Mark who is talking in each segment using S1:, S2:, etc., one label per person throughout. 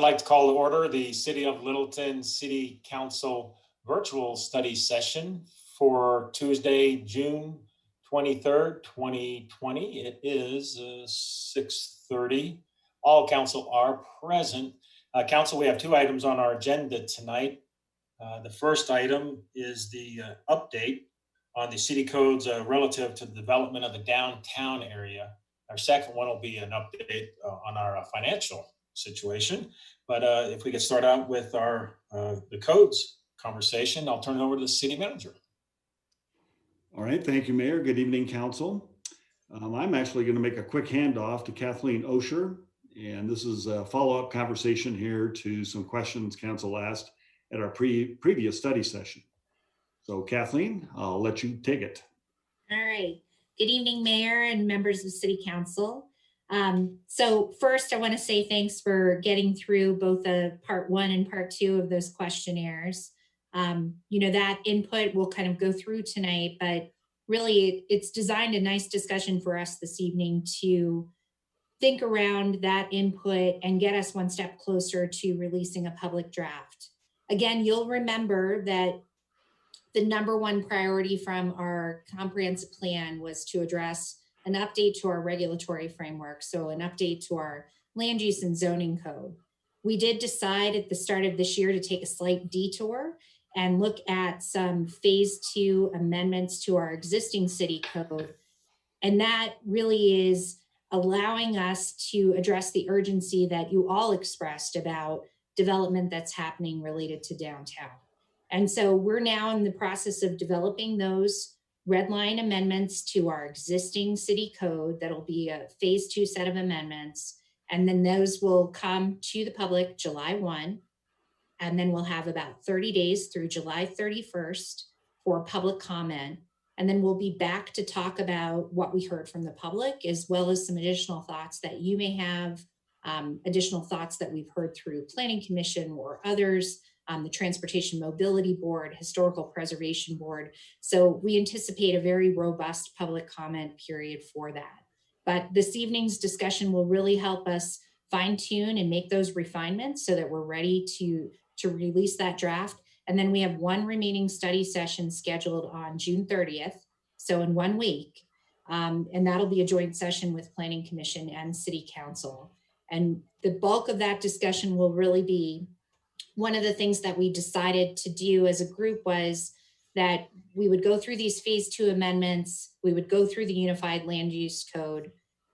S1: like to call to order the City of Littleton City Council virtual study session for Tuesday, June 23rd, 2020. It is 6:30. All council are present. Council, we have two items on our agenda tonight. The first item is the update on the city codes relative to the development of the downtown area. Our second one will be an update on our financial situation. But if we could start out with our the codes conversation, I'll turn it over to the city manager.
S2: All right, thank you, Mayor. Good evening, council. I'm actually going to make a quick handoff to Kathleen Osher, and this is a follow-up conversation here to some questions council asked at our previous study session. So Kathleen, I'll let you take it.
S3: All right. Good evening, Mayor and members of City Council. So first, I want to say thanks for getting through both the part 1 and part 2 of those questionnaires. That input we'll kind of go through tonight, but really it's designed a nice discussion for us this evening to think around that input and get us one step closer to releasing a public draft. Again, you'll remember that the number one priority from our comprehensive plan was to address an update to our regulatory framework, so an update to our land use and zoning code. We did decide at the start of this year to take a slight detour and look at some phase 2 amendments to our existing city code. And that really is allowing us to address the urgency that you all expressed about development that's happening related to downtown. And so we're now in the process of developing those red line amendments to our existing city code. That'll be a phase 2 set of amendments. And then those will come to the public July 1. And then we'll have about 30 days through July 31st for public comment. And then we'll be back to talk about what we heard from the public, as well as some additional thoughts that you may have, additional thoughts that we've heard through Planning Commission or others, the Transportation Mobility Board, Historical Preservation Board. So we anticipate a very robust public comment period for that. But this evening's discussion will really help us fine tune and make those refinements so that we're ready to release that draft. And then we have one remaining study session scheduled on June 30th, so in 1 week. And that'll be a joint session with Planning Commission and City Council. And the bulk of that discussion will really be, one of the things that we decided to do as a group was that we would go through these phase 2 amendments, we would go through the Unified Land Use Code,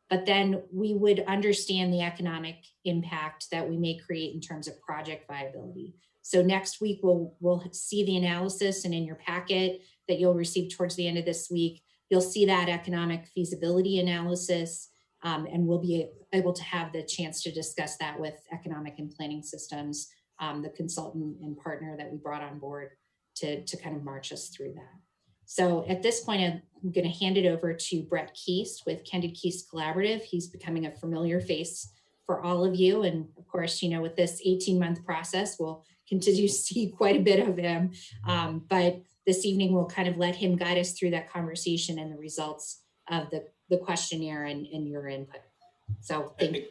S3: but then we would understand the economic impact that we may create in terms of project viability. So next week, we'll see the analysis, and in your packet that you'll receive towards the end of this week, you'll see that economic feasibility analysis, and we'll be able to have the chance to discuss that with Economic and Planning Systems, the consultant and partner that we brought on board to kind of march us through that. So at this point, I'm going to hand it over to Brett Keast with Candid Keast Collaborative. He's becoming a familiar face for all of you. And of course, with this 18-month process, we'll continue to see quite a bit of him. But this evening, we'll kind of let him guide us through that conversation and the results of the questionnaire and your input. So thank you.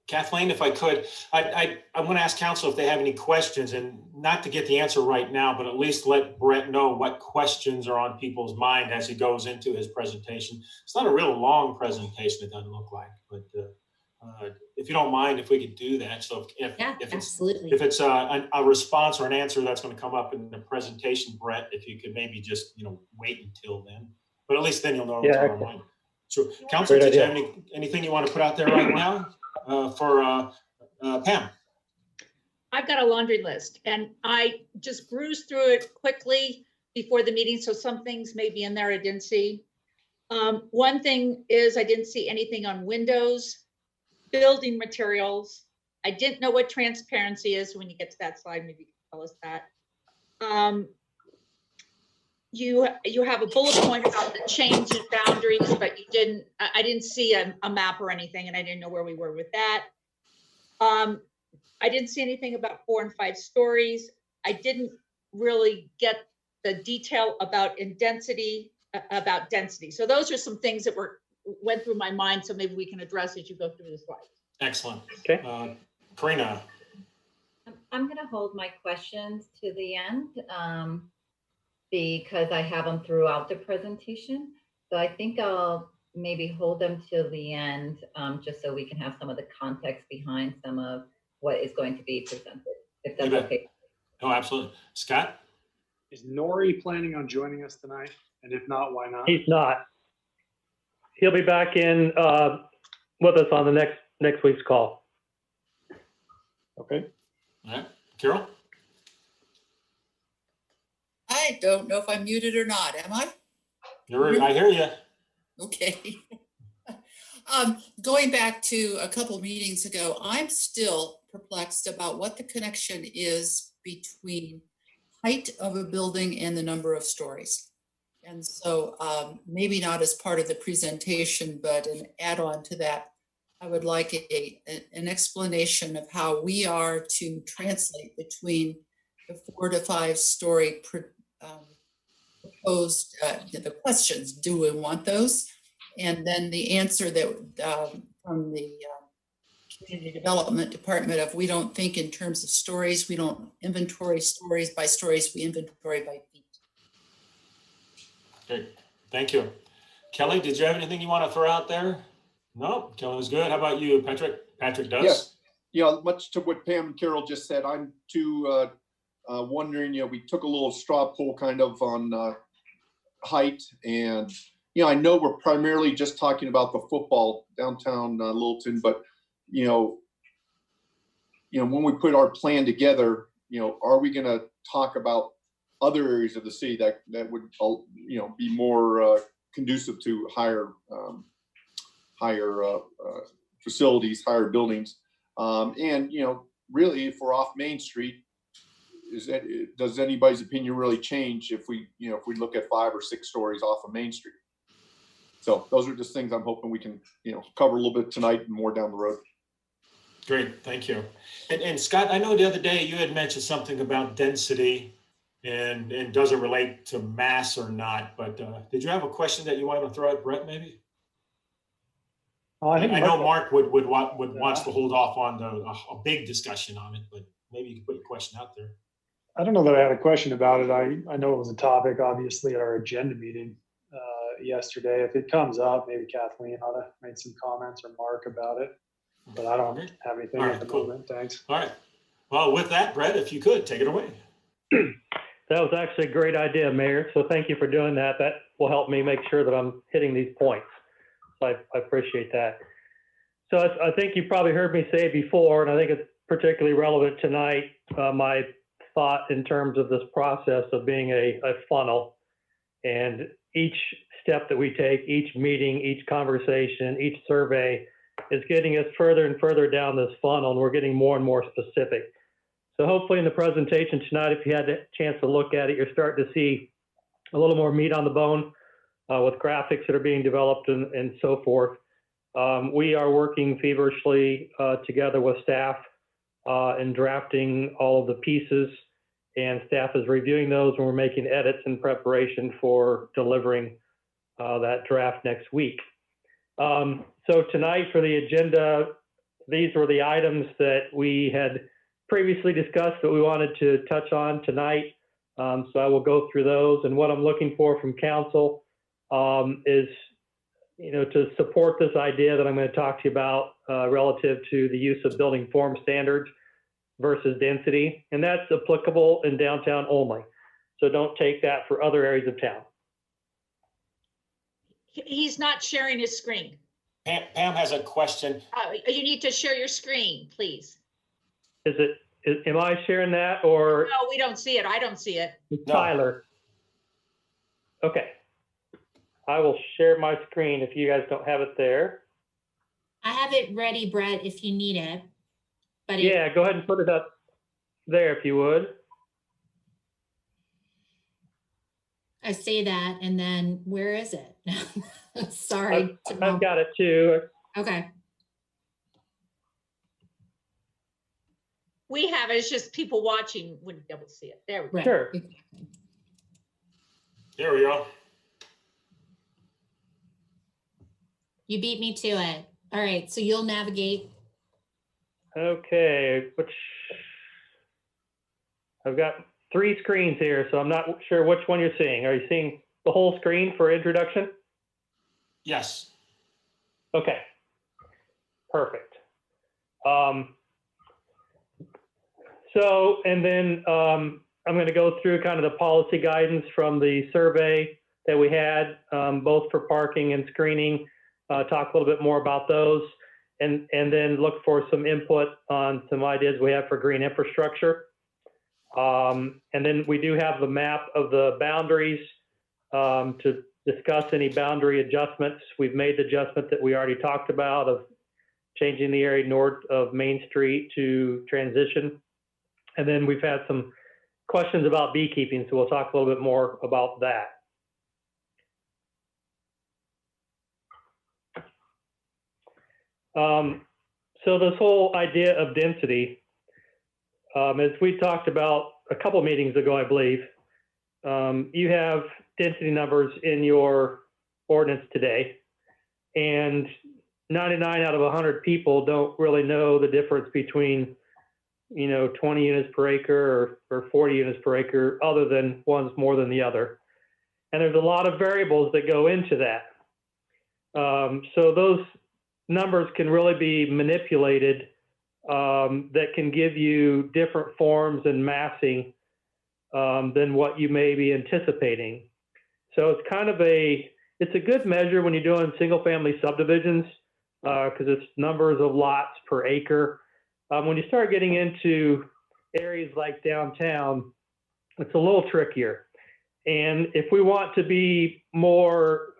S1: Kathleen, if I could, I want to ask council if they have any questions, and not to get the answer right now, but at least let Brett know what questions are on people's mind as he goes into his presentation. It's not a real long presentation, it doesn't look like, but if you don't mind, if we could do that. So
S3: absolutely.
S1: If it's a response or an answer that's going to come up in the presentation, Brett, if you could maybe just wait until then, but at least then you'll know what's on our mind. So council, did you have anything you want to put out there right now? For Pam.
S4: I've got a laundry list, and I just breezed through it quickly before the meeting, so some things may be in there I didn't see. One thing is I didn't see anything on windows, building materials. I didn't know what transparency is. When you get to that slide, maybe you can tell us that. You have a bullet point about the change in boundaries, but I didn't see a map or anything, and I didn't know where we were with that. I didn't see anything about 4 and 5 stories. I didn't really get the detail about density. So those are some things that went through my mind, so maybe we can address as you go through the slides.
S1: Excellent.
S5: Okay.
S1: Karina.
S5: I'm gonna hold my questions to the end, because I have them throughout the presentation. So I think I'll maybe hold them till the end, just so we can have some of the context behind some of what is going to be presented, if that's
S1: You bet.
S5: okay.
S1: Oh, absolutely. Scott?
S6: Is Nori planning on joining us tonight? And if not, why not?
S7: He's not. He'll be back in with us on the next week's call.
S6: Okay.
S1: All right. Carol?
S8: I don't know if I'm muted or not, am I?
S1: I hear you.
S8: Okay. Going back to a couple meetings ago, I'm still perplexed about what the connection is between height of a building and the number of stories. And so maybe not as part of the presentation, but an add-on to that, I would like an explanation of how we are to translate between the 4 to 5 story proposed, the questions, do we want those? And then the answer that from the Community Development Department of, we don't think in terms of stories, we don't inventory stories by stories, we inventory by feet.
S1: Great. Thank you. Kelly, did you have anything you want to throw out there? No, Kelly was good. How about you, Patrick? Patrick does?
S9: Yes. Yeah, much to what Pam and Carol just said, I'm too wondering, we took a little straw poll kind of on height, and I know we're primarily just talking about the football downtown Littleton, but when we put our plan together, are we going to talk about other areas of the city that would be more conducive to higher facilities, higher buildings, and really, if we're off Main Street, does anybody's opinion really change if we look at 5 or 6 stories off of Main Street? So those are just things I'm hoping we can cover a little bit tonight and more down the road.
S1: Great, thank you. And Scott, I know the other day you had mentioned something about density and does it relate to mass or not, but did you have a question that you want to throw at Brett maybe?
S6: I
S1: know Mark would wants to hold off on a big discussion on it, but maybe you can put your question out there.
S6: I don't know that I had a question about it. I know it was a topic, obviously, at our agenda meeting yesterday. If it comes up, maybe Kathleen ought to make some comments or Mark about it. But I don't have anything at the moment. Thanks.
S1: All right. Well, with that, Brett, if you could, take it away.
S7: That was actually a great idea, Mayor. So thank you for doing that. That will help me make sure that I'm hitting these points. So I appreciate that. So I think you probably heard me say before, and I think it's particularly relevant tonight, my thought in terms of this process of being a funnel. And each step that we take, each meeting, each conversation, each survey is getting us further and further down this funnel, and we're getting more and more specific. So hopefully in the presentation tonight, if you had a chance to look at it, you're starting to see a little more meat on the bone with graphics that are being developed and so forth. We are working feverishly together with staff in drafting all of the pieces, and staff is reviewing those, and we're making edits in preparation for delivering that draft next week. So tonight for the agenda, these were the items that we had previously discussed that we wanted to touch on tonight. So I will go through those, and what I'm looking for from council is, to support this idea that I'm going to talk to you about relative to the use of building form standards versus density, and that's applicable in downtown only. So don't take that for other areas of town.
S4: He's not sharing his screen.
S1: Pam has a question.
S4: You need to share your screen, please.
S7: Am I sharing that, or?
S4: No, we don't see it. I don't see it.
S1: No.
S7: Tyler. Okay. I will share my screen if you guys don't have it there.
S3: I have it ready, Brett, if you need it. But
S7: Yeah, go ahead and put it up there if you would.
S3: I say that, and then where is it? Sorry.
S7: I've got it too.
S3: Okay.
S4: We have it. It's just people watching wouldn't be able to see it. There we go.
S3: Right.
S7: Sure.
S1: There we go.
S3: You beat me to it. All right, so you'll navigate.
S7: Okay, I've got 3 screens here, so I'm not sure which one you're seeing. Are you seeing the whole screen for introduction?
S1: Yes.
S7: Okay, perfect. And then I'm going to go through kind of the policy guidance from the survey that we had, both for parking and screening, talk a little bit more about those, and then look for some input on some ideas we have for green infrastructure. And then we do have the map of the boundaries to discuss any boundary adjustments. We've made the adjustment that we already talked about of changing the area north of Main Street to transition. And then we've had some questions about beekeeping, so we'll talk a little bit more about that. So this whole idea of density, as we talked about a couple meetings ago, I believe, you have density numbers in your ordinance today, and 99 out of 100 people don't really know the difference between, 20 units per acre or 40 units per acre, other than one's more than the other. And there's a lot of variables that go into that. So those numbers can really be manipulated, that can give you different forms and massing than what you may be anticipating. So it's kind of it's a good measure when you're doing single family subdivisions, because it's numbers of lots per acre. When you start getting into areas like downtown, it's a little trickier. And if we want to be more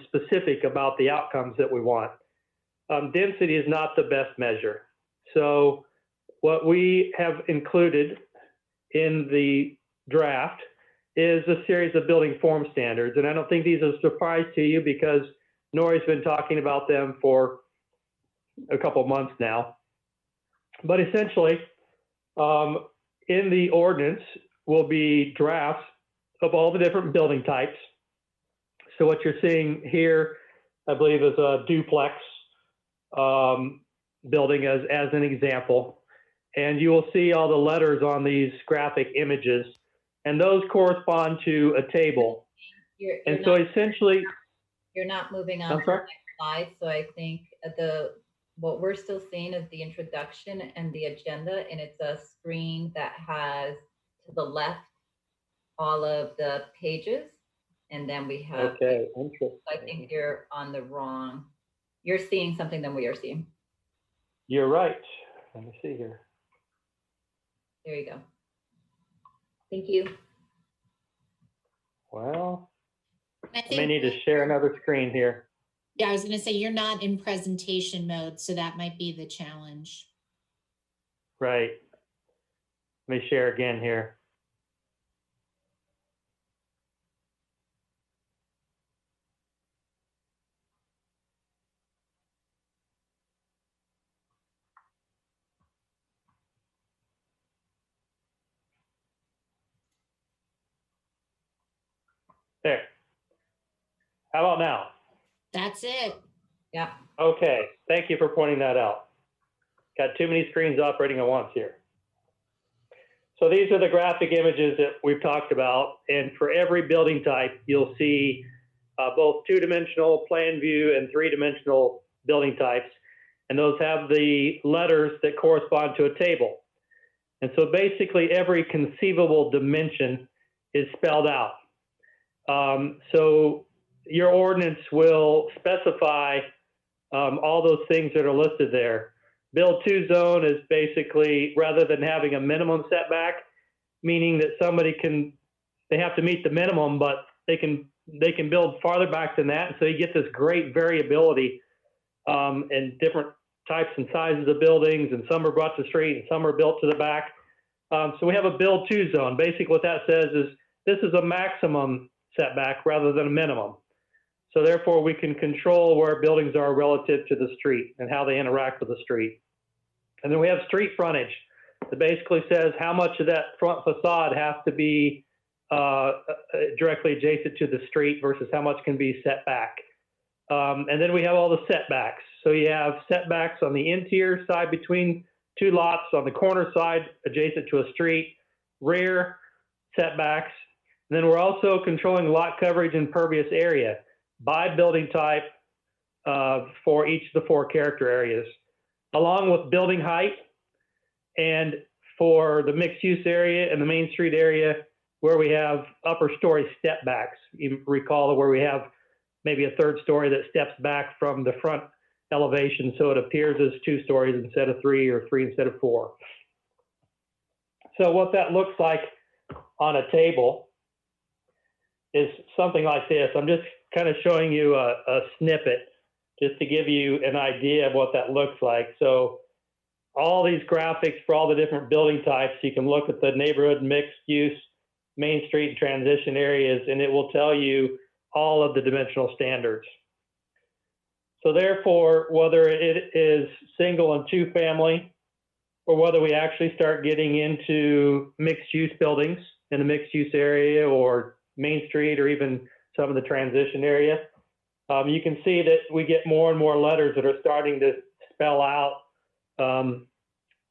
S7: specific about the outcomes that we want, density is not the best measure. So what we have included in the draft is a series of building form standards. And I don't think these are a surprise to you, because Nori's been talking about them for a couple months now. But essentially, in the ordinance will be drafts of all the different building types. So what you're seeing here, I believe, is a duplex building as an example. And you will see all the letters on these graphic images, and those correspond to a table. Essentially,
S5: you're not moving on
S7: I'm
S5: to the
S7: sorry?
S5: next slide. So I think what we're still seeing is the introduction and the agenda, and it's a screen that has to the left all of the pages, and then we have.
S7: Okay, interesting.
S5: I think you're on the wrong. You're seeing something that we are seeing.
S7: You're right. Let me see here.
S5: There you go. Thank you.
S7: Well,
S3: I
S7: I may need to share another screen here.
S3: Yeah, I was going to say you're not in presentation mode, so that might be the challenge.
S7: Right. Let me share again here. There. How about now?
S3: That's it.
S5: Yeah.
S7: Okay, thank you for pointing that out. Got too many screens operating at once here. So these are the graphic images that we've talked about, and for every building type, you'll see both two-dimensional plan view and three-dimensional building types, and those have the letters that correspond to a table. And so basically every conceivable dimension is spelled out. So your ordinance will specify all those things that are listed there. Build to zone is basically, rather than having a minimum setback, meaning that somebody they have to meet the minimum, but they can build farther back than that. And so you get this great variability in different types and sizes of buildings, and some are brought to the street and some are built to the back. So we have a build to zone. Basically what that says is this is a maximum setback rather than a minimum. So therefore we can control where buildings are relative to the street and how they interact with the street. And then we have street frontage that basically says how much of that front facade has to be directly adjacent to the street versus how much can be set back. And then we have all the setbacks. So you have setbacks on the interior side between two lots, on the corner side adjacent to a street, rear setbacks. And then we're also controlling lot coverage and impervious area by building type for each of the 4 character areas, along with building height. And for the mixed use area and the Main Street area, where we have upper story step backs. You recall where we have maybe a 3rd story that steps back from the front elevation, so it appears as 2 stories instead of 3, or 3 instead of 4. So what that looks like on a table is something like this. I'm just kind of showing you a snippet just to give you an idea of what that looks like. So all these graphics for all the different building types, you can look at the neighborhood, mixed use, Main Street, and transition areas, and it will tell you all of the dimensional standards. So therefore, whether it is single and 2 family, or whether we actually start getting into mixed use buildings in the mixed use area, or Main Street, or even some of the transition area, you can see that we get more and more letters that are starting to spell out,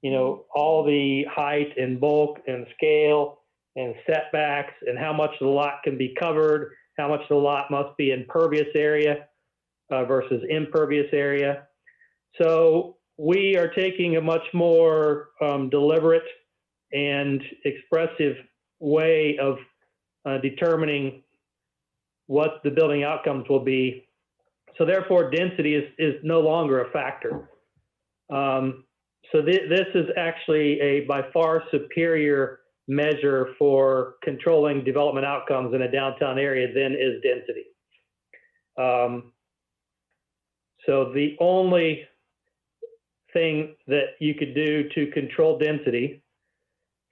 S7: you know, all the height and bulk and scale and setbacks and how much of the lot can be covered, how much of the lot must be impervious area versus impervious area. So we are taking a much more deliberate and expressive way of determining what the building outcomes will be. So therefore, density is no longer a factor. So this is actually a by far superior measure for controlling development outcomes in a downtown area than is density. So the only thing that you could do to control density,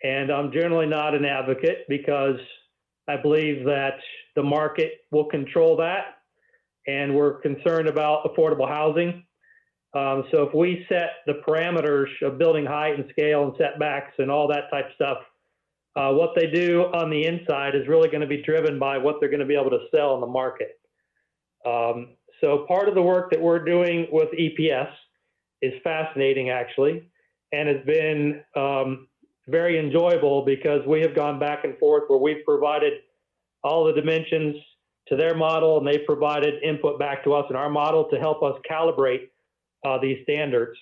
S7: and I'm generally not an advocate because I believe that the market will control that, and we're concerned about affordable housing. So if we set the parameters of building height and scale and setbacks and all that type of stuff, what they do on the inside is really going to be driven by what they're going to be able to sell in the market. So part of the work that we're doing with EPS is fascinating, actually, and has been very enjoyable because we have gone back and forth where we've provided all the dimensions to their model, and they provided input back to us in our model to help us calibrate these standards.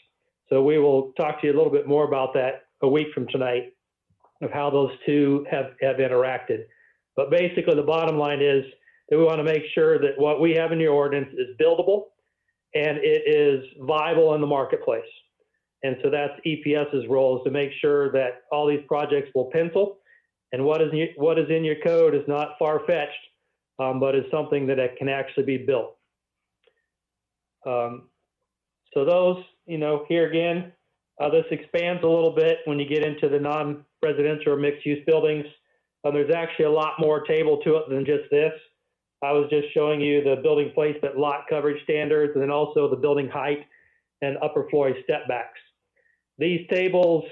S7: So we will talk to you a little bit more about that a week from tonight, of how those two have interacted. But basically the bottom line is that we want to make sure that what we have in your ordinance is buildable and it is viable in the marketplace. And so that's EPS's role, is to make sure that all these projects will pencil, and what is in your code is not far-fetched, but is something that can actually be built. So those, you know, here again, this expands a little bit when you get into the non-residential or mixed-use buildings. There's actually a lot more table to it than just this. I was just showing you the building placement lot coverage standards, and then also the building height and upper floor step backs. These tables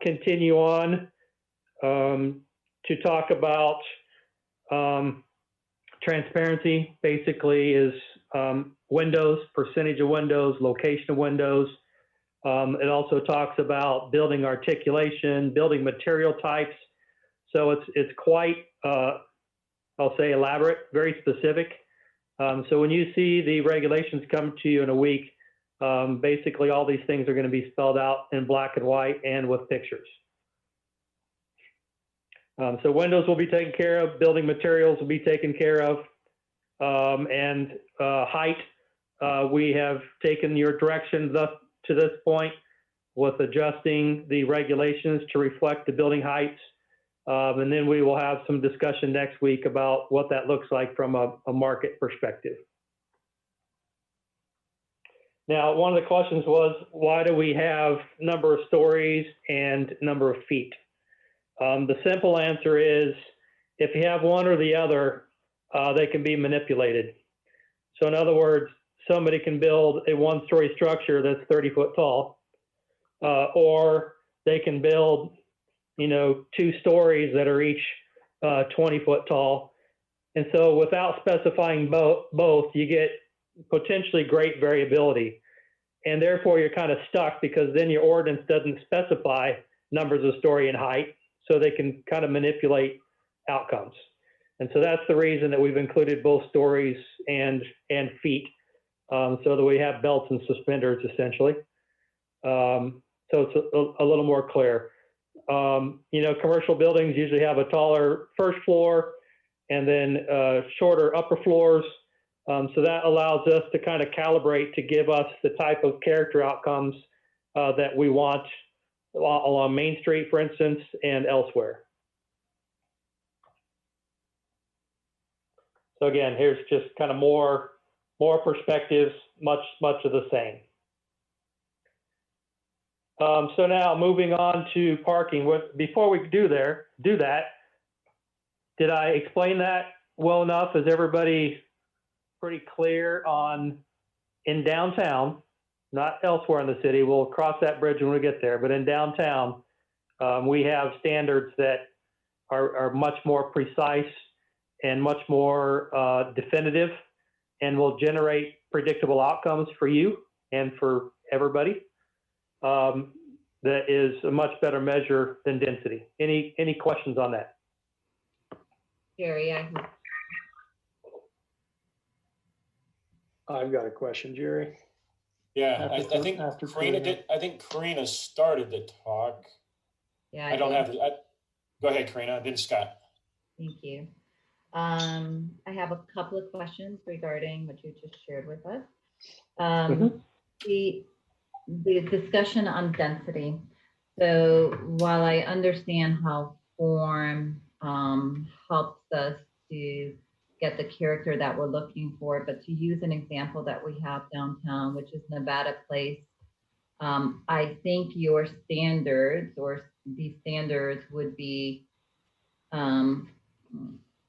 S7: continue on to talk about transparency. Basically is windows, percentage of windows, location of windows. It also talks about building articulation, building material types. So it's quite, I'll say, elaborate, very specific. So when you see the regulations come to you in a week, basically all these things are going to be spelled out in black and white and with pictures. So windows will be taken care of, building materials will be taken care of, and height, we have taken your direction thus to this point with adjusting the regulations to reflect the building heights. And then we will have some discussion next week about what that looks like from a market perspective. Now, one of the questions was, why do we have number of stories and number of feet? The simple answer is, if you have one or the other, they can be manipulated. So in other words, somebody can build a one-story structure that's 30 foot tall, or they can build, you know, 2 stories that are each 20 foot tall. And so without specifying both, you get potentially great variability. And therefore you're kind of stuck, because then your ordinance doesn't specify numbers of story and height. so they can kind of manipulate outcomes. And so that's the reason that we've included both stories and feet, so that we have belts and suspenders essentially. So it's a little more clear. Commercial buildings usually have a taller first floor and then shorter upper floors. So that allows us to kind of calibrate to give us the type of character outcomes that we want along Main Street, for instance, and elsewhere. So again, here's just kind of more perspectives, much of the same. So now moving on to parking. Before we do that, did I explain that well enough? Is everybody pretty clear on in downtown, not elsewhere in the city? We'll cross that bridge when we get there, but in downtown, we have standards that are much more precise and much more definitive, and will generate predictable outcomes for you and for everybody. That is a much better measure than density. Any questions on that?
S5: Jerry,
S6: I've got a question, Jerry.
S1: Yeah, I
S6: After-
S1: think
S6: after
S1: Karina
S6: Karina.
S1: did. I think Karina started the talk.
S5: yeah.
S1: I don't
S5: did.
S1: have it. Go ahead, Karina, then Scott.
S5: Thank you. I have a couple of questions regarding what you just shared with us. The discussion on density. So while I understand how form helps us to get the character that we're looking for, but to use an example that we have downtown, which is Nevada Place, I think your standards or these standards would be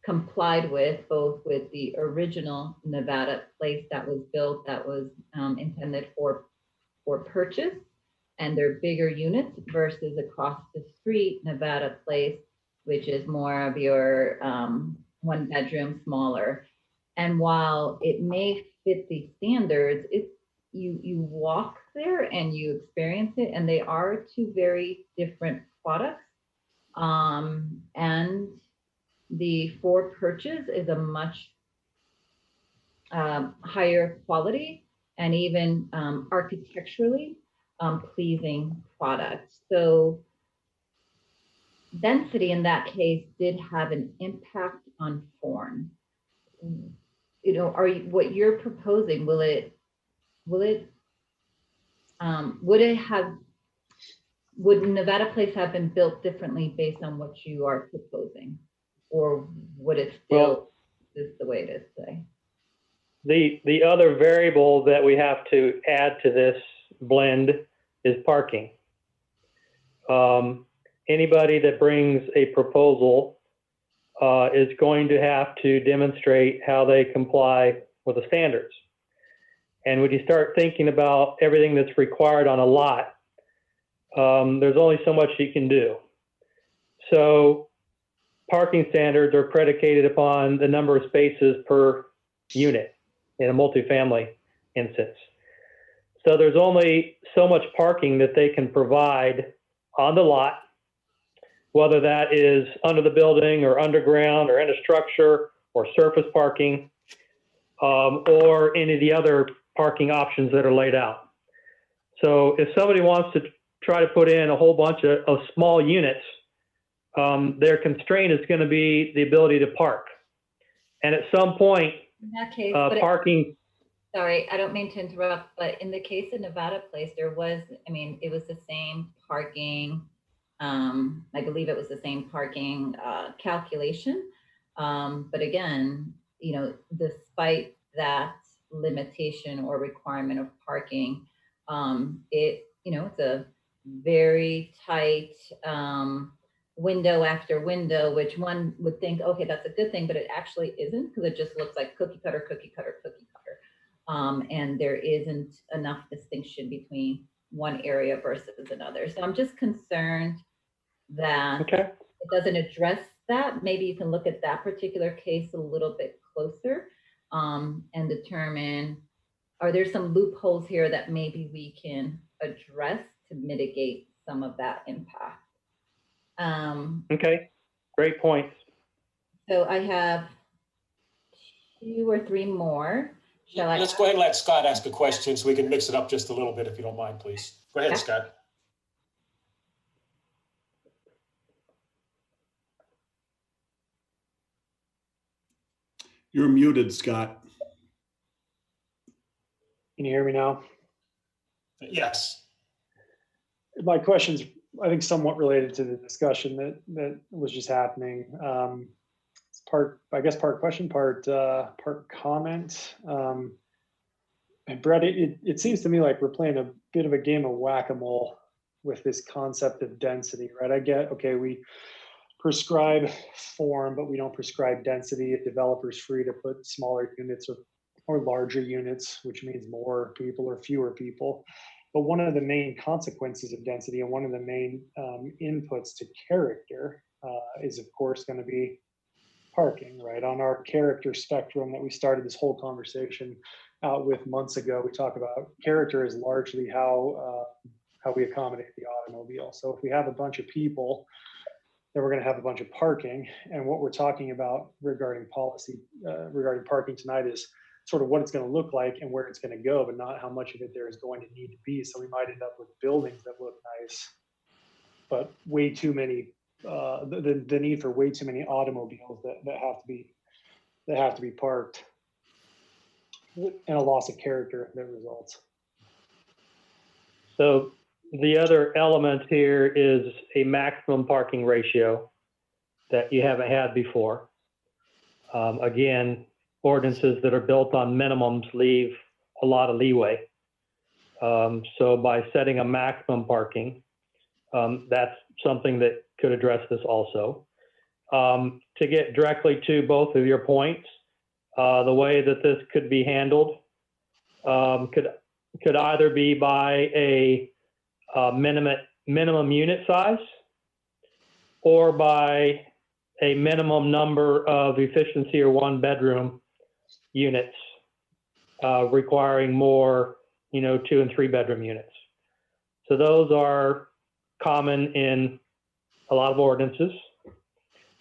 S5: complied with both with the original Nevada Place that was built, that was intended for purchase, and their bigger units, versus across the street Nevada Place, which is more of your 1 bedroom, smaller. And while it may fit the standards, you walk there and you experience it, and they are two very different products. And the for purchase is a much higher quality and even architecturally pleasing product. So density in that case did have an impact on form. What you're proposing, would Nevada Place have been built differently based on what you are proposing? Or would it still is the way it is today?
S7: The other variable that we have to add to this blend is parking. Anybody that brings a proposal is going to have to demonstrate how they comply with the standards. And when you start thinking about everything that's required on a lot, there's only so much you can do. So parking standards are predicated upon the number of spaces per unit in a multifamily instance. So there's only so much parking that they can provide on the lot, whether that is under the building or underground or in a structure or surface parking, or any of the other parking options that are laid out. So if somebody wants to try to put in a whole bunch of small units, their constraint is going to be the ability to park. And at some point,
S5: In that case,
S7: parking.
S5: Sorry, I don't mean to interrupt, but in the case of Nevada Place, it was the same parking. I believe it was the same parking calculation. But again, despite that limitation or requirement of parking, it's a very tight window after window, which one would think, okay, that's a good thing, but it actually isn't, because it just looks like cookie cutter, cookie cutter, cookie cutter. And there isn't enough distinction between one area versus another. So I'm just concerned that it doesn't address that. Maybe you can look at that particular case a little bit closer and determine, are there some loopholes here that maybe we can address to mitigate some of that impact?
S7: Okay, great points.
S5: So I have 2 or 3 more. Shall I?
S1: Let's go ahead and let Scott ask a question so we can mix it up just a little bit if you don't mind, please. Go ahead,
S5: Yeah.
S1: Scott.
S2: You're muted, Scott.
S6: Can you hear me now?
S1: Yes.
S6: My question's, I think, somewhat related to the discussion that was just happening. It's I guess part question, part comment. And Brett, it seems to me like we're playing a bit of a game of whack-a-mole with this concept of density, right? I get, okay, we prescribe form, but we don't prescribe density. A developer's free to put smaller units or larger units, which means more people or fewer people. But one of the main consequences of density and one of the main inputs to character is, of course, going to be parking, right? On our character spectrum that we started this whole conversation out with months ago, we talk about character is largely how we accommodate the automobile. So if we have a bunch of people, then we're going to have a bunch of parking. And what we're talking about regarding policy, regarding parking tonight is sort of what it's going to look like and where it's going to go, but not how much of it there is going to need to be. So we might end up with buildings that look nice, but way too many, the need for way too many automobiles that have to be parked, and a loss of character that results.
S7: So the other element here is a maximum parking ratio that you haven't had before. Again, ordinances that are built on minimums leave a lot of leeway. So by setting a maximum parking, that's something that could address this also. To get directly to both of your points, the way that this could be handled could either be by a minimum unit size or by a minimum number of efficiency or 1-bedroom units, requiring more, 2 and 3-bedroom units. So those are common in a lot of ordinances.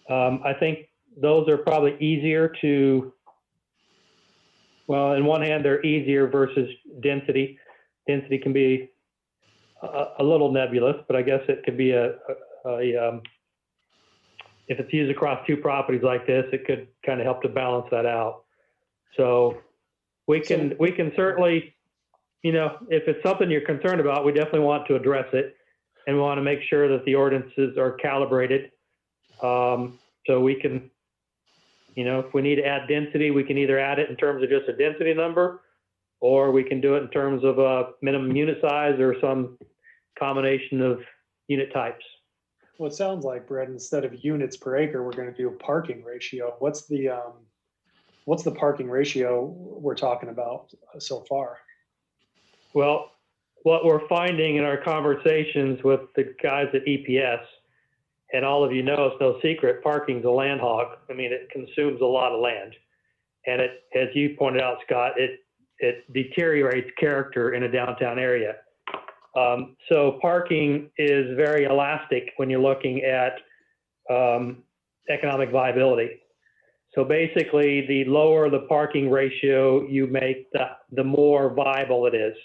S7: I think those are probably easier to, well, in one hand, they're easier versus density. Density can be a little nebulous, but I guess it could be if it's used across 2 properties like this, it could kind of help to balance that out. So we can certainly, if it's something you're concerned about, we definitely want to address it, and we want to make sure that the ordinances are calibrated. So we can, if we need to add density, we can either add it in terms of just a density number, or we can do it in terms of a minimum unit size or some combination of unit types.
S6: Well, it sounds like, Brett, instead of units per acre, we're going to do a parking ratio. What's the parking ratio we're talking about so far?
S7: Well, what we're finding in our conversations with the guys at EPS, and all of you know, it's no secret, parking's a land hog. I mean, it consumes a lot of land. And it, as you pointed out, Scott, it deteriorates character in a downtown area. So parking is very elastic when you're looking at economic viability. So basically, the lower the parking ratio you make, the more viable it is.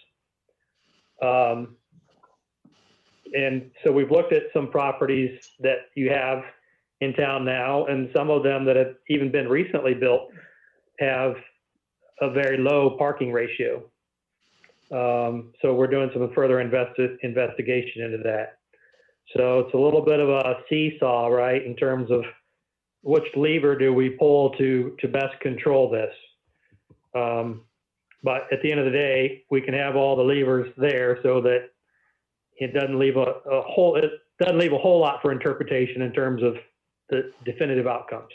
S7: And so we've looked at some properties that you have in town now, and some of them that have even been recently built have a very low parking ratio. So we're doing some further investigation into that. So it's a little bit of a seesaw, right, in terms of which lever do we pull to best control this. But at the end of the day, we can have all the levers there so that it doesn't leave a whole lot for interpretation in terms of the definitive outcomes.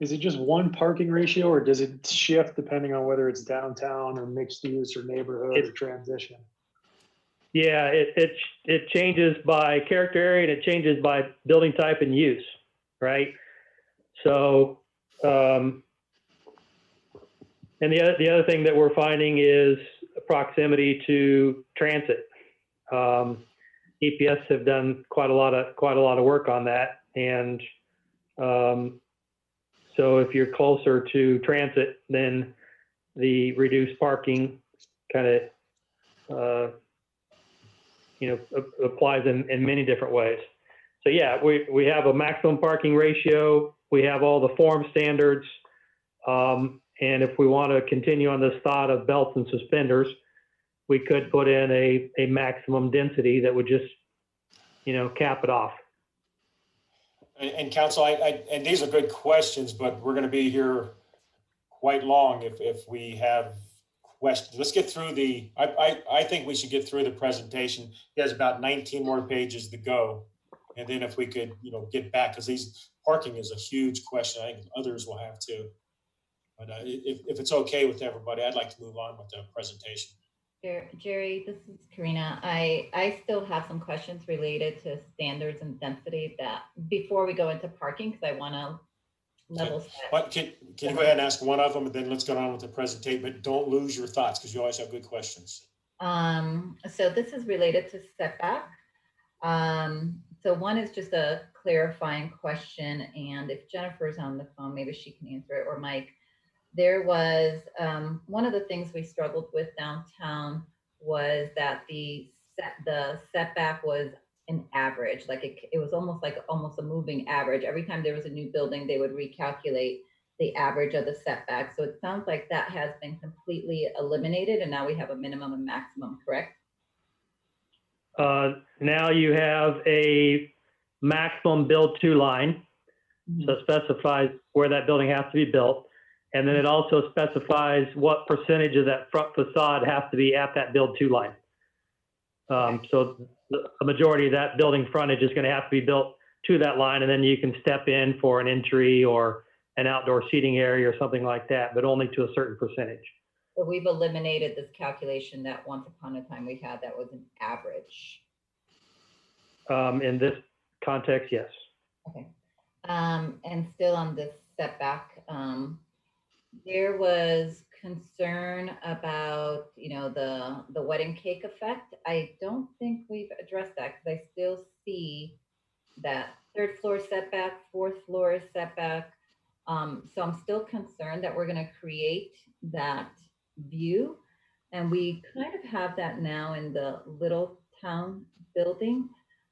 S6: Is it just one parking ratio, or does it shift depending on whether it's downtown or mixed use or neighborhood or transition?
S7: Yeah, it changes by character area, and it changes by building type and use, right? So, and the other thing that we're finding is proximity to transit. EPS have done quite a lot of work on that. And so if you're closer to transit, then the reduced parking kind of, applies in many different ways. So yeah, we have a maximum parking ratio. We have all the form standards. And if we want to continue on this thought of belts and suspenders, we could put in a maximum density that would just, cap it off.
S1: And council, and these are good questions, but we're going to be here quite long if we have questions. Let's get through I think we should get through the presentation. He has about 19 more pages to go. And then if we could, get back, because parking is a huge question. I think others will have too. But if it's okay with everybody, I'd like to move on with the presentation.
S5: Jerry, this is Karina. I still have some questions related to standards and density that before we go into parking, because I want to level set.
S1: But can you go ahead and ask one of them, and then let's go on with the presentation, but don't lose your thoughts because you always have good questions.
S5: So this is related to setback. So one is just a clarifying question, and if Jennifer's on the phone, maybe she can answer it, or Mike. There was one of the things we struggled with downtown was that the setback was an average, like it was almost a moving average. Every time there was a new building, they would recalculate the average of the setback. So it sounds like that has been completely eliminated, and now we have a minimum and maximum, correct?
S7: Now you have a maximum build to line. Mm-hmm. So it specifies where that building has to be built. And then it also specifies what percentage of that front facade has to be at that build to line. So the majority of that building frontage is going to have to be built to that line, and then you can step in for an entry or an outdoor seating area or something like that, but only to a certain percentage.
S5: So we've eliminated this calculation that once upon a time we had that was an average.
S7: In this context, yes.
S5: Okay. And still on this setback, there was concern about, the wedding cake effect. I don't think we've addressed that because I still see that third floor setback, fourth floor setback. So I'm still concerned that we're going to create that view. And we kind of have that now in the Little Town building.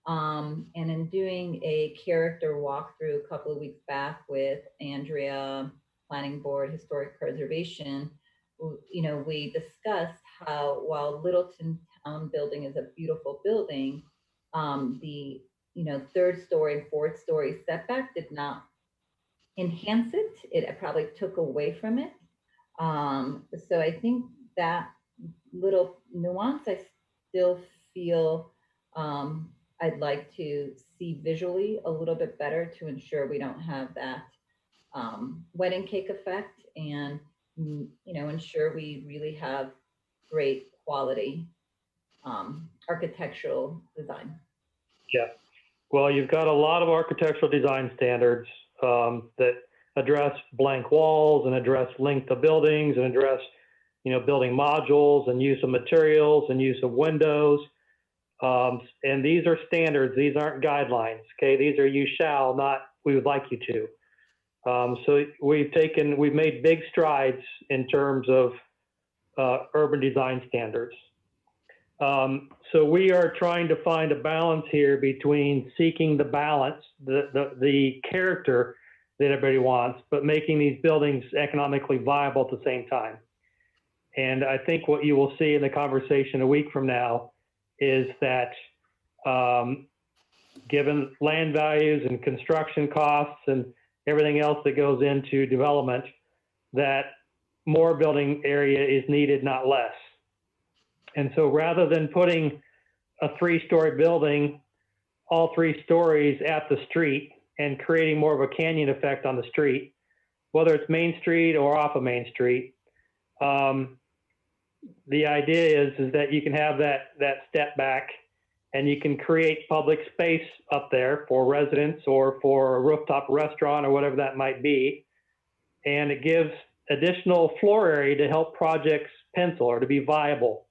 S5: And in doing a character walkthrough a couple of weeks back with Andrea, Planning Board, Historic Preservation, we discussed how while Littleton Town building is a beautiful building, the third story and fourth story setback did not enhance it. It probably took away from it. So I think that little nuance, I still feel I'd like to see visually a little bit better to ensure we don't have that wedding cake effect, and ensure we really have great quality architectural design.
S7: Yeah, well, you've got a lot of architectural design standards that address blank walls and address length of buildings and address building modules and use of materials and use of windows. And these are standards. These aren't guidelines. Okay, these are you shall, not we would like you to. So we've made big strides in terms of urban design standards. So we are trying to find a balance here between seeking the balance, the character that everybody wants, but making these buildings economically viable at the same time. And I think what you will see in the conversation a week from now is that given land values and construction costs and everything else that goes into development, that more building area is needed, not less. And so rather than putting a 3-story building, all 3 stories at the street and creating more of a canyon effect on the street, whether it's Main Street or off of Main Street, the idea is that you can have that step back and you can create public space up there for residents or for a rooftop restaurant or whatever that might be. And it gives additional floor area to help projects pencil or to be viable.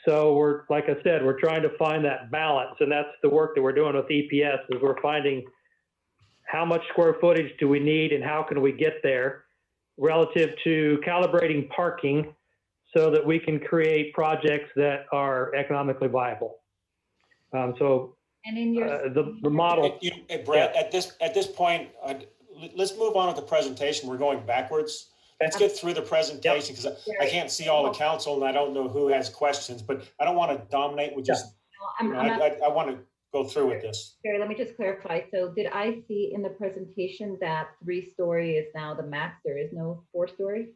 S7: So we're, like I said, we're trying to find that balance, and that's the work that we're doing with EPS, is we're finding how much square footage do we need and how can we get there relative to calibrating parking so that we can create projects that are economically viable. So
S5: And in your,
S7: the model,
S1: Hey, Brett, at this point, let's move on with the presentation. We're going backwards. Let's get through the presentation because I can't see all the council and I don't know who has questions, but I don't want to dominate. We just, I want to go through with this.
S5: Gary, let me just clarify. So did I see in the presentation that 3-story is now the max? There is no 4-story?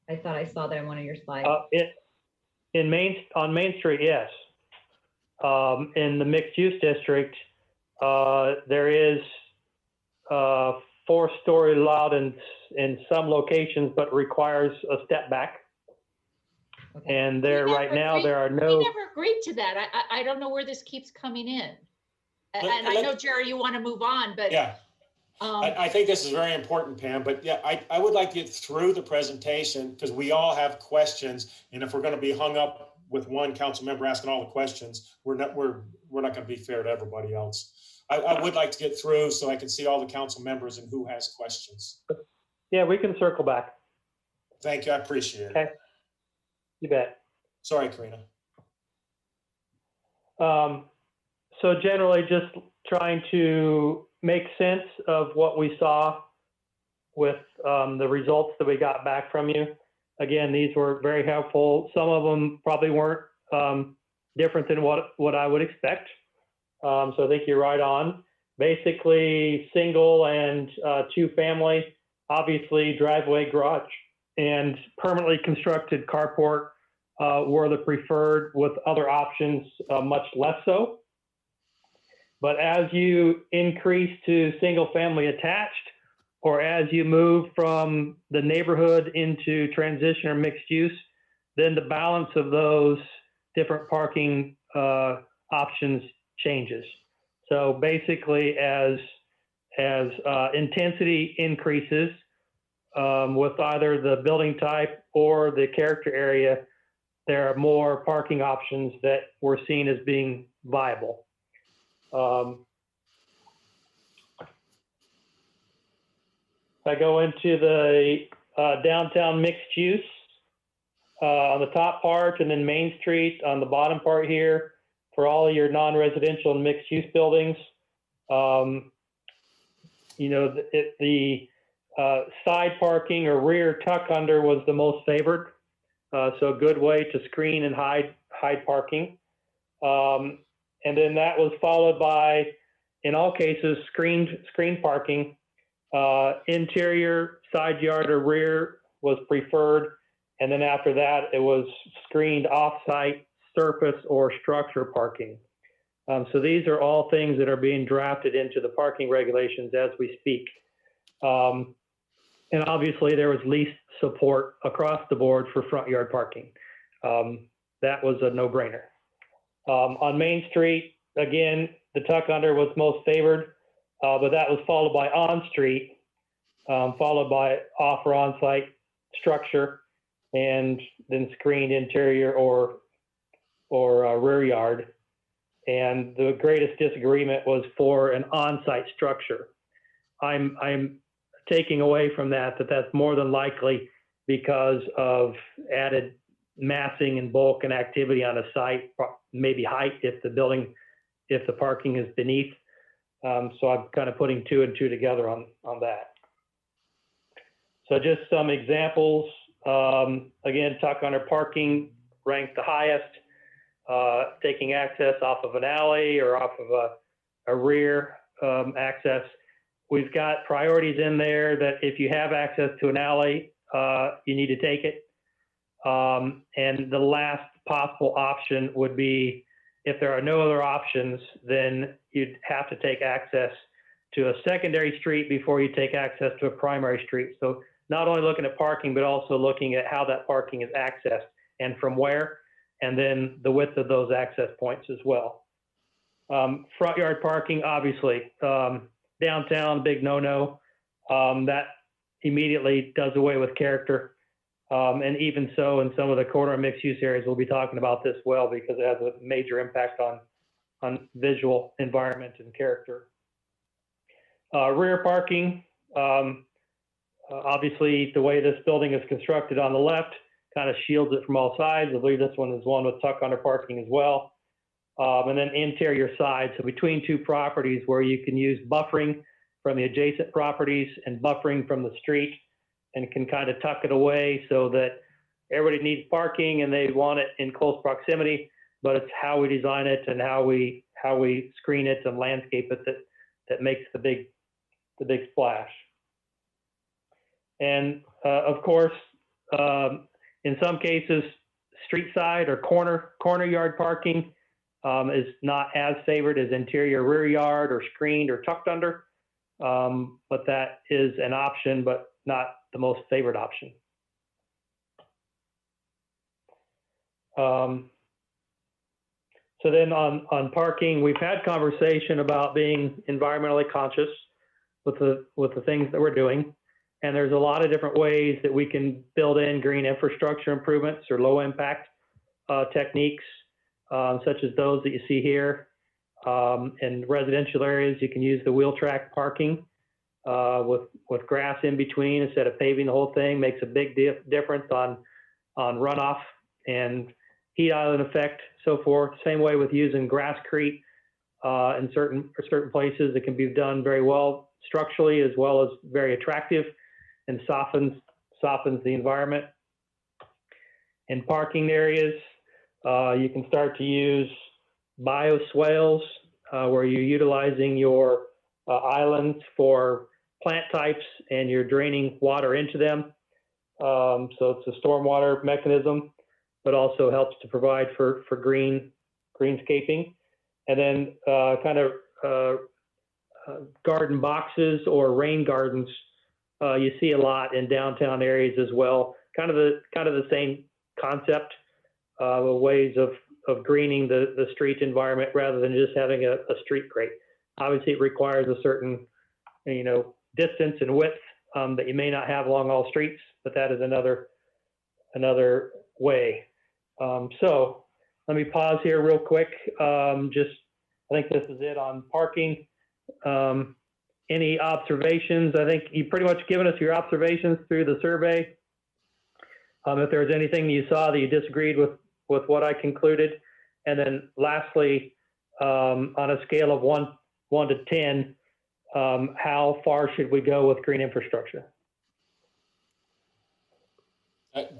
S5: I thought I saw that in one of your slides.
S7: on Main Street, yes. In the mixed use district, there is 4-story allowed in some locations, but requires a step back.
S5: Okay.
S7: And there
S4: We
S7: right
S4: never
S7: now,
S4: agreed-
S7: there are
S4: We
S7: no,
S4: never agreed to that. I don't know where this keeps coming in. And I know, Jerry, you want to move on, but.
S1: Yeah,
S4: um,
S1: I think this is very important, Pam, but yeah, I would like to get through the presentation because we all have questions. And if we're going to be hung up with one council member asking all the questions, we're not going to be fair to everybody else. I would like to get through so I can see all the council members and who has questions.
S7: yeah, we can circle back.
S1: Thank you. I appreciate it.
S7: Okay. You bet.
S1: Sorry, Karina.
S7: So generally just trying to make sense of what we saw with the results that we got back from you. Again, these were very helpful. Some of them probably weren't different than what I would expect. So I think you're right on. Basically, single and 2-family, obviously driveway, garage, and permanently constructed carport were the preferred, with other options much less so. But as you increase to single family attached, or as you move from the neighborhood into transition or mixed use, then the balance of those different parking options changes. So basically, as intensity increases with either the building type or the character area, there are more parking options that we're seen as being viable. If I go into the downtown mixed use on the top part, and then Main Street on the bottom part here, for all of your non-residential and mixed use buildings, you know, the side parking or rear tuck under was the most favored. So a good way to screen and hide parking. And then that was followed by, in all cases, screen parking. Interior, side yard, or rear was preferred. And then after that, it was screened off-site, surface, or structure parking. So these are all things that are being drafted into the parking regulations as we speak. And obviously, there was least support across the board for front yard parking. That was a no-brainer. On Main Street, again, the tuck under was most favored, but that was followed by on-street, followed by off or on-site structure, and then screened interior or rear yard. And the greatest disagreement was for an on-site structure. I'm taking away from that that's more than likely because of added massing and bulk and activity on a site, maybe height if the parking is beneath. So I'm kind of putting 2 and 2 together on that. So just some examples. Again, tuck under parking ranked the highest, taking access off of an alley or off of a rear access. We've got priorities in there that if you have access to an alley, you need to take it. And the last possible option would be, if there are no other options, then you'd have to take access to a secondary street before you take access to a primary street. So not only looking at parking, but also looking at how that parking is accessed and from where, and then the width of those access points as well. Front yard parking, obviously, downtown, big no-no. That immediately does away with character. And even so, in some of the corner and mixed use areas, we'll be talking about this well because it has a major impact on visual environment and character. Rear parking, obviously the way this building is constructed on the left kind of shields it from all sides. I believe this one is one with tuck under parking as well. And then interior side, so between two properties where you can use buffering from the adjacent properties and buffering from the street, and can kind of tuck it away so that everybody needs parking and they want it in close proximity, but it's how we design it and how we screen it and landscape it that makes the big splash. And of course, in some cases, street side or corner yard parking is not as favored as interior rear yard or screened or tucked under, but that is an option, but not the most favored option. So then on parking, we've had conversation about being environmentally conscious with the things that we're doing. And there's a lot of different ways that we can build in green infrastructure improvements or low impact techniques, such as those that you see here. In residential areas, you can use the wheel track parking with grass in between instead of paving the whole thing. Makes a big difference on runoff and heat island effect, so forth. Same way with using grasscrete in certain places. It can be done very well structurally as well as very attractive and softens the environment. In parking areas, you can start to use bioswales where you're utilizing your islands for plant types and you're draining water into them. So it's a stormwater mechanism, but also helps to provide for greenscaping. And then garden boxes or rain gardens, you see a lot in downtown areas as well. Kind of the same concept, ways of greening the street environment rather than just having a street grate. Obviously, it requires a certain, distance and width that you may not have along all streets, but that is another way. So let me pause here real quick. I think this is it on parking. Any observations? I think you've pretty much given us your observations through the survey. If there's anything you saw that you disagreed with what I concluded. And then lastly, on a scale of 1 to 10, how far should we go with green infrastructure?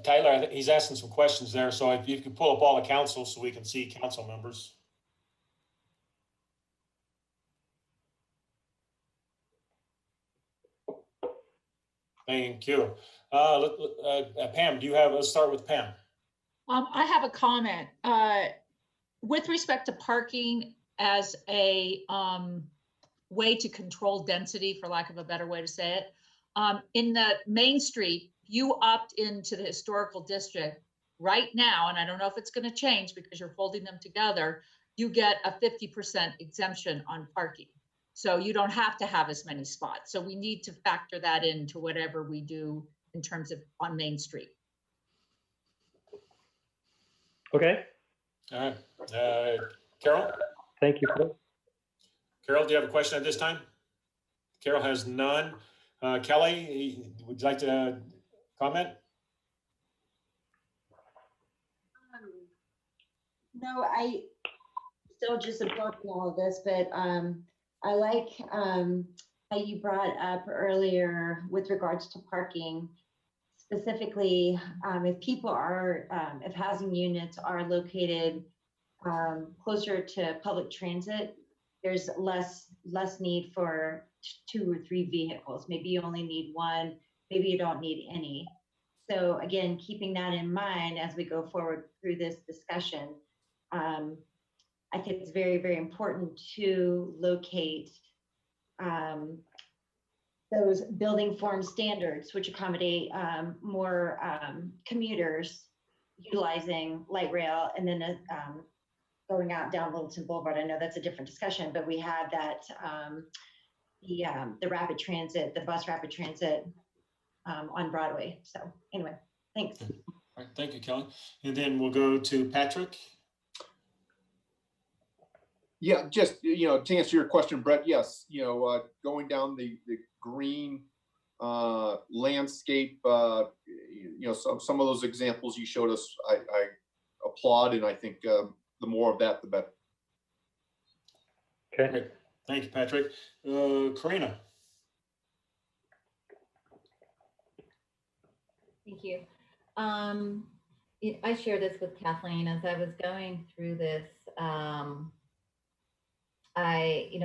S1: Tyler, he's asking some questions there. So if you could pull up all the council so we can see council members. Thank you. Pam, let's start with Pam.
S4: I have a comment with respect to parking as a way to control density, for lack of a better way to say it. In the Main Street, you opt into the historical district right now, and I don't know if it's going to change because you're folding them together, you get a 50% exemption on parking. So you don't have to have as many spots. So we need to factor that into whatever we do in terms of on Main Street.
S7: Okay.
S1: All right. Carol?
S7: Thank you.
S1: Carol, do you have a question at this time? Carol has none. Kelly, would you like to comment?
S10: No, I still just absorbing all of this, but I like how you brought up earlier with regards to parking, specifically if housing units are located closer to public transit, there's less need for 2 or 3 vehicles. Maybe you only need 1, maybe you don't need any. So again, keeping that in mind as we go forward through this discussion, I think it's very, very important to locate those building form standards which accommodate more commuters utilizing light rail, and then going out down Littleton Boulevard. I know that's a different discussion, but we have that the rapid transit, the bus rapid transit on Broadway. So anyway, Thanks.
S1: All right, thank you, Kelly. And then we'll go to Patrick.
S9: Yeah, just, to answer your question, Brett, yes, going down the green landscape, some of those examples you showed us, I applaud, and I think the more of that, the better.
S7: Okay.
S1: Great. Thank you, Patrick. Karina.
S5: Thank you. I share this with Kathleen as I was going through this.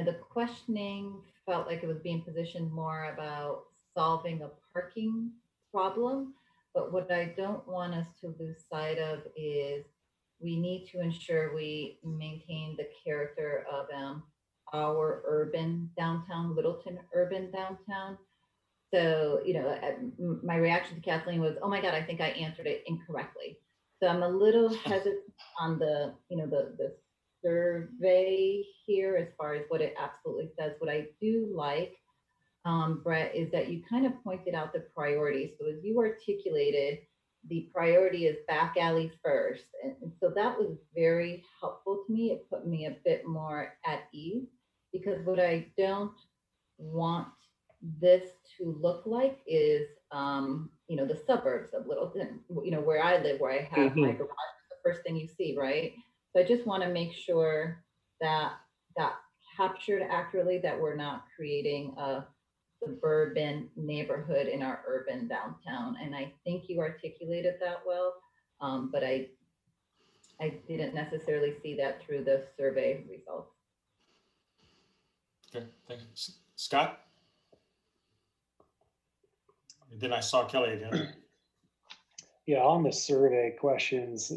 S5: The questioning felt like it was being positioned more about solving a parking problem. But what I don't want us to lose sight of is we need to ensure we maintain the character of our urban downtown, Littleton urban downtown. So, my reaction to Kathleen was, oh my God, I think I answered it incorrectly. So I'm a little hesitant on the survey here as far as what it absolutely says. What I do like, Brett, is that you kind of pointed out the priorities. So as you articulated, the priority is back alley first. And so that was very helpful to me. It put me a bit more at ease, because what I don't want this to look like is, the suburbs of Littleton, where I live, where I have my garage, the first thing you see, right? So I just want to make sure that captured accurately, that we're not creating a suburban neighborhood in our urban downtown. And I think you articulated that well, but I didn't necessarily see that through the survey results.
S1: Okay, thank you. Scott? And then I saw Kelly again.
S6: Yeah, on the survey questions,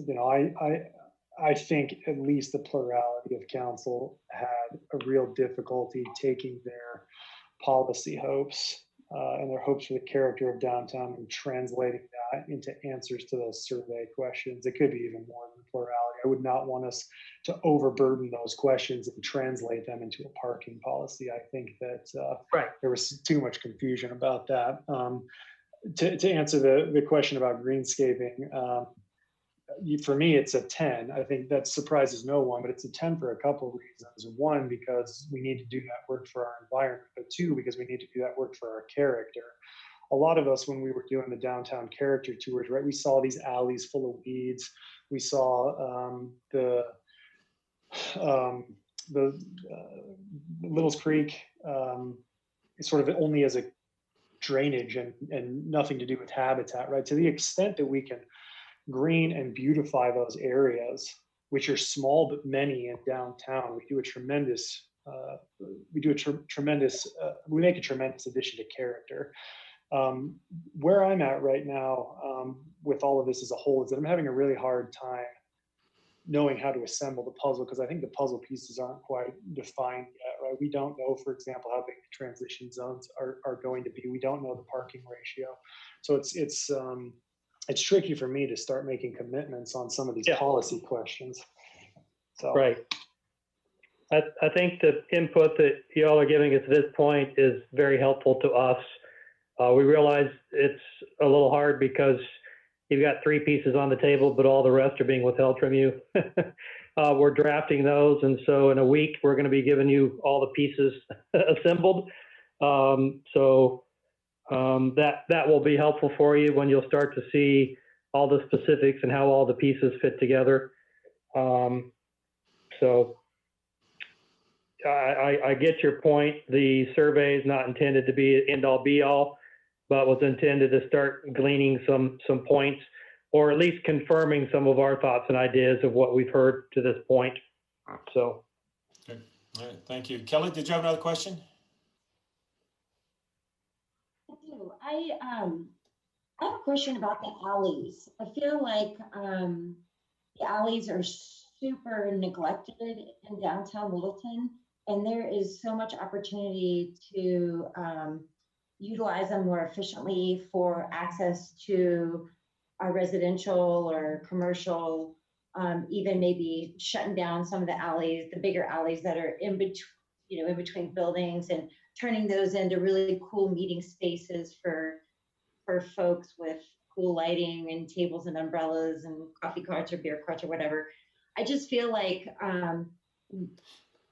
S6: I think at least the plurality of council had a real difficulty taking their policy hopes and their hopes for the character of downtown and translating that into answers to those survey questions. It could be even more than plurality. I would not want us to overburden those questions and translate them into a parking policy. I think that there was too much confusion about that. To answer the question about greenscaping, for me, it's a 10. I think that surprises no one, but it's a 10 for a couple of reasons. One, because we need to do that work for our environment, but two, because we need to do that work for our character. A lot of us, when we were doing the downtown character tours, right, we saw these alleys full of weeds. We saw the Littles Creek sort of only as a drainage and nothing to do with habitat, right? To the extent that we can green and beautify those areas, which are small but many in downtown, we make a tremendous addition to character. Where I'm at right now with all of this as a whole is that I'm having a really hard time knowing how to assemble the puzzle, because I think the puzzle pieces aren't quite defined yet, right? We don't know, for example, how big the transition zones are going to be. We don't know the parking ratio. So it's tricky for me to start making commitments on some of these policy questions. So.
S7: Right. I think the input that you all are giving us at this point is very helpful to us. We realize it's a little hard because you've got 3 pieces on the table, but all the rest are being withheld from you. We're drafting those. And so in a week, we're going to be giving you all the pieces assembled. That will be helpful for you when you'll start to see all the specifics and how all the pieces fit together. I get your point. The survey is not intended to be end all be all, but was intended to start gleaning some points, or at least confirming some of our thoughts and ideas of what we've heard to this point. So.
S1: Okay. All right. Thank you. Kelly, did you have another question?
S10: I do. I have a question about the alleys. I feel like the alleys are super neglected in downtown Littleton, and there is so much opportunity to utilize them more efficiently for access to our residential or commercial, even maybe shutting down some of the alleys, the bigger alleys that are in between buildings, and turning those into really cool meeting spaces for folks with cool lighting and tables and umbrellas and coffee carts or beer carts or whatever. I just feel like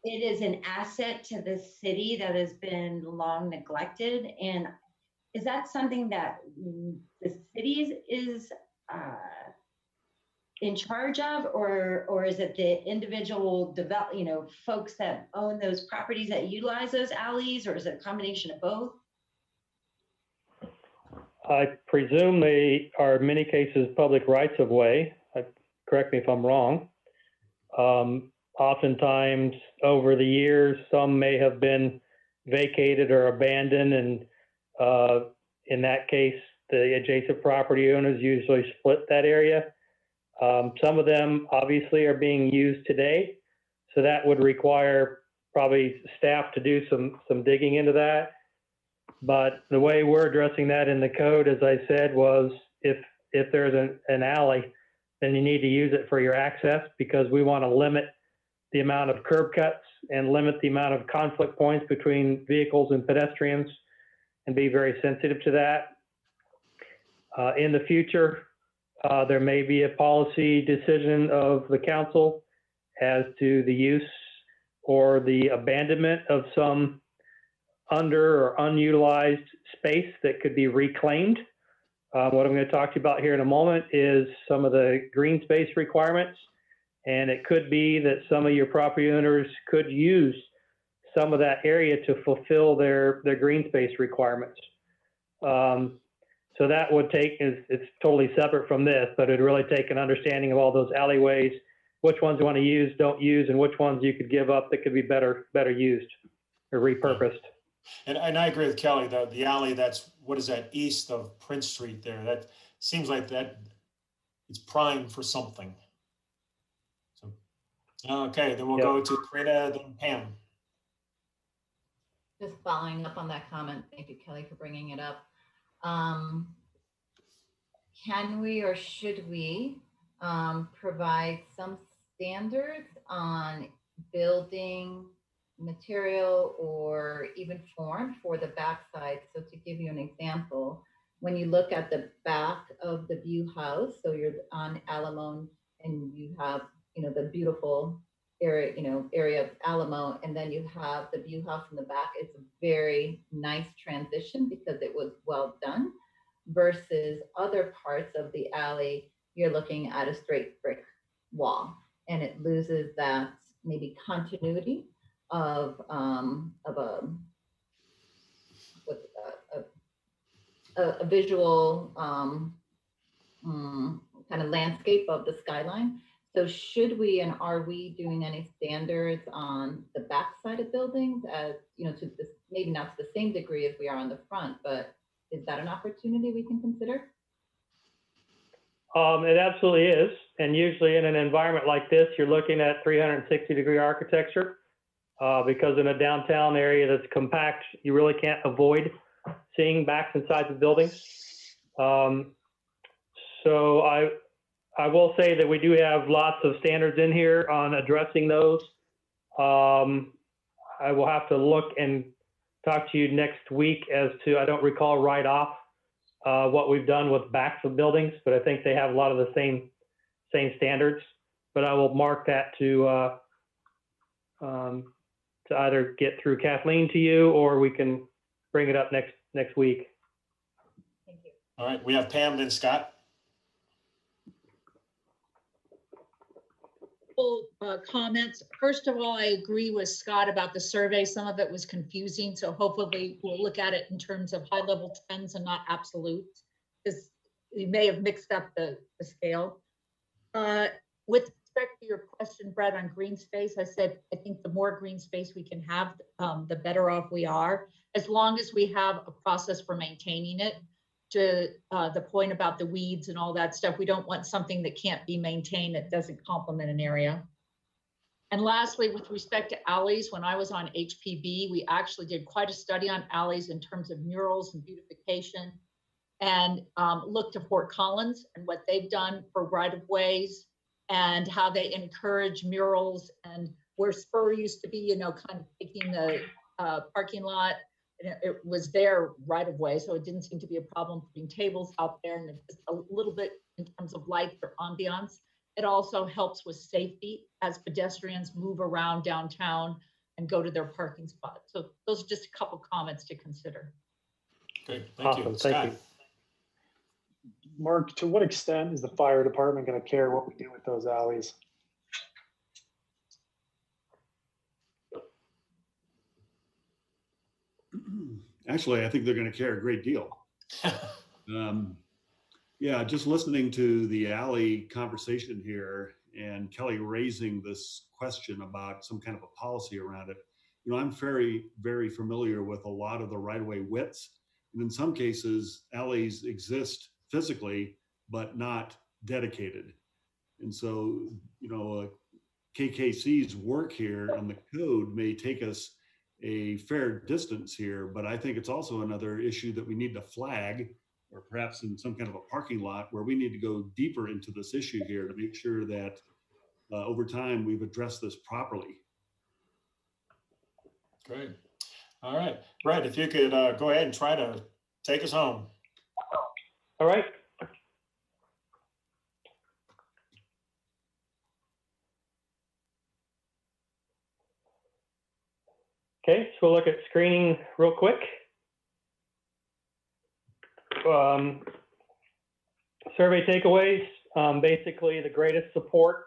S10: it is an asset to the city that has been long neglected. And is that something that the city is in charge of, or is it the individual folks that own those properties that utilize those alleys, or is it a combination of both?
S7: I presume they are in many cases public rights of way. Correct me if I'm wrong. Oftentimes over the years, some may have been vacated or abandoned, and in that case, the adjacent property owners usually split that area. Some of them obviously are being used today, so that would require probably staff to do some digging into that. But the way we're addressing that in the code, as I said, was if there's an alley, then you need to use it for your access, because we want to limit the amount of curb cuts and limit the amount of conflict points between vehicles and pedestrians, and be very sensitive to that. In the future, there may be a policy decision of the council as to the use or the abandonment of some under or unutilized space that could be reclaimed. What I'm going to talk to you about here in a moment is some of the green space requirements. And it could be that some of your property owners could use some of that area to fulfill their green space requirements. So that would take, it's totally separate from this, but it'd really take an understanding of all those alleyways, which ones you want to use, don't use, and which ones you could give up that could be better used or repurposed.
S1: And I agree with Kelly, the alley that's, what is that, east of Prince Street there, that seems like that it's prime for something. So, okay, then we'll go to Karina, then Pam.
S5: Just following up on that comment, thank you, Kelly, for bringing it up. Can we or should we provide some standards on building material or even form for the backside? So to give you an example, when you look at the back of the View House, so you're on Alamo and you have, the beautiful area, area of Alamo, and then you have the View House in the back. It's a very nice transition because it was well done, versus other parts of the alley, you're looking at a straight brick wall, and it loses that maybe continuity of a visual kind of landscape of the skyline. So should we and are we doing any standards on the backside of buildings, as to this, maybe not to the same degree as we are on the front, but is that an opportunity we can consider?
S7: It absolutely is. And usually in an environment like this, you're looking at 360-degree architecture, because in a downtown area that's compact, you really can't avoid seeing backs and sides of buildings. So I will say that we do have lots of standards in here on addressing those. I will have to look and talk to you next week as to, I don't recall right off what we've done with backs of buildings, but I think they have a lot of the same standards. But I will mark that to either get through Kathleen to you, or we can bring it up next week.
S5: Thank you.
S1: All right, we have Pam, then Scott.
S4: Comments. First of all, I agree with Scott about the survey. Some of it was confusing, so hopefully we'll look at it in terms of high-level trends and not absolutes, because we may have mixed up the scale. With respect to your question, Brett, on green space, I said I think the more green space we can have, the better off we are, as long as we have a process for maintaining it. To the point about the weeds and all that stuff, we don't want something that can't be maintained, that doesn't complement an area. And lastly, with respect to alleys, when I was on HPB, we actually did quite a study on alleys in terms of murals and beautification, and looked to Fort Collins and what they've done for right-of-ways and how they encourage murals, and where Spur used to be, kind of taking the parking lot It was there right away, so it didn't seem to be a problem putting tables out there, and just a little bit in terms of light or ambiance. It also helps with safety as pedestrians move around downtown and go to their parking spot. So those are just a couple comments to consider.
S1: Good, thank you.
S7: Awesome,
S1: Scott?
S7: thank you.
S6: Mark, to what extent is the fire department going to care what we do with those alleys?
S2: Actually, I think they're going to care a great deal. Yeah, just listening to the alley conversation here and Kelly raising this question about some kind of a policy around it. You know, I'm very, very familiar with a lot of the right-of-way widths. And in some cases, alleys exist physically, but not dedicated. And so, you know, KKC's work here on the code may take us a fair distance here, but I think it's also another issue that we need to flag, or perhaps in some kind of a parking lot where we need to go deeper into this issue here to make sure that over time we've addressed this properly.
S1: Great. All right, Brett, if you could go ahead and try to take us home.
S7: All right. Okay, so we'll look at screening real quick. Survey takeaways, basically the greatest support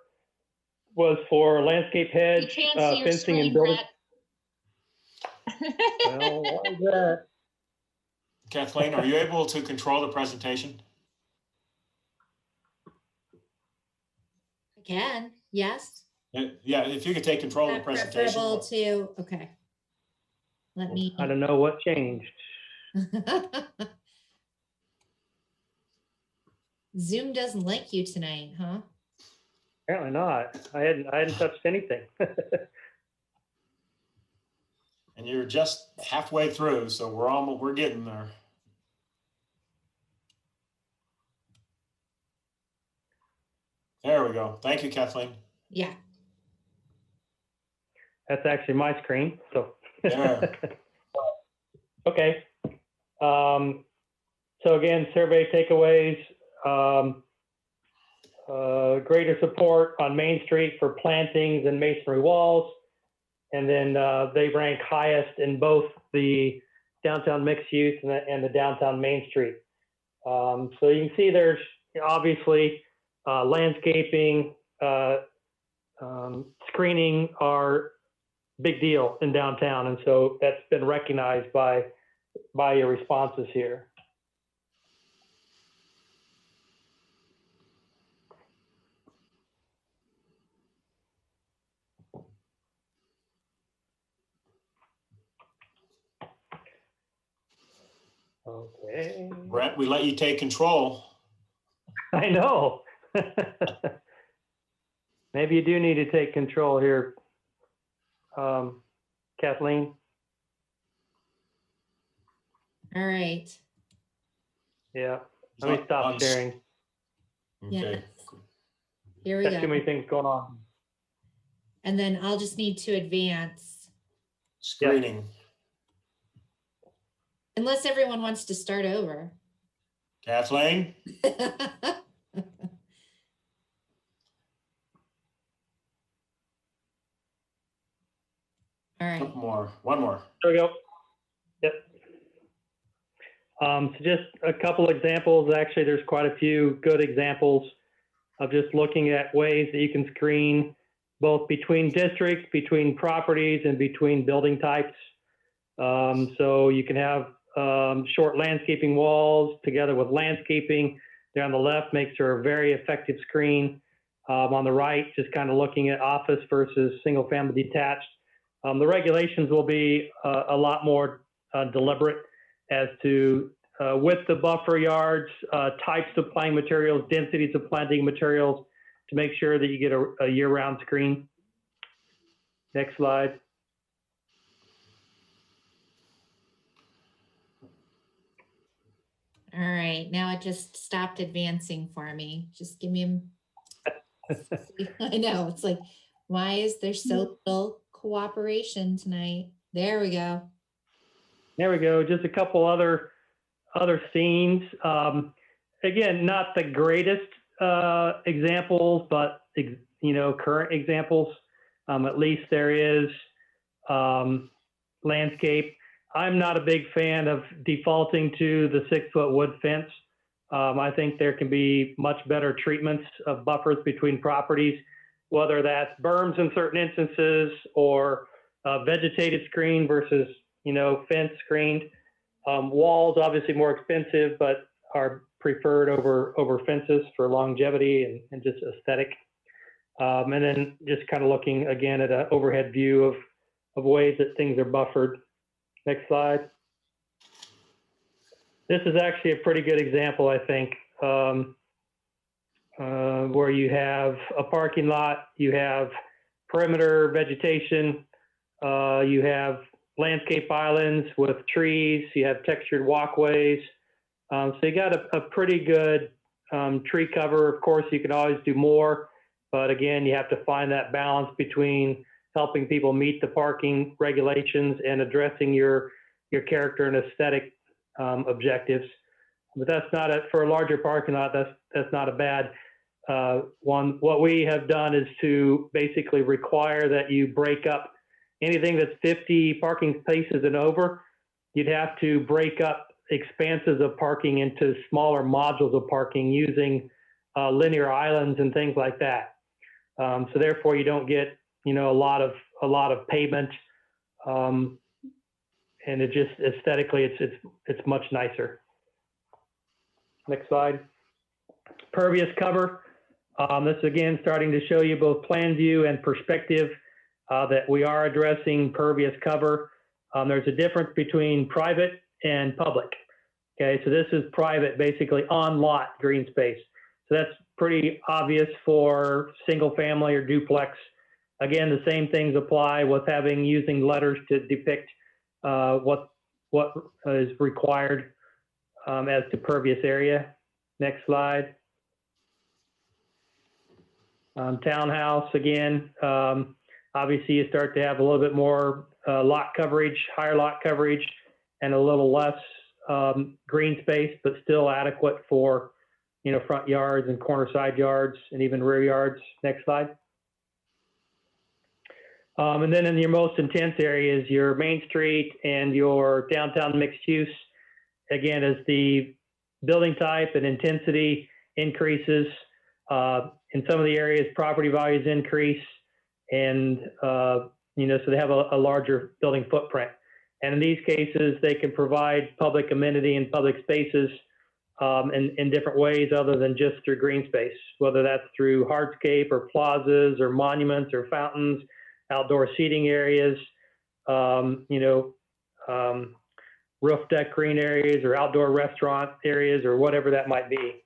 S7: was for landscape
S4: We
S7: hedge,
S4: can't see your
S7: fencing and
S4: screen,
S7: building.
S4: Brett.
S7: Well, why is that?
S1: Kathleen, are you able to control the presentation?
S3: Again, yes.
S1: Yeah, if you could take control of the presentation.
S3: Preferable to, okay. Let me.
S7: I don't know what changed.
S3: Zoom doesn't like you tonight, huh?
S7: Apparently not. I hadn't touched anything.
S1: And you're just halfway through, so we're getting there. There we go. Thank you, Kathleen.
S3: Yeah.
S7: That's actually my screen, so.
S1: Yeah.
S7: Okay. So again, survey takeaways, greater support on Main Street for plantings and masonry walls. And then they rank highest in both the downtown mixed use and the downtown Main Street. So you can see there's obviously landscaping, screening are big deal in downtown. And so that's been recognized by your responses here. Okay.
S1: Brett, we let you take control.
S7: I know. Maybe you do need to take control here, Kathleen.
S3: All right.
S7: Yeah. Let me stop sharing.
S1: Okay.
S3: Yes. Here we
S7: Got too many
S3: go.
S7: things going on.
S3: And then I'll just need to advance.
S1: Screening.
S3: Unless everyone wants to start over.
S1: Kathleen?
S3: All right.
S1: One more.
S7: There we go. Yep. So just a couple examples. Actually, there's quite a few good examples of just looking at ways that you can screen both between districts, between properties, and between building types. So you can have short landscaping walls together with landscaping. There on the left makes for a very effective screen. On the right, just kind of looking at office versus single family detached. The regulations will be a lot more deliberate as to width of buffer yards, types of planting materials, densities of planting materials to make sure that you get a year-round screen. Next slide.
S3: All right. Now it just stopped advancing for me. Just give me. I know. It's like, why is there so little cooperation tonight? There we go.
S7: There we go. Just a couple other scenes. Again, not the greatest examples, but current examples. At least there is landscape. I'm not a big fan of defaulting to the 6-foot wood fence. I think there can be much better treatments of buffers between properties, whether that's berms in certain instances or vegetated screen versus, fence screened. Walls obviously more expensive, but are preferred over fences for longevity and just aesthetic. And then just kind of looking again at an overhead view of ways that things are buffered. Next slide. This is actually a pretty good example, I think, where you have a parking lot, you have perimeter vegetation, you have landscape islands with trees, you have textured walkways. So you got a pretty good tree cover. Of course, you can always do more, but again, you have to find that balance between helping people meet the parking regulations and addressing your character and aesthetic objectives. But that's not for a larger parking lot. That's not a bad one. What we have done is to basically require that you break up anything that's 50 parking spaces and over. You'd have to break up expanses of parking into smaller modules of parking using linear islands and things like that. So therefore, you don't get a lot of pavement, and it just aesthetically it's much nicer. Next slide. Pervious cover. This again starting to show you both plan view and perspective that we are addressing pervious cover. There's a difference between private and public. Okay, so this is private, basically on lot green space. So that's pretty obvious for single family or duplex. Again, the same things apply with using letters to depict what is required as to pervious area. Next slide. Townhouse again. Obviously, you start to have a little bit more lot coverage, higher lot coverage, and a little less green space, but still adequate for front yards and corner side yards and even rear yards. Next slide. And then in your most intense areas, your Main Street and your downtown mixed use, again, as the building type and intensity increases, in some of the areas, property values increase, and so they have a larger building footprint. And in these cases, they can provide public amenity and public spaces in different ways other than just through green space, whether that's through hardscape or plazas or monuments or fountains, outdoor seating areas, roof deck green areas or outdoor restaurant areas or whatever that might be.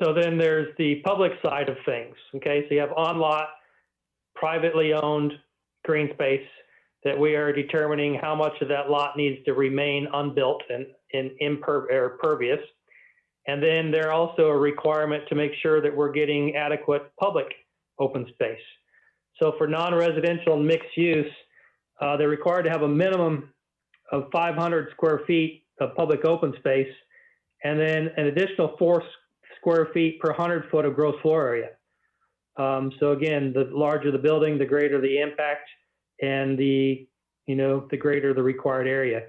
S7: So then there's the public side of things. Okay, so you have on-lot, privately owned green space that we are determining how much of that lot needs to remain unbuilt and impervious. And then there also a requirement to make sure that we're getting adequate public open space. So for non-residential mixed use, they're required to have a minimum of 500 square feet of public open space, and then an additional 4 square feet per 100 foot of gross floor area. So again, the larger the building, the greater the impact, and the greater the required area.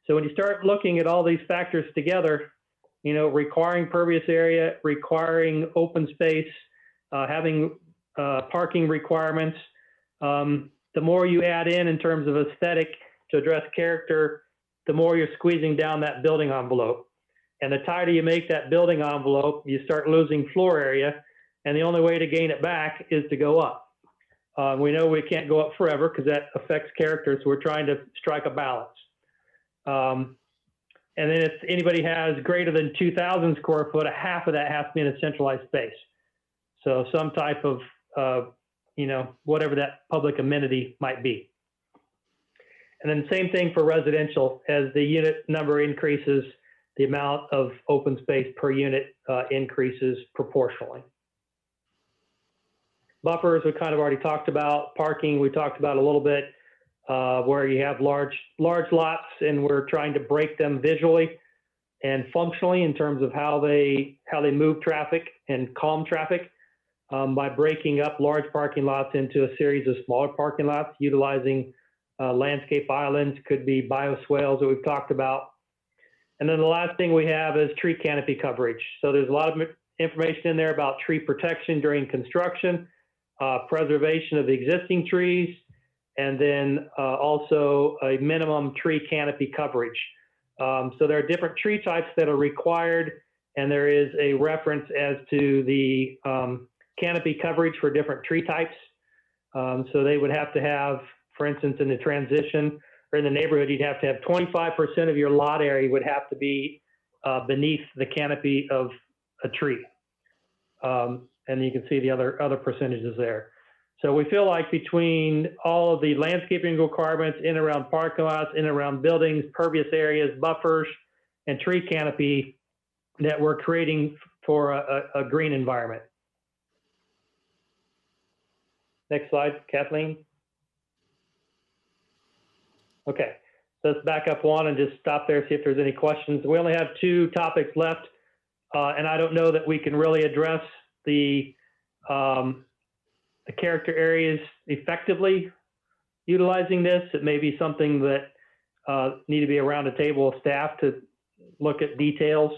S7: So when you start looking at all these factors together, requiring pervious area, requiring open space, having parking requirements, the more you add in terms of aesthetic to address character, the more you're squeezing down that building envelope. And the tighter you make that building envelope, you start losing floor area, and the only way to gain it back is to go up. We know we can't go up forever because that affects character, so we're trying to strike a balance. And then if anybody has greater than 2,000 square foot, a half of that has to be in a centralized space. So some type of, whatever that public amenity might be. And then same thing for residential. As the unit number increases, the amount of open space per unit increases proportionally. Buffers, we kind of already talked about. Parking, we talked about a little bit, where you have large lots and we're trying to break them visually and functionally in terms of how they move traffic and calm traffic, by breaking up large parking lots into a series of smaller parking lots, utilizing landscape islands, could be bioswales that we've talked about. And then the last thing we have is tree canopy coverage. So there's a lot of information in there about tree protection during construction, preservation of the existing trees, and then also a minimum tree canopy coverage. So there are different tree types that are required, and there is a reference as to the canopy coverage for different tree types. So they would have to have, for instance, in the transition or in the neighborhood, you'd have to have 25% of your lot area would have to be beneath the canopy of a tree. And you can see the other percentages there. So we feel like between all of the landscaping requirements in around parking lots, in around buildings, pervious areas, buffers, and tree canopy, that we're creating for a green environment. Next slide, Kathleen. Okay, so let's back up one and just stop there, see if there's any questions. We only have 2 topics left, and I don't know that we can really address the character areas effectively utilizing this. It may be something that need to be around a table of staff to look at details,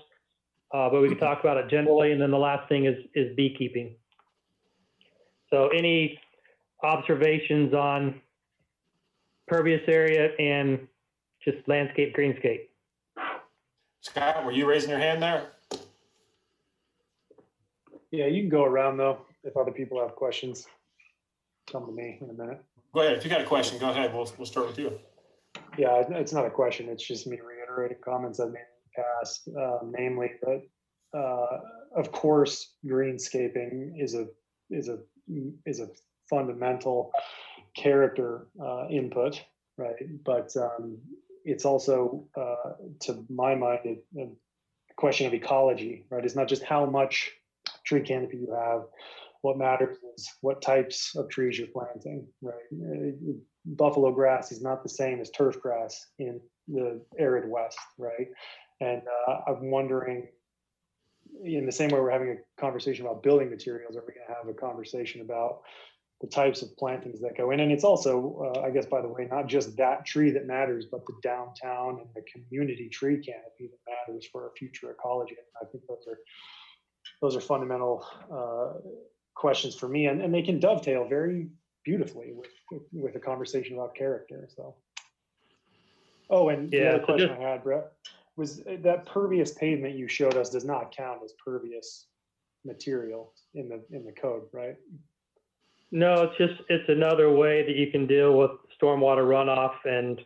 S7: but we can talk about it generally. And then the last thing is beekeeping. So any observations on pervious area and just landscape greenscape?
S1: Scott, were you raising your hand there?
S6: Yeah, you can go around though, if other people have questions. Come to me in a minute.
S1: Go ahead. If you got a question, go ahead. We'll start with you.
S6: Yeah, it's not a question. It's just me reiterating comments I've made in the past, namely that, of course, greenscaping is a fundamental character input, right? But it's also, to my mind, a question of ecology, right? It's not just how much tree canopy you have. What matters is what types of trees you're planting, right? Buffalo grass is not the same as turf grass in the arid West, right? And I'm wondering, in the same way we're having a conversation about building materials, are we going to have a conversation about the types of plantings that go in? And it's also, I guess, by the way, not just that tree that matters, but the downtown and the community tree canopy that matters for our future ecology. And I think those are fundamental questions for me, and they can dovetail very beautifully with a conversation about character. So, oh, and the other question I had, Brett, was that pervious pavement you showed us does not count as pervious material in the code, right?
S7: No, it's another way that you can deal with stormwater runoff, and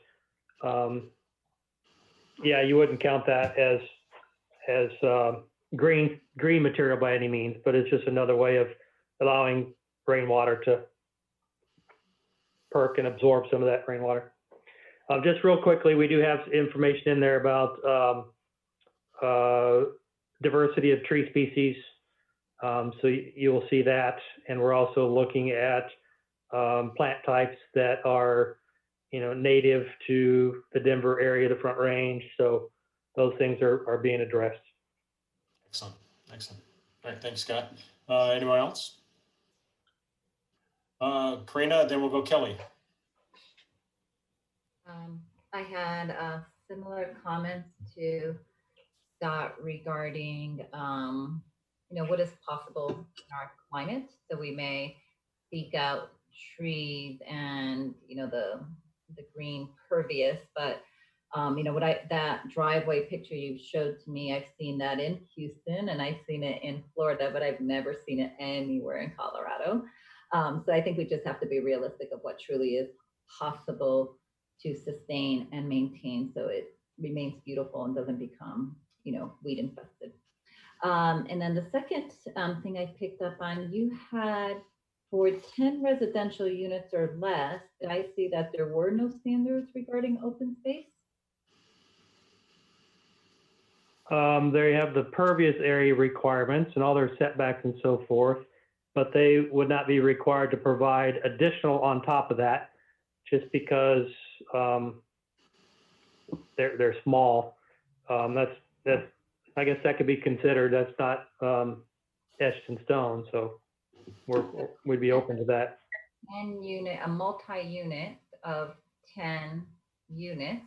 S7: yeah, you wouldn't count that as green material by any means, but it's just another way of allowing rainwater to perk and absorb some of that rainwater. Just real quickly, we do have information in there about diversity of tree species. So you will see that. And we're also looking at plant types that are, native to the Denver area, the Front Range. So those things are being addressed.
S1: Excellent. Excellent. All right. Thanks, Scott. Anyone else? Karina, then we'll go Kelly.
S5: I had similar comments to Scott regarding, what is possible in our climate. So we may seek out trees and, the green pervious, but that driveway picture you showed to me, I've seen that in Houston and I've seen it in Florida, but I've never seen it anywhere in Colorado. So I think we just have to be realistic of what truly is possible to sustain and maintain so it remains beautiful and doesn't become, weed infested. And then the second thing I picked up on, you had for 10 residential units or less, did I see that there were no standards regarding open space?
S7: There you have the pervious area requirements and all their setbacks and so forth. but they would not be required to provide additional on top of that, just because they're small. That's I guess that could be considered. That's not etched in stone, so we'd be open to that.
S5: 10 unit, a multi-unit of 10 units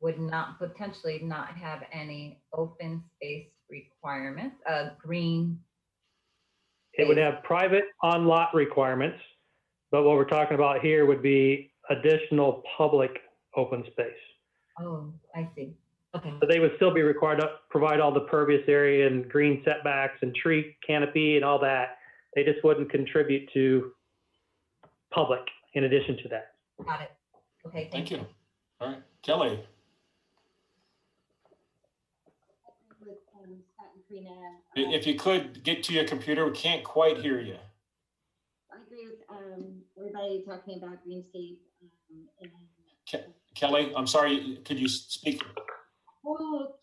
S5: would not potentially not have any open space requirements, green.
S7: It would have private on-lot requirements, but what we're talking about here would be additional public open space.
S5: Oh, I see. Okay.
S7: So they would still be required to provide all the pervious area and green setbacks and tree canopy and all that. They just wouldn't contribute to public in addition to that.
S5: Got it. Okay,
S1: Thank you. All right, Kelly.
S10: With, Scott and Karina,
S1: If you could get to your computer, we can't quite hear you.
S10: I agree with everybody talking about greenscape.
S1: Kelly, I'm sorry, could you speak?
S10: Oh,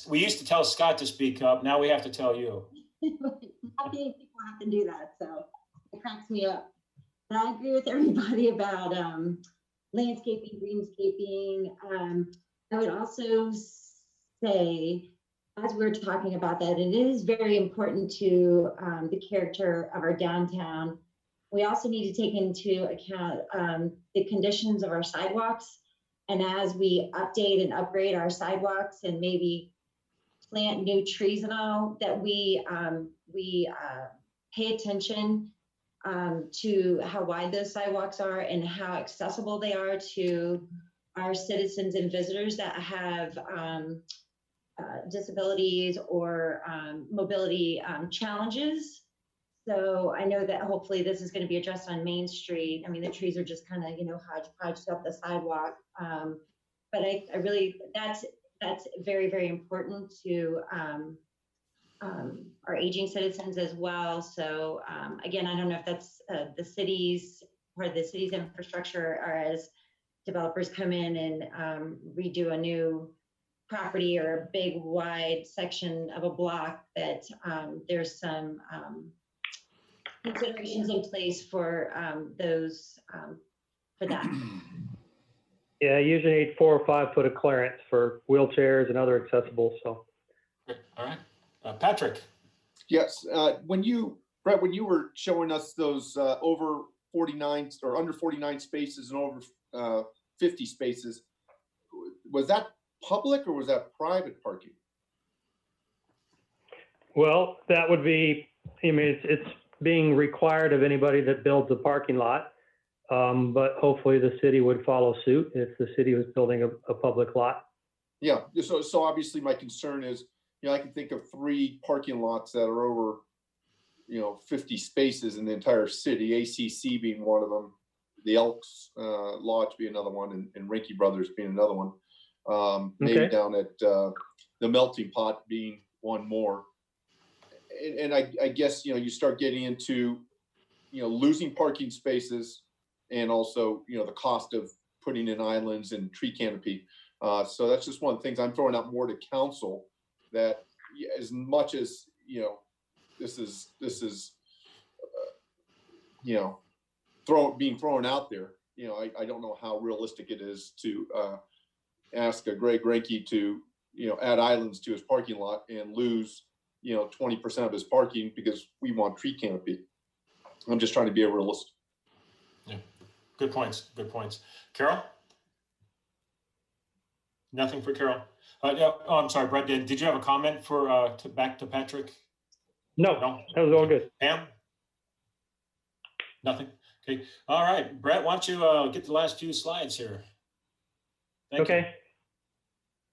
S1: We used to tell Scott to speak up. Now we have to tell you.
S10: not many people have to do that, so it cracks me up. But I agree with everybody about landscaping, greenscaping. I would also say, as we're talking about that, it is very important to the character of our downtown. We also need to take into account the conditions of our sidewalks. And as we update and upgrade our sidewalks and maybe plant new trees and all, that we pay attention to how wide those sidewalks are and how accessible they are to our citizens and visitors that have disabilities or mobility challenges. So I know that hopefully this is going to be addressed on Main Street. I mean, the trees are just kind of, hodgepodge up the sidewalk. But I really, that's very, very important to our aging citizens as well. So again, I don't know if that's the city's part of the city's infrastructure, or as developers come in and redo a new property or a big wide section of a block, that there's some considerations in place for those for that.
S7: Yeah, you usually need 4 or 5 foot of clearance for wheelchairs and other accessibles. So,
S1: All right, Patrick.
S9: Yes, Brett, when you were showing us those over 49 or under 49 spaces and over 50 spaces, was that public or was that private parking?
S7: well, that would be. I mean, it's being required of anybody that builds a parking lot, but hopefully the city would follow suit if the city was building a public lot.
S9: Yeah, so obviously my concern is, I can think of 3 parking lots that are over, 50 spaces in the entire city, ACC being one of them, the Elks Lodge being another one, and Rinky Brothers being another one. Maybe
S7: Okay.
S9: down at the Melting Pot being one more. And I guess, you start getting into, losing parking spaces and also, the cost of putting in islands and tree canopy. So that's just one of the things I'm throwing out more to council, that as much as, this is being thrown out there, I don't know how realistic it is to ask a Greg Reinke to, add islands to his parking lot and lose 20% of his parking because we want tree canopy. I'm just trying to be a realist.
S1: Yeah, good points. Good points. Carol? Nothing for Carol. Yeah. Oh, I'm sorry, Brett. Did you have a comment for back to Patrick?
S7: No,
S1: No.
S7: that was all good.
S1: Pam? Nothing. Okay. All right, Brett. Why don't you get the last few slides here? Thank you.
S7: Okay.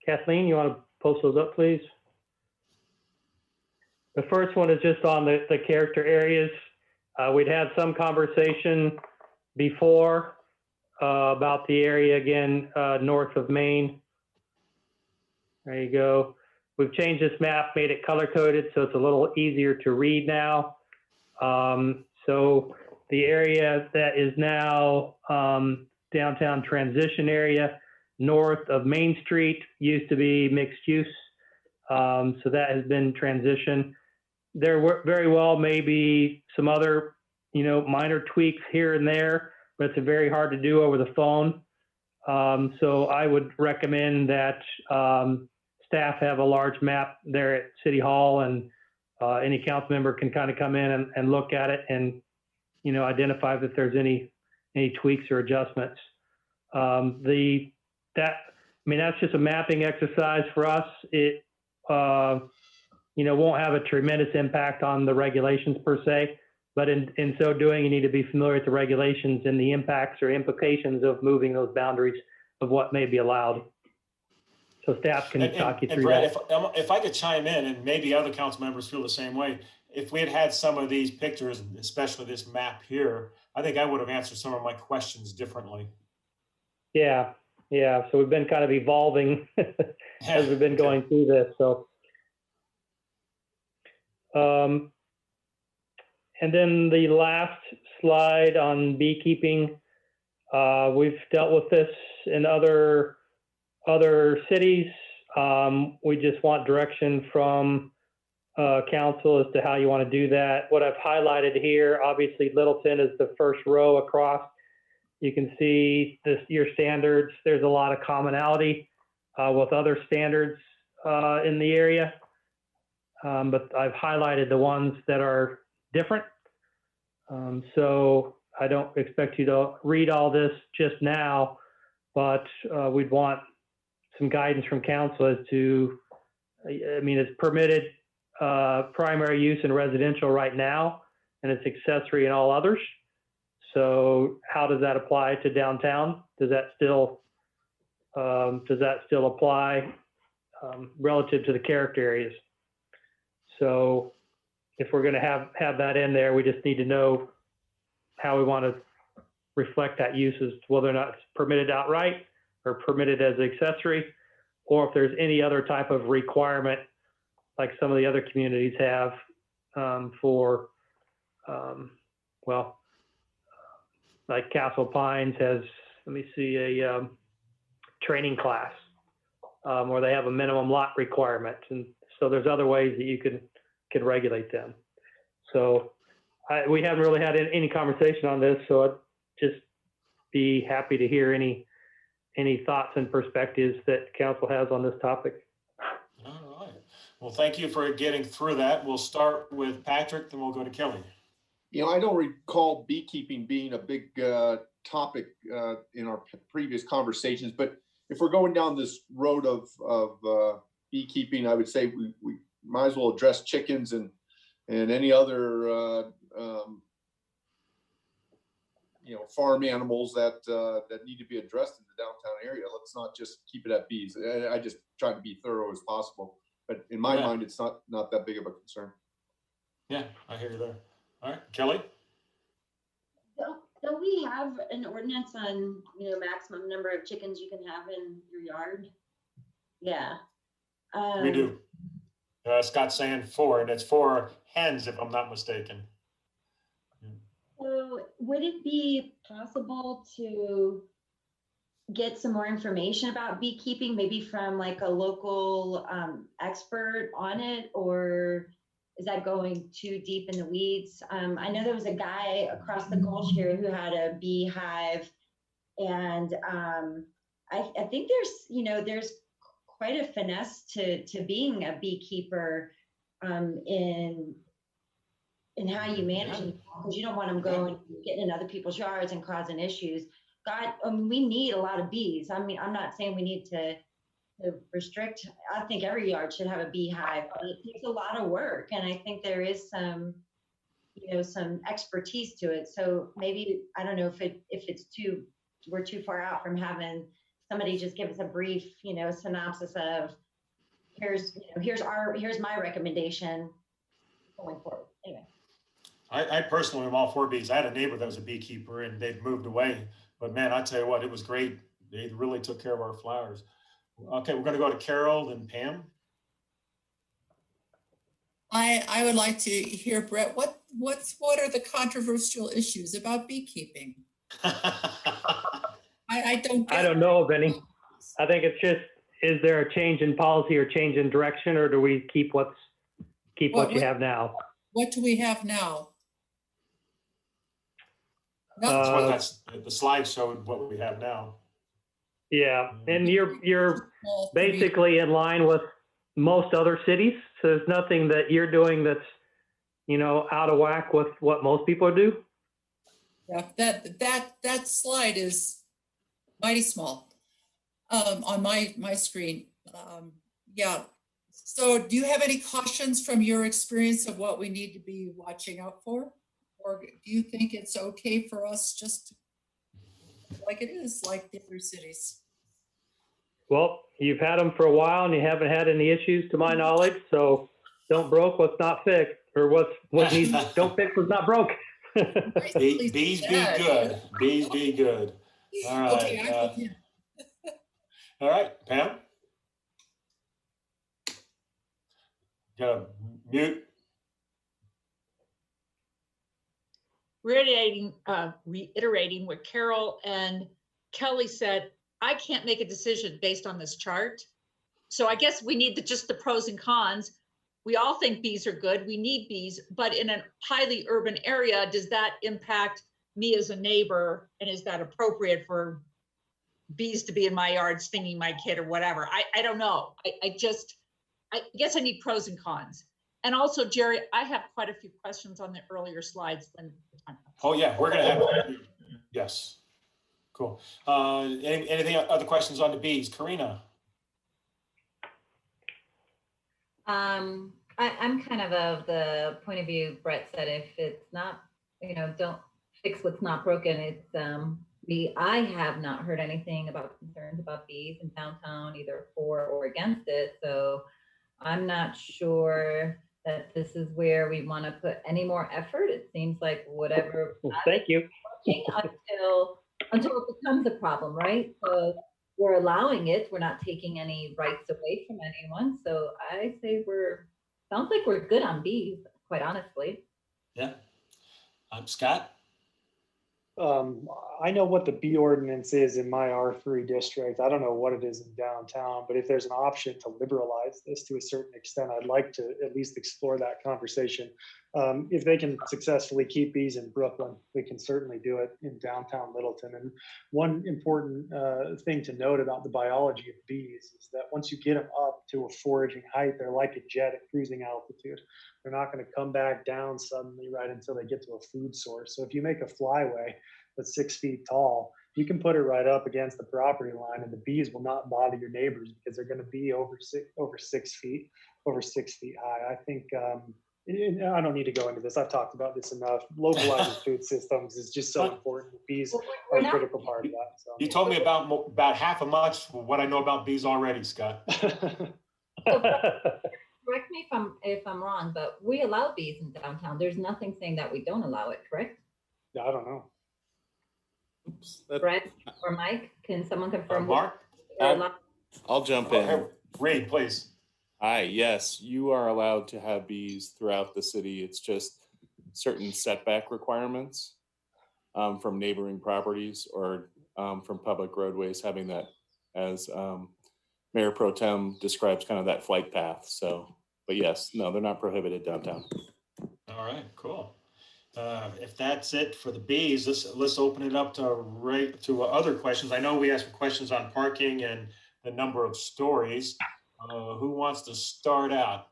S7: Kathleen, you want to post those up, please? The first one is just on the character areas. We'd had some conversation before about the area again north of Maine. There you go. We've changed this map, made it color coded, so it's a little easier to read now. So the area that is now downtown transition area north of Main Street used to be mixed use. So that has been transitioned. There were very well maybe some other minor tweaks here and there, but it's very hard to do over the phone. So I would recommend that staff have a large map there at City Hall, and any council member can kind of come in and look at it and, identify if there's any tweaks or adjustments. That's just a mapping exercise for us. It, won't have a tremendous impact on the regulations per se, but in so doing, you need to be familiar with the regulations and the impacts or implications of moving those boundaries of what may be allowed. So staff can talk you
S1: And
S7: through
S1: Brett,
S7: that.
S1: if I could chime in, and maybe other council members feel the same way, if we had had some of these pictures, especially this map here, I think I would have answered some of my questions differently.
S7: Yeah. So we've been kind of evolving as we've been going through this. So, and then the last slide on beekeeping, we've dealt with this in other cities. We just want direction from council as to how you want to do that. What I've highlighted here, obviously Littleton is the first row across. You can see your standards. There's a lot of commonality with other standards in the area. But I've highlighted the ones that are different. So I don't expect you to read all this just now, but we'd want some guidance from council as to, it's permitted primary use in residential right now, and it's accessory in all others. So how does that apply to downtown? Does that still apply relative to the character areas? So if we're going to have that in there, we just need to know how we want to reflect that use as to whether or not it's permitted outright or permitted as accessory, or if there's any other type of requirement like some of the other communities have for, like Castle Pines has, a training class where they have a minimum lot requirement. And so there's other ways that you can regulate them. So we haven't really had any conversation on this, so I'd just be happy to hear any thoughts and perspectives that council has on this topic.
S1: All right. Well, thank you for getting through that. We'll start with Patrick, then we'll go to Kelly.
S9: I don't recall beekeeping being a big topic in our previous conversations, but if we're going down this road of beekeeping, I would say we might as well address chickens and any other farm animals that need to be addressed in the downtown area. Let's not just keep it at bees. I just try to be thorough as possible, but in my mind, it's not that big of a concern.
S1: Yeah, I hear you there. All right, Kelly?
S10: Don't we have an ordinance on, maximum number of chickens you can have in your yard? Yeah.
S1: We do. Scott's saying 4, and it's 4 hens, if I'm not mistaken.
S10: So would it be possible to get some more information about beekeeping, maybe from like a local expert on it, or is that going too deep in the weeds? I know there was a guy across the Gulch here who had a beehive, and I think there's quite a finesse to being a beekeeper in how you manage them, because you don't want them going getting in other people's yards and causing issues. We need a lot of bees. I'm not saying we need to restrict. I think every yard should have a beehive, but it takes a lot of work, and I think there is some expertise to it. So maybe, I don't know if we're too far out from having somebody just give us a brief, synopsis of here's my recommendation going forward. Anyway.
S1: I personally am all for bees. I had a neighbor that was a beekeeper, and they've moved away. But man, I tell you what, it was great. They really took care of our flowers. Okay, we're going to go to Carol and Pam.
S8: I would like to hear, Brett, what are the controversial issues about beekeeping? I
S7: don't know of any. I think it's just, is there a change in policy or change in direction, or do we keep what you have now?
S8: What do we have now?
S1: That's what
S7: Uh,
S1: that's, the slide showed what we have now.
S7: Yeah, and you're
S8: Well, for me-
S7: basically in line with most other cities. So there's nothing that you're doing that's, out of whack with what most people do.
S8: Yeah, that slide is mighty small on my screen. Yeah. So do you have any cautions from your experience of what we need to be watching out for? Or do you think it's okay for us just like it is, like the other cities?
S7: Well, you've had them for a while and you haven't had any issues to my knowledge. So don't broke what's not fixed, or what needs, don't fix what's not broke.
S1: Bees be good. Bees be good. All right.
S8: Okay, I'm with you.
S1: All right, Pam? Gotta mute.
S4: Reiterating what Carol and Kelly said, I can't make a decision based on this chart. So I guess we need just the pros and cons. We all think bees are good. We need bees, but in a highly urban area, does that impact me as a neighbor? And is that appropriate for bees to be in my yard stinging my kid or whatever? I don't know. I guess I need pros and cons. And also, Jerry, I have quite a few questions on the earlier slides.
S1: Oh, yeah, we're gonna have, yes. Cool. Anything, other questions on the bees? Karina?
S5: I'm kind of the point of view Brett said, if it's not, don't fix what's not broken. It's I have not heard anything about concerns about bees in downtown, either for or against it. So I'm not sure that this is where we want to put any more effort. It seems like whatever.
S7: Thank you.
S5: Until it becomes a problem, right? So we're allowing it. We're not taking any rights away from anyone. So I say sounds like we're good on bees, quite honestly.
S1: Yeah. Scott?
S6: I know what the bee ordinance is in my R3 district. I don't know what it is in downtown, but if there's an option to liberalize this to a certain extent, I'd like to at least explore that conversation. If they can successfully keep bees in Brooklyn, we can certainly do it in downtown Littleton. And one important thing to note about the biology of bees is that once you get them up to a foraging height, they're like a jet at cruising altitude. They're not going to come back down suddenly right until they get to a food source. So if you make a flyway that's 6 feet tall, you can put it right up against the property line, and the bees will not bother your neighbors because they're going to be over 6 feet high. I think I don't need to go into this. I've talked about this enough. Localizing food systems is just so important. The bees are a critical part of that. So.
S1: You told me about half as much what I know about bees already, Scott.
S5: Correct me if I'm wrong, but we allow bees in downtown. There's nothing saying that we don't allow it, correct?
S6: Yeah, I don't know.
S5: Brett or Mike, can someone confirm?
S1: Mark?
S11: I'll jump in.
S1: Reed, please.
S11: Hi, yes, you are allowed to have bees throughout the city. It's just certain setback requirements from neighboring properties or from public roadways, having that as Mayor Pro Tem describes, kind of that flight path. So, but yes, no, they're not prohibited downtown.
S1: All right, cool. If that's it for the bees, let's open it up to other questions. I know we asked questions on parking and the number of stories. Who wants to start out?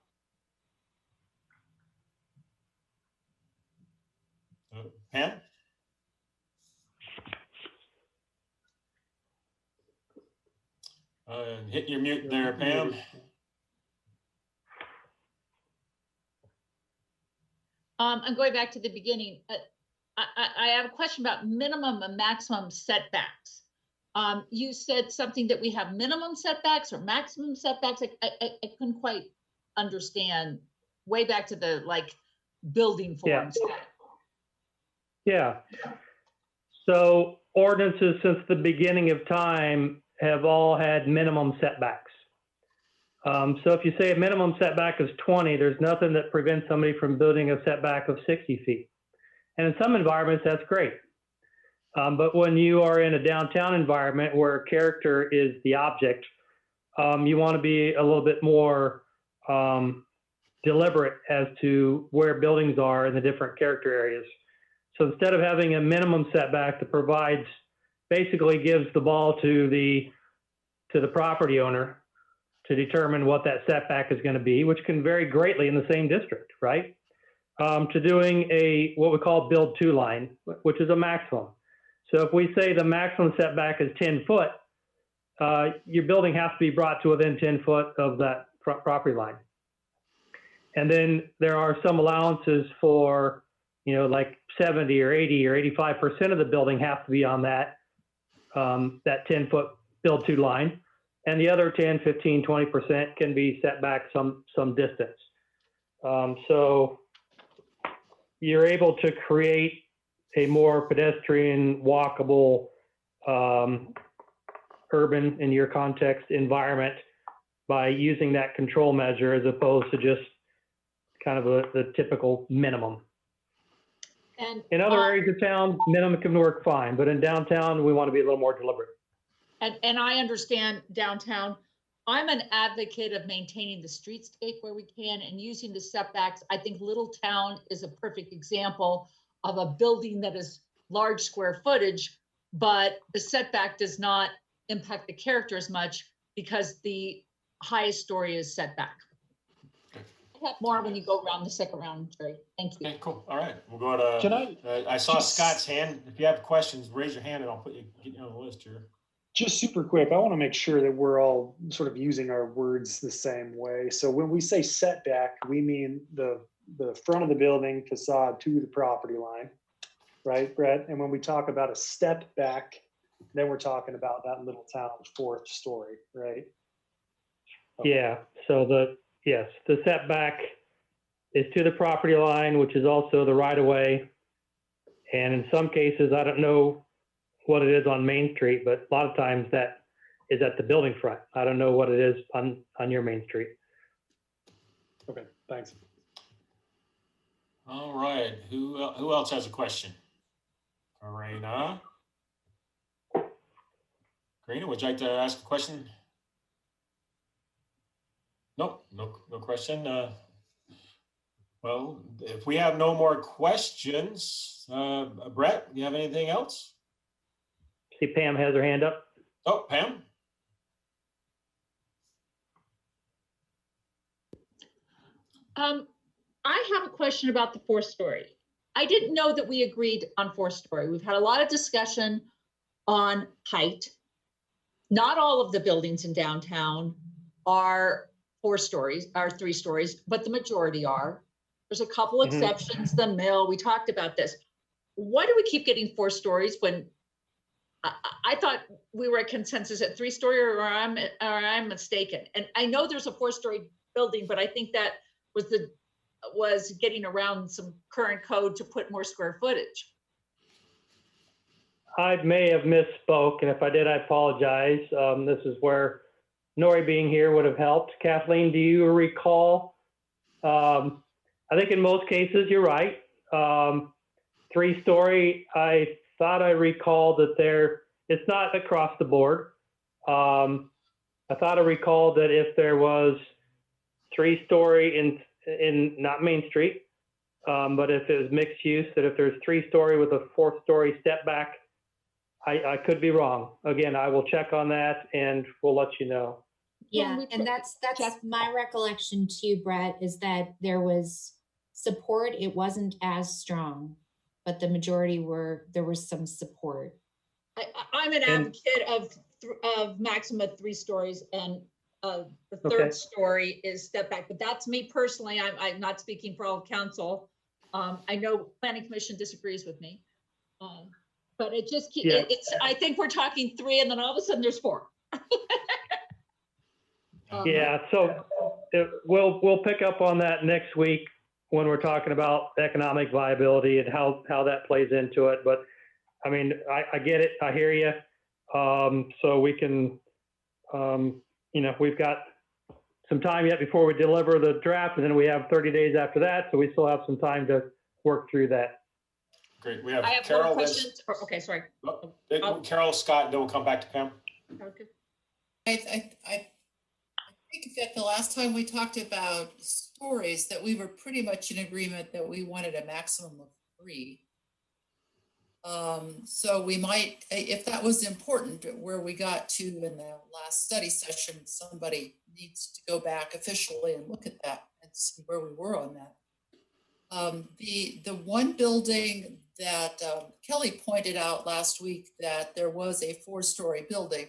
S1: Pam? Hit your mute there, Pam.
S4: I'm going back to the beginning. I have a question about minimum and maximum setbacks. You said something that we have minimum setbacks or maximum setbacks. I couldn't quite understand. Way back to the building forms.
S7: Yeah. So ordinances since the beginning of time have all had minimum setbacks. So if you say a minimum setback is 20, there's nothing that prevents somebody from building a setback of 60 feet. And in some environments, that's great. But when you are in a downtown environment where character is the object, you want to be a little bit more deliberate as to where buildings are in the different character areas. So instead of having a minimum setback that provides, basically gives the ball to the property owner to determine what that setback is going to be, which can vary greatly in the same district, right? To doing what we call build to line, which is a maximum. So if we say the maximum setback is 10 foot, your building has to be brought to within 10 foot of that property line. And then there are some allowances for, like 70 or 80 or 85% of the building have to be on that 10 foot build to line. And the other 10, 15, 20% can be set back some distance. So you're able to create a more pedestrian, walkable, urban, in your context, environment by using that control measure as opposed to just kind of the typical minimum.
S4: And
S7: In other areas of town, minimum can work fine, but in downtown, we want to be a little more deliberate.
S4: And I understand downtown. I'm an advocate of maintaining the streetscape where we can and using the setbacks. I think Little Town is a perfect example of a building that is large square footage, but the setback does not impact the character as much because the highest story is setback. I'll have more when you go around the second round, Jerry. Thank you.
S1: Okay, cool. All right, we'll go to.
S6: Can
S1: I saw Scott's hand. If you have questions, raise your hand and I'll get you on the list here.
S6: Just super quick, I want to make sure that we're all sort of using our words the same way. So when we say setback, we mean the front of the building facade to the property line, right, Brett? And when we talk about a step back, then we're talking about that Little Town 4th story, right? Okay.
S7: Yeah, so the setback is to the property line, which is also the right of way. And in some cases, I don't know what it is on Main Street, but a lot of times that is at the building front. I don't know what it is on your Main Street.
S6: Okay, thanks.
S1: All right, who else has a question? Karina, would you like to ask a question? Nope, no question. Well, if we have no more questions, Brett, you have anything else?
S7: See, Pam has her hand up.
S1: Oh, Pam?
S4: I have a question about the 4th story. I didn't know that we agreed on 4th story. We've had a lot of discussion on height. Not all of the buildings in downtown are 4 stories, are 3 stories, but the majority are. There's a couple exceptions, the Mill, we talked about this. Why do we keep getting 4 stories when I thought we were at consensus at 3-story, or I'm mistaken? And I know there's a 4-story building, but I think that was getting around some current code to put more square footage.
S7: I may have misspoke, and if I did, I apologize. This is where Nori being here would have helped. Kathleen, do you recall? I think in most cases, you're right. 3-story, I thought I recalled that it's not across the board. I thought I recalled that if there was 3-story in not Main Street, but if it was mixed use, that if there's 3-story with a 4th-story step back, I could be wrong. Again, I will check on that and we'll let you know.
S3: Yeah, and that's my recollection too, Brett, is that there was support. It wasn't as strong, but the majority there was some support.
S4: I'm an advocate of maximum 3 stories, and the 3rd story is step back, but that's me personally. I'm not speaking for all council. I know Planning Commission disagrees with me, but it just I think we're talking 3 and then all of a sudden there's 4.
S7: Yeah, so we'll pick up on that next week when we're talking about economic viability and how that plays into it. But I mean, I get it. I hear you. So we can, we've got some time yet before we deliver the draft, and then we have 30 days after that. So we still have some time to work through that.
S1: Great. We have
S4: I have
S1: Carol.
S4: more questions. Okay, sorry.
S1: Carol, Scott, then we'll come back to Pam.
S4: Okay.
S8: I think that the last time we talked about stories, that we were pretty much in agreement that we wanted a maximum of 3. So we might, if that was important, where we got to in the last study session, somebody needs to go back officially and look at that and see where we were on that. The one building that Kelly pointed out last week, that there was a 4-story building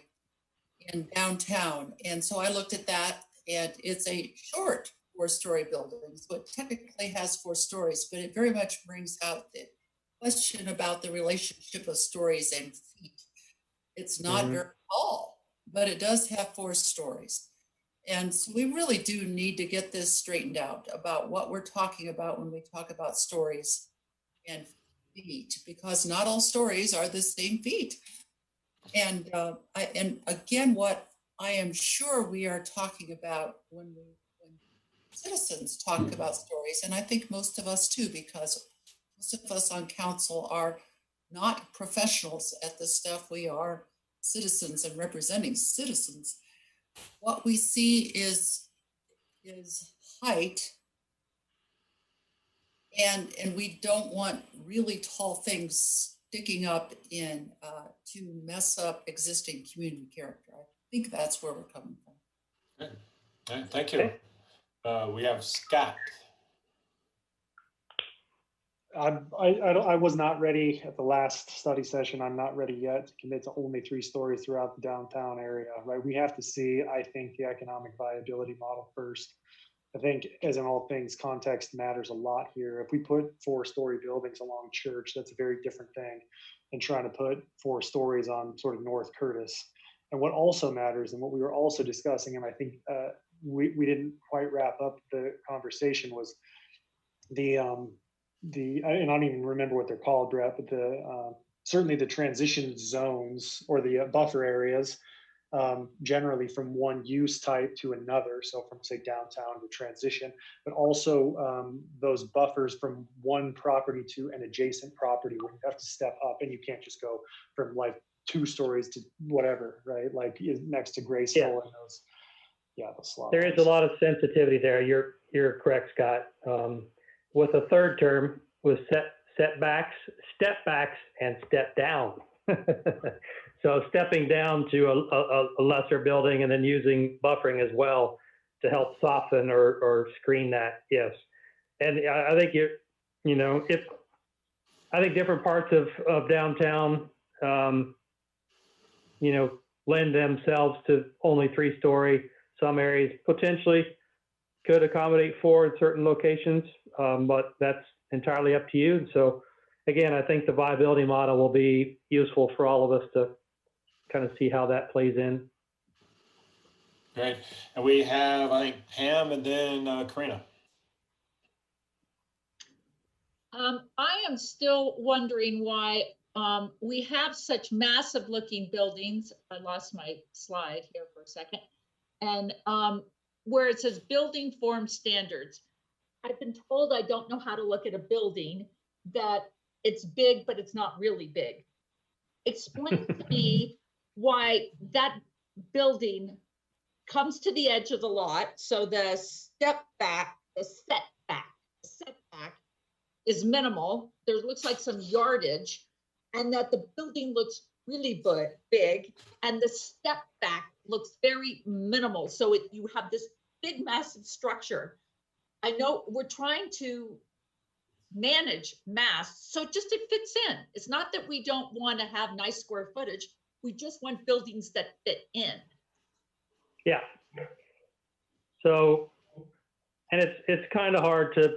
S8: in downtown. And so I looked at that, and it's a short 4-story building. So it technically has 4 stories, but it very much brings out the question about the relationship of stories and feet. It's not very tall, but it does have 4 stories. And so we really do need to get this straightened out about what we're talking about when we talk about stories and feet, because not all stories are the same feet. And and again, what I am sure we are talking about when citizens talk about stories, and I think most of us too, because most of us on council are not professionals at this stuff. We are citizens and representing citizens. What we see is height, and we don't want really tall things sticking up in to mess up existing community character. I think that's where we're coming from.
S1: Good. Thank you. We have Scott.
S6: I was not ready at the last study session. I'm not ready yet to commit to only 3 stories throughout the downtown area, right? We have to see, I think, the economic viability model first. I think, as in all things, context matters a lot here. If we put 4-story buildings along Church, that's a very different thing than trying to put 4 stories on sort of North Curtis. And what also matters, and what we were also discussing, and I think we didn't quite wrap up the conversation, was and I don't even remember what they're called, Brett, but certainly the transition zones or the buffer areas, generally from one use type to another. So from, say, downtown to transition, but also those buffers from one property to an adjacent property where you have to step up, and you can't just go from like 2 stories to whatever, right? Like next to Graceful and those, those slots.
S7: There is a lot of sensitivity there. You're correct, Scott. With a third term with setbacks, step backs, and step down. So stepping down to a lesser building and then using buffering as well to help soften or screen that, yes. And I think I think different parts of downtown, lend themselves to only 3-story. Some areas potentially could accommodate 4 in certain locations, but that's entirely up to you. And so again, I think the viability model will be useful for all of us to kind of see how that plays in.
S1: Great. And we have, I think, Pam and then Karina.
S4: I am still wondering why we have such massive looking buildings. I lost my slide here for a second. And where it says building form standards. I've been told I don't know how to look at a building, that it's big, but it's not really big. Explain to me why that building comes to the edge of the lot. So the setback is minimal. There looks like some yardage, and that the building looks really big, and the step back looks very minimal. So you have this big, massive structure. I know we're trying to manage mass, so just it fits in. It's not that we don't want to have nice square footage. We just want buildings that fit in.
S7: Yeah. So, and it's kind of hard to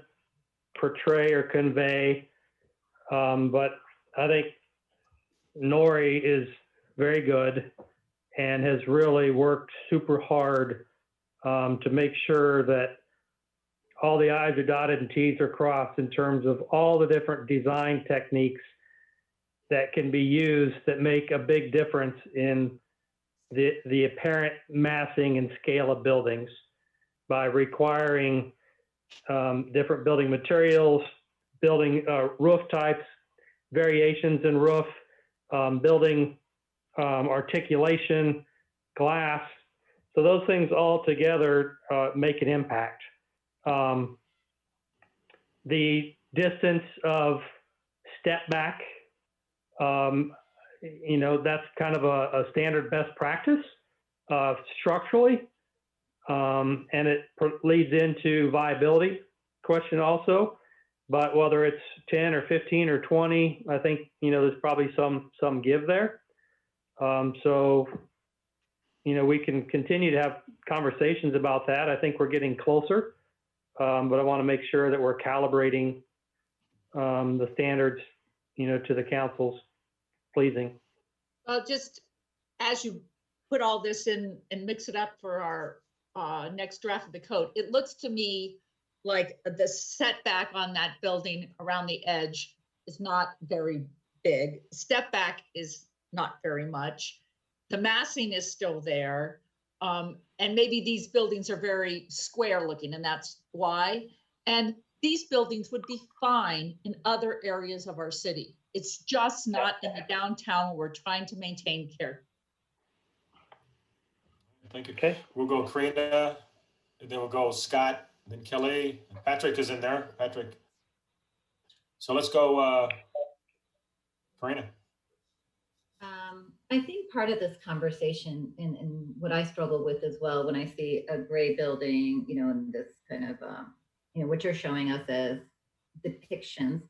S7: portray or convey, but I think Nori is very good and has really worked super hard to make sure that all the I's are dotted and T's are crossed in terms of all the different design techniques that can be used that make a big difference in the apparent massing and scale of buildings by requiring different building materials, building roof types, variations in roof, building articulation, glass. So those things all together make an impact. The distance of step back That's kind of a standard best practice structurally. And it leads into viability question also. But whether it's 10 or 15 or 20, I think, there's probably some give there. We can continue to have conversations about that. I think we're getting closer, but I want to make sure that we're calibrating the standards, to the council's pleasing.
S4: Well, just as you put all this in and mix it up for our next draft of the code, it looks to me like the setback on that building around the edge is not very big. Step back is not very much. The massing is still there. And maybe these buildings are very square looking, and that's why. And these buildings would be fine in other areas of our city. It's just not in the downtown where we're trying to maintain character.
S1: Thank you.
S7: Okay.
S1: We'll go Karina, and then we'll go Scott, then Kelly. Patrick is in there. Patrick. So let's go, Karina.
S5: I think part of this conversation and what I struggle with as well when I see a gray building, and this kind of, what you're showing us as depictions.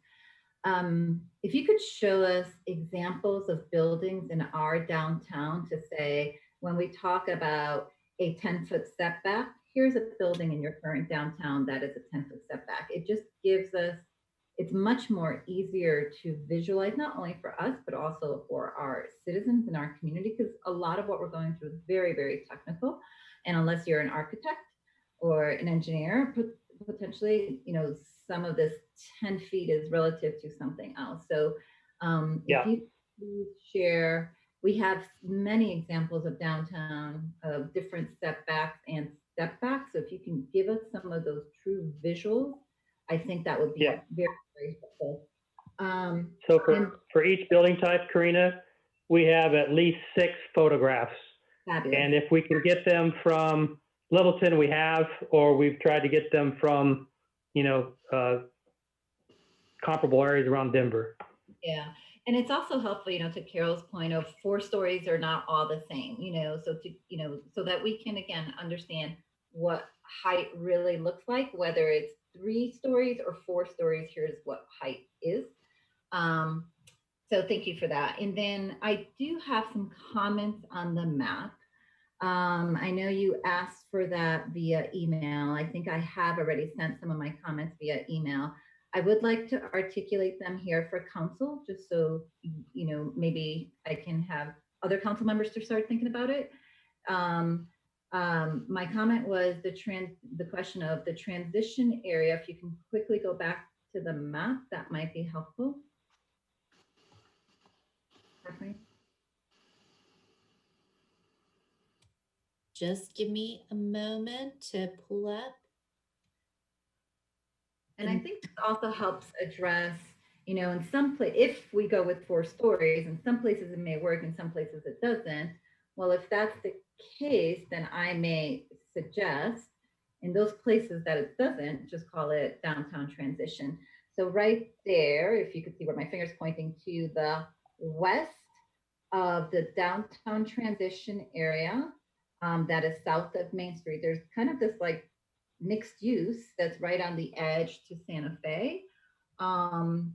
S5: If you could show us examples of buildings in our downtown to say, when we talk about a 10-foot setback, here's a building in your current downtown that is a 10-foot setback. It just gives us, it's much more easier to visualize, not only for us, but also for our citizens in our community, because a lot of what we're going through is very, very technical. And unless you're an architect or an engineer, potentially, some of this 10 feet is relative to something else. So if you please share, we have many examples of downtown of different setbacks and step backs. So if you can give us some of those true visuals, I think that would be very, very helpful.
S7: So for each building type, Karina, we have at least 6 photographs.
S5: Fabulous.
S7: And if we can get them from Littleton, we have, or we've tried to get them from, comparable areas around Denver.
S5: Yeah. And it's also helpful, to Carol's point of 4 stories are not all the same, so that we can, again, understand what height really looks like, whether it's 3 stories or 4 stories, here's what height is. So thank you for that. And then I do have some comments on the map. I know you asked for that via email. I think I have already sent some of my comments via email. I would like to articulate them here for council, just so, maybe I can have other council members to start thinking about it. My comment was the question of the transition area. If you can quickly go back to the map, that might be helpful. Okay.
S3: Just give me a moment to pull up.
S5: And I think this also helps address, in some place, if we go with 4 stories, in some places it may work, in some places it doesn't. Well, if that's the case, then I may suggest in those places that it doesn't, just call it downtown transition. So right there, if you could see where my finger's pointing to the west of the downtown transition area, that is south of Main Street, there's kind of this like mixed use that's right on the edge to Santa Fe. And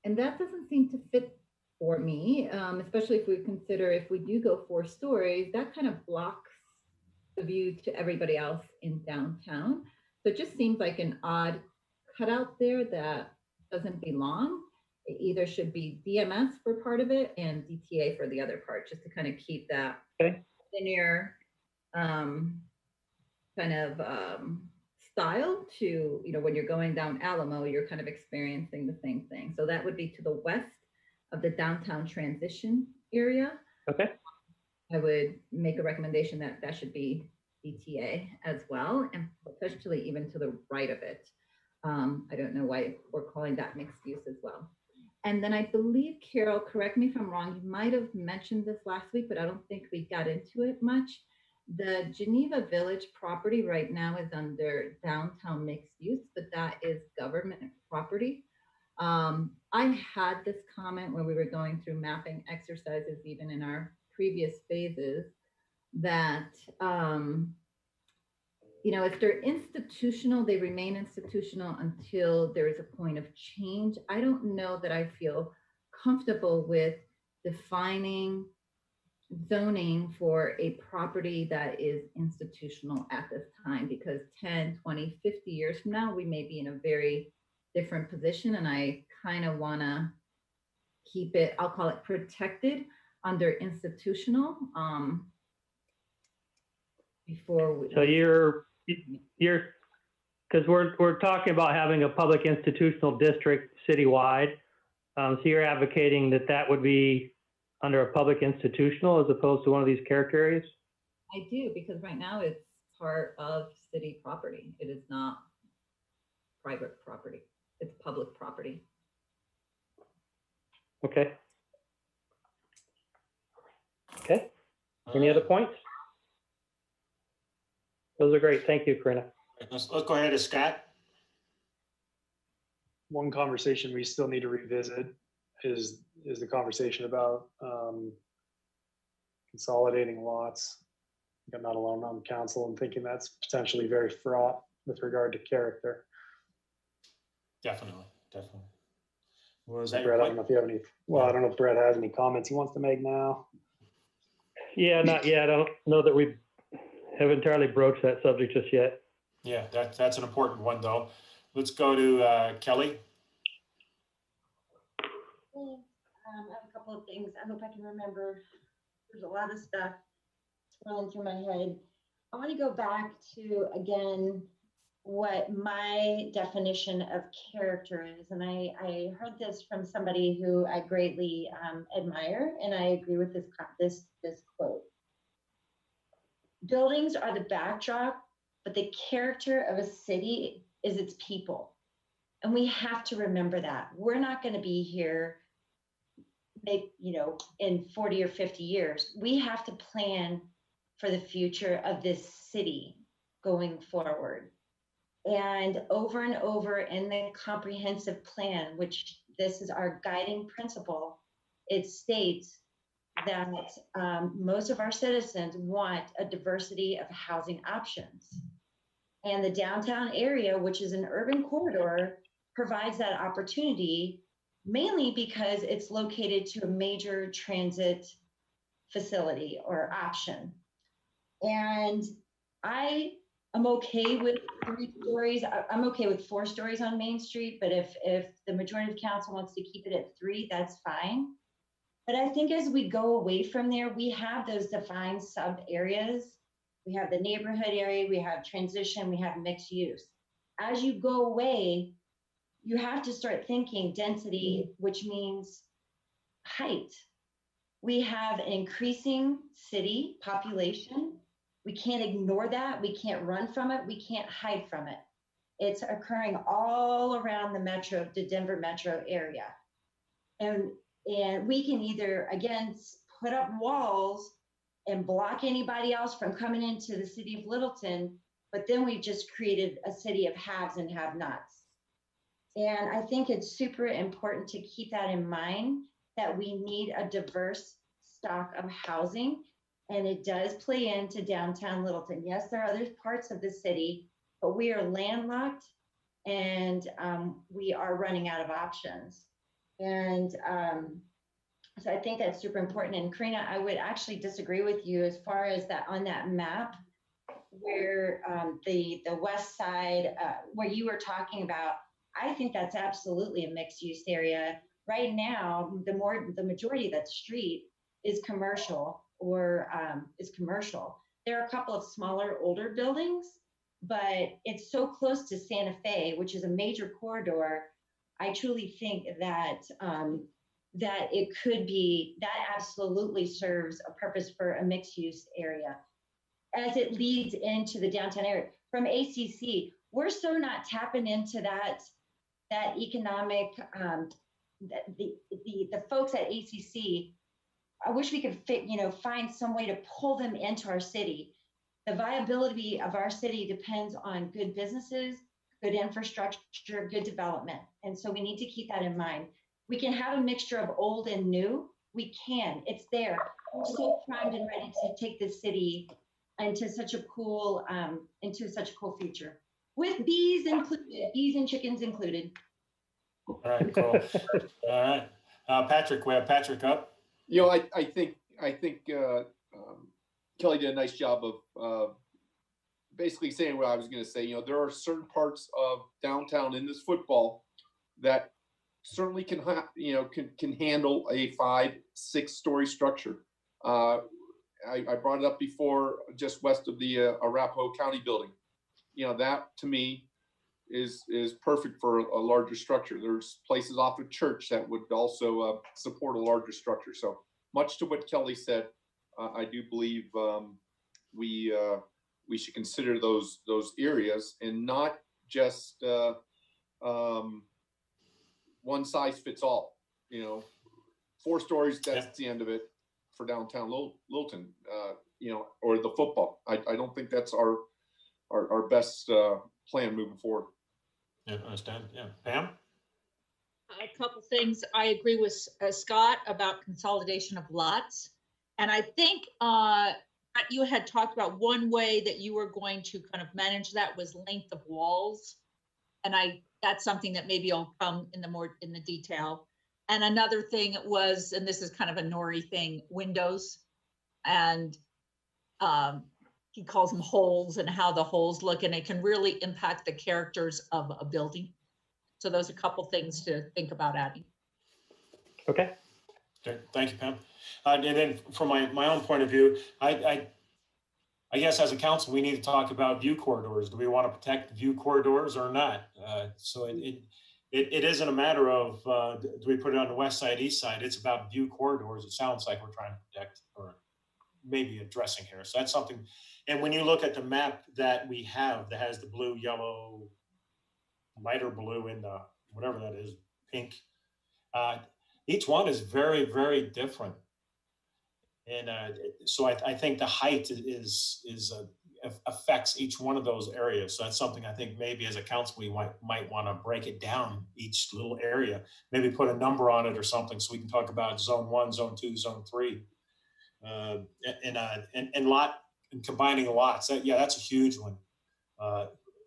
S5: that doesn't seem to fit for me, especially if we consider if we do go 4 stories, that kind of blocks the view to everybody else in downtown. So it just seems like an odd cutout there that doesn't belong. It either should be DMS for part of it and DTA for the other part, just to kind of keep that linear kind of style to, when you're going down Alamo, you're kind of experiencing the same thing. So that would be to the west of the downtown transition area.
S7: Okay.
S5: I would make a recommendation that that should be DTA as well, and potentially even to the right of it. I don't know why we're calling that mixed use as well. And then I believe, Carol, correct me if I'm wrong, you might have mentioned this last week, but I don't think we got into it much. The Geneva Village property right now is under downtown mixed use, but that is government property. I I had this comment when we were going through mapping exercises, even in our previous phases, that, if they're institutional, they remain institutional until there is a point of change. I don't know that I feel comfortable with defining zoning for a property that is institutional at this time, because 10, 20, 50 years from now, we may be in a very different position. And I kind of want to keep it, I'll call it protected under institutional, before we.
S7: So you're, because we're talking about having a public institutional district citywide. So you're advocating that would be under a public institutional as opposed to one of these character areas?
S5: I do, because right now it's part of city property. It is not private property. It's public property.
S7: Okay. Okay. Any other points? Those are great. Thank you, Karina.
S1: Let's go ahead to Scott.
S6: One conversation we still need to revisit is the conversation about consolidating lots. I'm not alone on council and thinking that's potentially very fraught with regard to character.
S1: Definitely. Was that
S6: Brett,
S1: your
S6: I don't know
S1: point?
S6: if you have any, well, I don't know if Brett has any comments he wants to make now.
S7: Yeah, not yet. I don't know that we have entirely broached that subject just yet.
S1: Yeah, that's an important one, though. Let's go to Kelly.
S10: Thanks. I have a couple of things. I hope I can remember. There's a lot of stuff swirling through my head. I want to go back to, again, what my definition of character is. And I heard this from somebody who I greatly admire, and I agree with this quote. Buildings are the backdrop, but the character of a city is its people. And we have to remember that. We're not going to be here maybe, in 40 or 50 years. We have to plan for the future of this city going forward. And over in the comprehensive plan, which this is our guiding principle, it states that most of our citizens want a diversity of housing options. And the downtown area, which is an urban corridor, provides that opportunity, mainly because it's located to a major transit facility or option. And I am okay with 3 stories. I'm okay with 4 stories on Main Street, but if the majority of council wants to keep it at 3, that's fine. But I think as we go away from there, we have those defined sub areas. We have the neighborhood area, we have transition, we have mixed use. As you go away, you have to start thinking density, which means height. We have an increasing city population. We can't ignore that. We can't run from it. We can't hide from it. It's occurring all around the Denver metro area. And we can either, again, put up walls and block anybody else from coming into the city of Littleton, but then we've just created a city of haves and have-nots. And I think it's super important to keep that in mind, that we need a diverse stock of housing, and it does play into downtown Littleton. Yes, there are other parts of the city, but we are landlocked and we are running out of options. And so I think that's super important. And Karina, I would actually disagree with you as far as that on that map where the west side, where you were talking about, I think that's absolutely a mixed use area. Right now, the majority of that street is commercial or is commercial. There are a couple of smaller, older buildings, but it's so close to Santa Fe, which is a major corridor. I truly think that that it could be, that absolutely serves a purpose for a mixed use area as it leads into the downtown area. From ACC, we're so not tapping into that economic, the folks at ACC. I wish we could find some way to pull them into our city. The viability of our city depends on good businesses, good infrastructure, good development. And so we need to keep that in mind. We can have a mixture of old and new. We can, it's there. We're so primed and ready to take the city into such a cool future. With bees included, bees and chickens included.
S1: All right, cool. All right. Patrick, we have Patrick up.
S9: You know, I think Kelly did a nice job of basically saying what I was going to say. You know, there are certain parts of downtown in this football that certainly can handle a 5-6 story structure. I brought it up before, just west of the Arapahoe County building. You know, that to me is perfect for a larger structure. There's places off of Church that would also support a larger structure. So much to what Kelly said, I do believe we should consider those areas and not just one size fits all. You know, 4 stories, that's the end of it for downtown Littleton, you know, or the football. I don't think that's our best plan moving forward.
S1: Yeah, I understand. Yeah, Pam?
S4: A couple things. I agree with Scott about consolidation of lots. And I think you had talked about one way that you were going to kind of manage that was length of walls. And that's something that maybe will come in the detail. And another thing was, and this is kind of a Nori thing, windows. And he calls them holes, and how the holes look, and it can really impact the characters of a building. So those are a couple things to think about adding.
S7: Okay.
S1: Okay, thank you, Pam. And then from my own point of view, I guess as a council, we need to talk about view corridors. Do we want to protect view corridors or not? So it isn't a matter of do we put it on the west side, east side? It's about view corridors. It sounds like we're trying to protect or maybe addressing here. So that's something. And when you look at the map that we have that has the blue, yellow, lighter blue, and whatever that is, pink, each one is very, very different. And so I think the height affects each one of those areas. So that's something I think maybe as a council we might want to break it down, each little area, maybe put a number on it or something, so we can talk about zone 1, zone 2, zone 3, and combining lots. That's a huge one.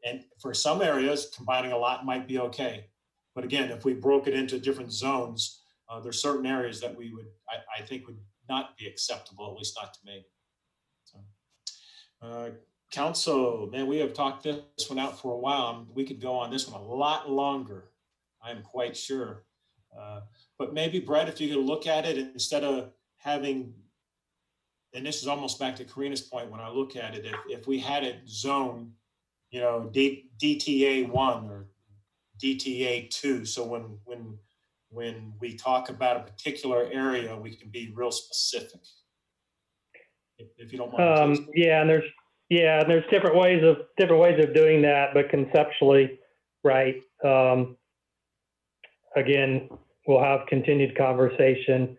S1: And for some areas, combining a lot might be okay. But again, if we broke it into different zones, there's certain areas that I think would not be acceptable, at least not to me. So, council, man, we have talked this one out for a while. We could go on this one a lot longer, I'm quite sure. But maybe, Brett, if you could look at it instead of having, and this is almost back to Karina's point, when I look at it, if we had it zone, you know, DTA 1 or DTA 2, so when we talk about a particular area, we can be real specific. If you don't mind.
S7: There's different ways of doing that, but conceptually, right. Again, we'll have continued conversation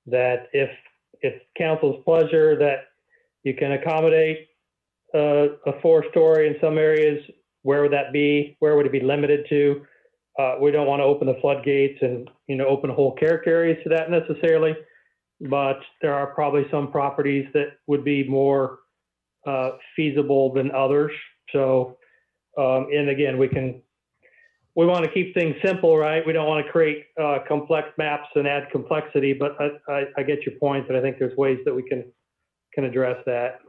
S7: that if it's council's pleasure that you can accommodate a 4-story in some areas, where would that be? Where would it be limited to? We don't want to open the floodgates and, you know, open whole character areas to that necessarily, but there are probably some properties that would be more feasible than others. So, and again, we want to keep things simple, right? We don't want to create complex maps and add complexity, but I get your point that I think there's ways that we can address that.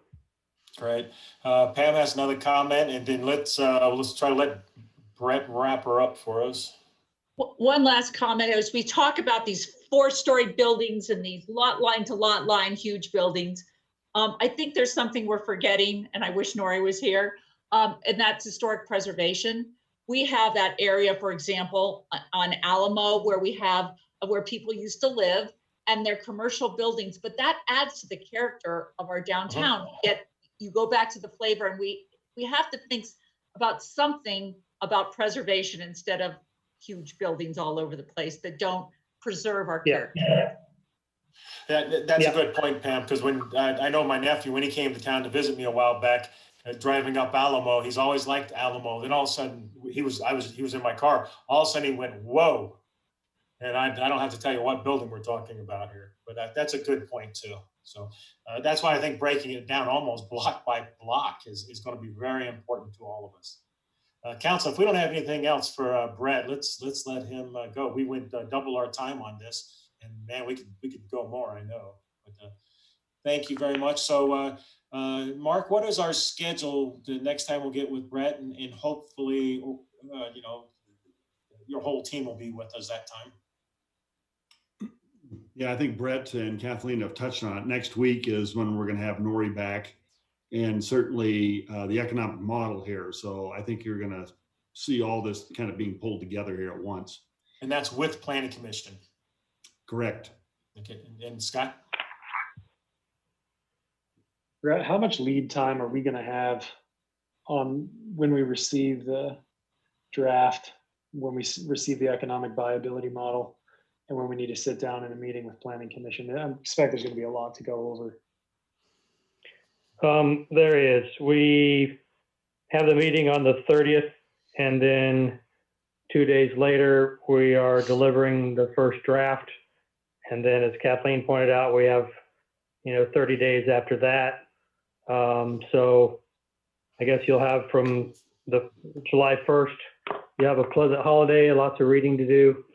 S1: Right. Pam has another comment, and then let's try to let Brett wrap her up for us.
S4: One last comment as we talk about these 4-story buildings and these lot line to lot line huge buildings. I think there's something we're forgetting, and I wish Nori was here, and that's historic preservation. We have that area, for example, on Alamo, where people used to live, and they're commercial buildings, but that adds to the character of our downtown. Yet you go back to the flavor, and we have to think about something about preservation instead of huge buildings all over the place that don't preserve our character.
S1: That's a good point, Pam, because when I know my nephew, when he came to town to visit me a while back, driving up Alamo, he's always liked Alamo. Then all of a sudden he was in my car. All of a sudden he went, whoa, And I don't have to tell you what building we're talking about here, but that's a good point too. So that's why I think breaking it down almost block by block is going to be very important to all of us. Council, if we don't have anything else for Brett, let's let him go. We went double our time on this, and man, we could go more, I know. But thank you very much. So Mark, what is our schedule the next time we'll get with Brett, and hopefully, you know, your whole team will be with us that time.
S2: Yeah, I think Brett and Kathleen have touched on it. Next week is when we're going to have Nori back, and certainly the economic model here. So I think you're going to see all this kind of being pulled together here at once.
S1: And that's with Planning Commission.
S2: Correct.
S1: Okay, and Scott?
S6: Brett, how much lead time are we going to have on when we receive the draft, when we receive the economic viability model, and when we need to sit down in a meeting with Planning Commission? I expect there's going to be a lot to go over.
S7: There is. We have the meeting on the 30th, and then 2 days later, we are delivering the first draft. And then, as Kathleen pointed out, we have, 30 days after that. So I guess you'll have from the July 1st, you have a pleasant holiday, lots of reading to do.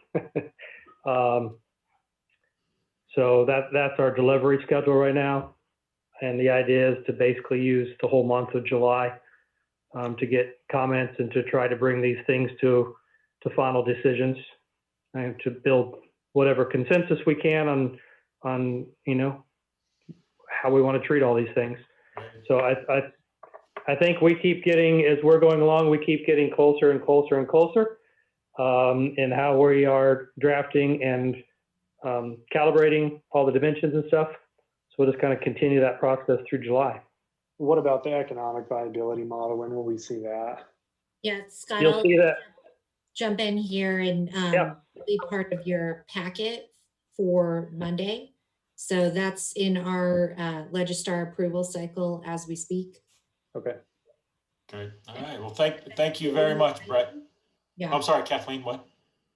S7: So that's our delivery schedule right now. And the idea is to basically use the whole month of July to get comments and to try to bring these things to final decisions and to build whatever consensus we can on how we want to treat all these things. So I think we keep getting, as we're going along, we keep getting closer and closer and closer in how we are drafting and calibrating all the dimensions and stuff. So we'll just kind of continue that process through July.
S6: What about the economic viability model? When will we see that?
S3: Yeah, Scott,
S7: You'll see that.
S3: Jump in here and be part of your packet for Monday. So that's in our Legistar approval cycle as we speak.
S6: Okay.
S1: Good. All right. Well, thank you very much, Brett.
S3: Yeah.
S1: I'm sorry, Kathleen, what?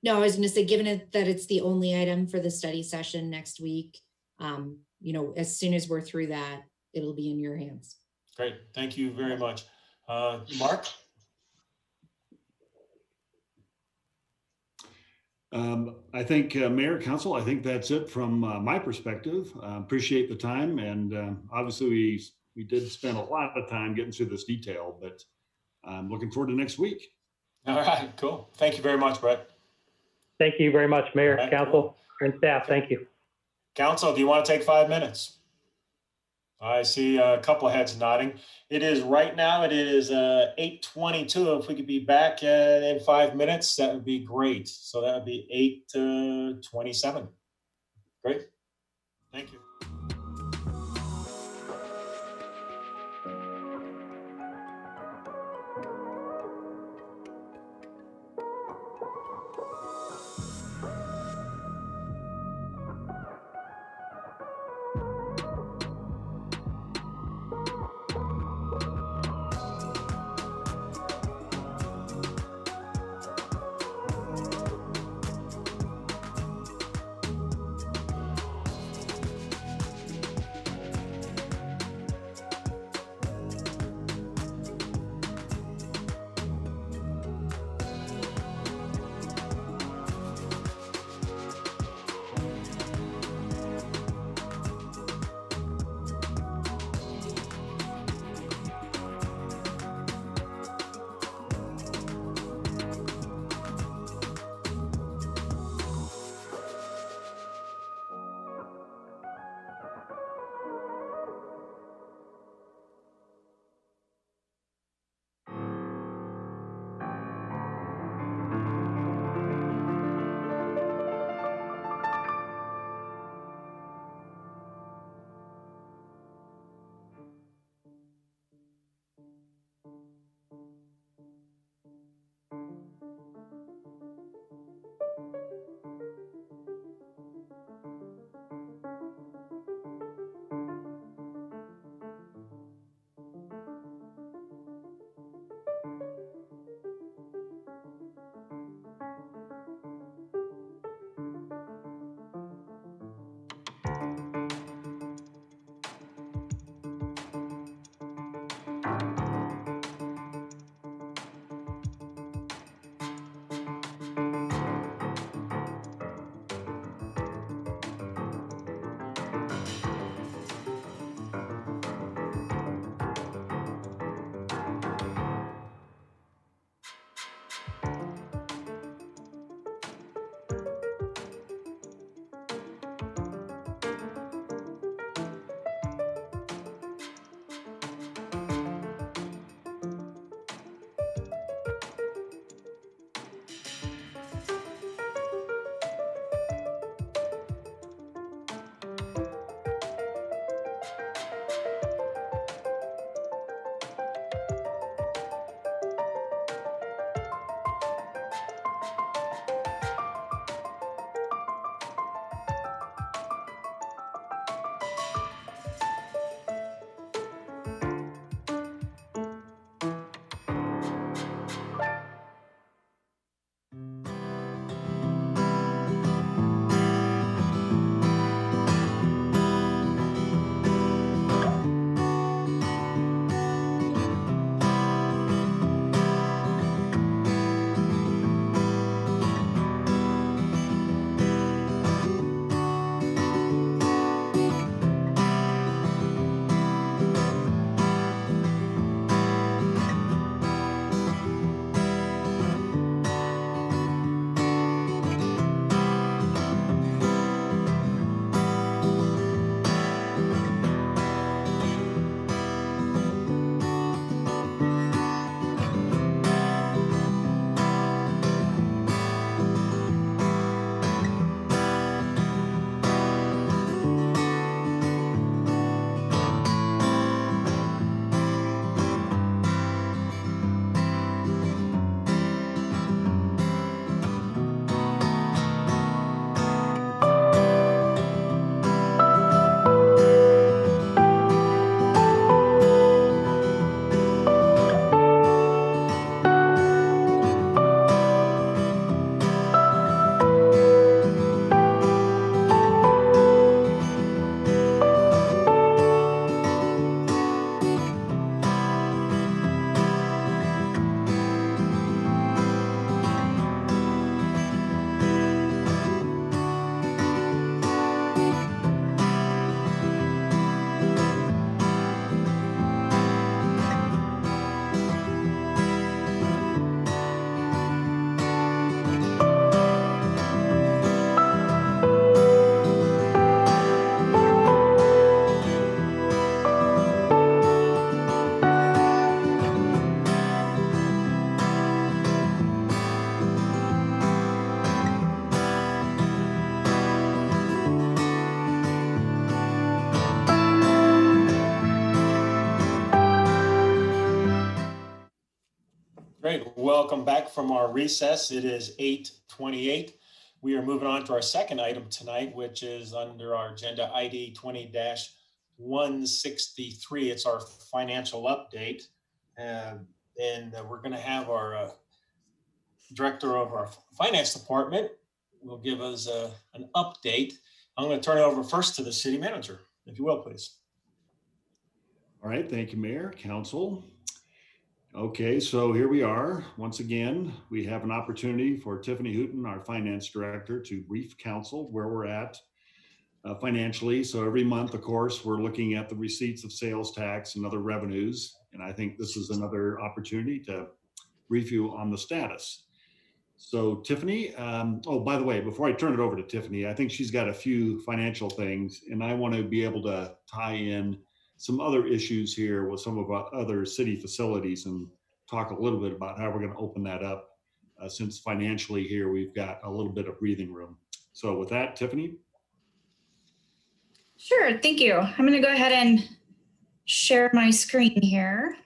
S3: No, I was going to say, given that it's the only item for the study session next week, as soon as we're through that, it'll be in your hands.
S1: Great. Thank you very much. Mark?
S2: I think, Mayor, Council, I think that's it from my perspective. Appreciate the time. And obviously, we did spend a lot of time getting through this detail, but I'm looking forward to next week.
S1: All right, cool. Thank you very much, Brett.
S7: Thank you very much, Mayor,
S1: All right,
S7: Council, and staff. Thank you.
S1: Council, do you want to take 5 minutes? I see a couple of heads nodding. It is 8:22. If we could be back in 5 minutes, that would be great. So that would be 8:27. Great. Thank you. welcome back from our recess. It is 8:28. We are moving on to our second item tonight, which is under our agenda ID 20-163. It's our financial update. And we're going to have our director of our finance department will give us an update. I'm going to turn it over first to the city manager, if you will, please.
S2: All right, thank you, Mayor, Council. Okay, so here we are. Once again, we have an opportunity for Tiffany Hooton, our finance director, to brief council where we're at financially. So every month, of course, we're looking at the receipts of sales tax and other revenues. And I think this is another opportunity to brief you on the status. So Tiffany, oh, by the way, before I turn it over to Tiffany, I think she's got a few financial things, and I want to be able to tie in some other issues here with some of our other city facilities and talk a little bit about how we're going to open that up since financially here we've got a little bit of breathing room. So with that, Tiffany.
S12: Sure, thank you. I'm going to go ahead and share my screen here.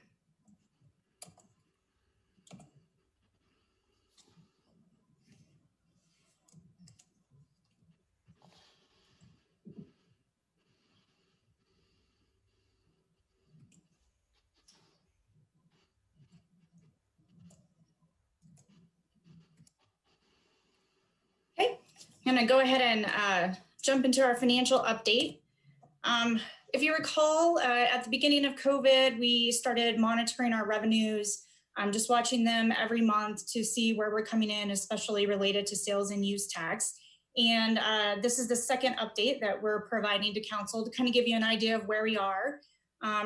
S12: Okay, I'm going to go ahead and jump into our financial update. If you recall, at the beginning of COVID, we started monitoring our revenues, just watching them every month to see where we're coming in, especially related to sales and use tax. And this is the second update that we're providing to council to kind of give you an idea of where we are.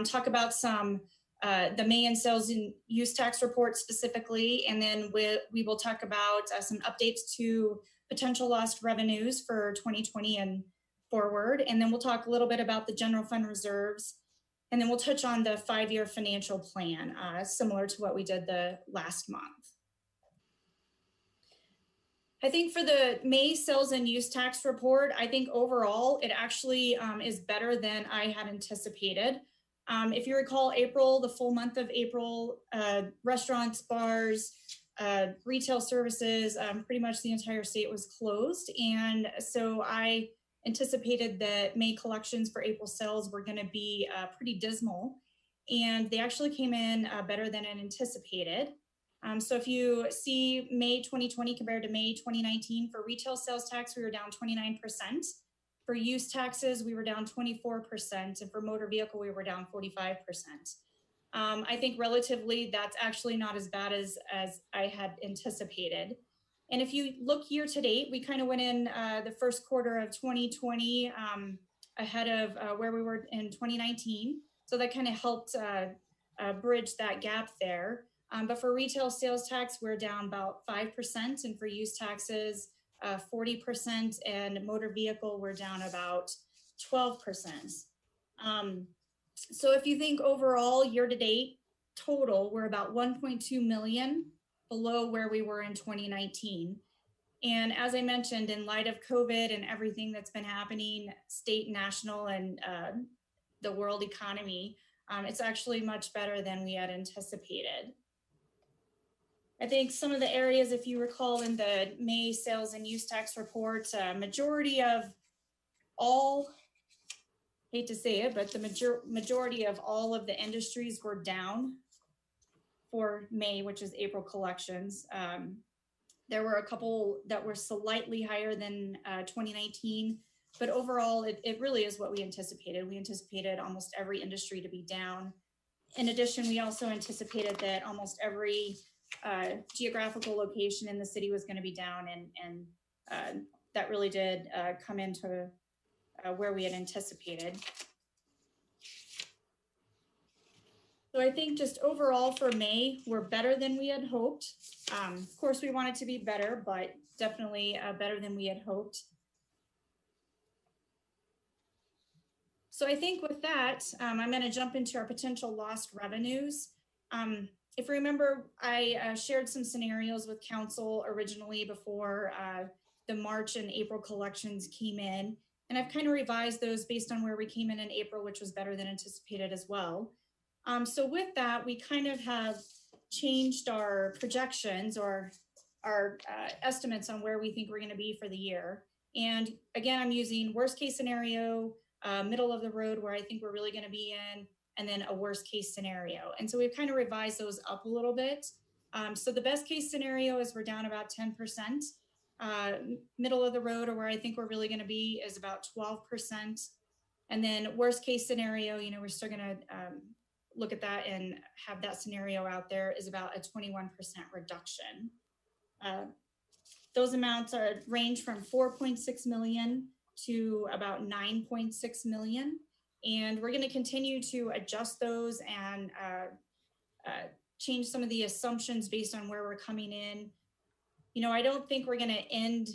S12: Talk about some the May and sales and use tax report specifically, and then we will talk about some updates to potential lost revenues for 2020 and forward. And then we'll talk a little bit about the general fund reserves. And then we'll touch on the 5-year financial plan, similar to what we did the last month. I think for the May sales and use tax report, I think overall it actually is better than I had anticipated. If you recall, April, the full month of April, restaurants, bars, retail services, pretty much the entire state was closed. And so I anticipated that May collections for April sales were going to be pretty dismal, and they actually came in better than I anticipated. So if you see May 2020 compared to May 2019, for retail sales tax, we were down 29%. For use taxes, we were down 24%. And for motor vehicle, we were down 45%. I think relatively, that's actually not as bad as I had anticipated. And if you look year to date, we kind of went in the first quarter of 2020 ahead of where we were in 2019. So that kind of helped bridge that gap there. But for retail sales tax, we're down about 5%. And for use taxes, 40%. And motor vehicle, we're down about 12%. So if you think overall year to date total, we're about 1.2 million below where we were in 2019. And as I mentioned, in light of COVID and everything that's been happening, state, national, and the world economy, it's actually much better than we had anticipated. I think some of the areas, if you recall in the May sales and use tax report, majority of all, hate to say it, but the majority of all of the industries were down for May, which is April collections. There were a couple that were slightly higher than 2019, but overall, it really is what we anticipated. We anticipated almost every industry to be down. In addition, we also anticipated that almost every geographical location in the city was going to be down, and that really did come into where we had anticipated. So I think just overall for May, we're better than we had hoped. Of course, we want it to be better, but definitely better than we had hoped. So I think with that, I'm going to jump into our potential lost revenues. If you remember, I shared some scenarios with council originally before the March and April collections came in. And I've kind of revised those based on where we came in April, which was better than anticipated as well. So with that, we kind of have changed our projections or our estimates on where we think we're going to be for the year. And again, I'm using worst case scenario, middle of the road where I think we're really going to be in, and then a worst case scenario. And so we've kind of revised those up a little bit. So the best case scenario is we're down about 10%. Middle of the road, or where I think we're really going to be, is about 12%. And then worst case scenario, you know, we're still going to look at that and have that scenario out there, is about a 21% reduction. Those amounts range from 4.6 million to about 9.6 million. And we're going to continue to adjust those and change some of the assumptions based on where we're coming in. You know, I don't think we're going to end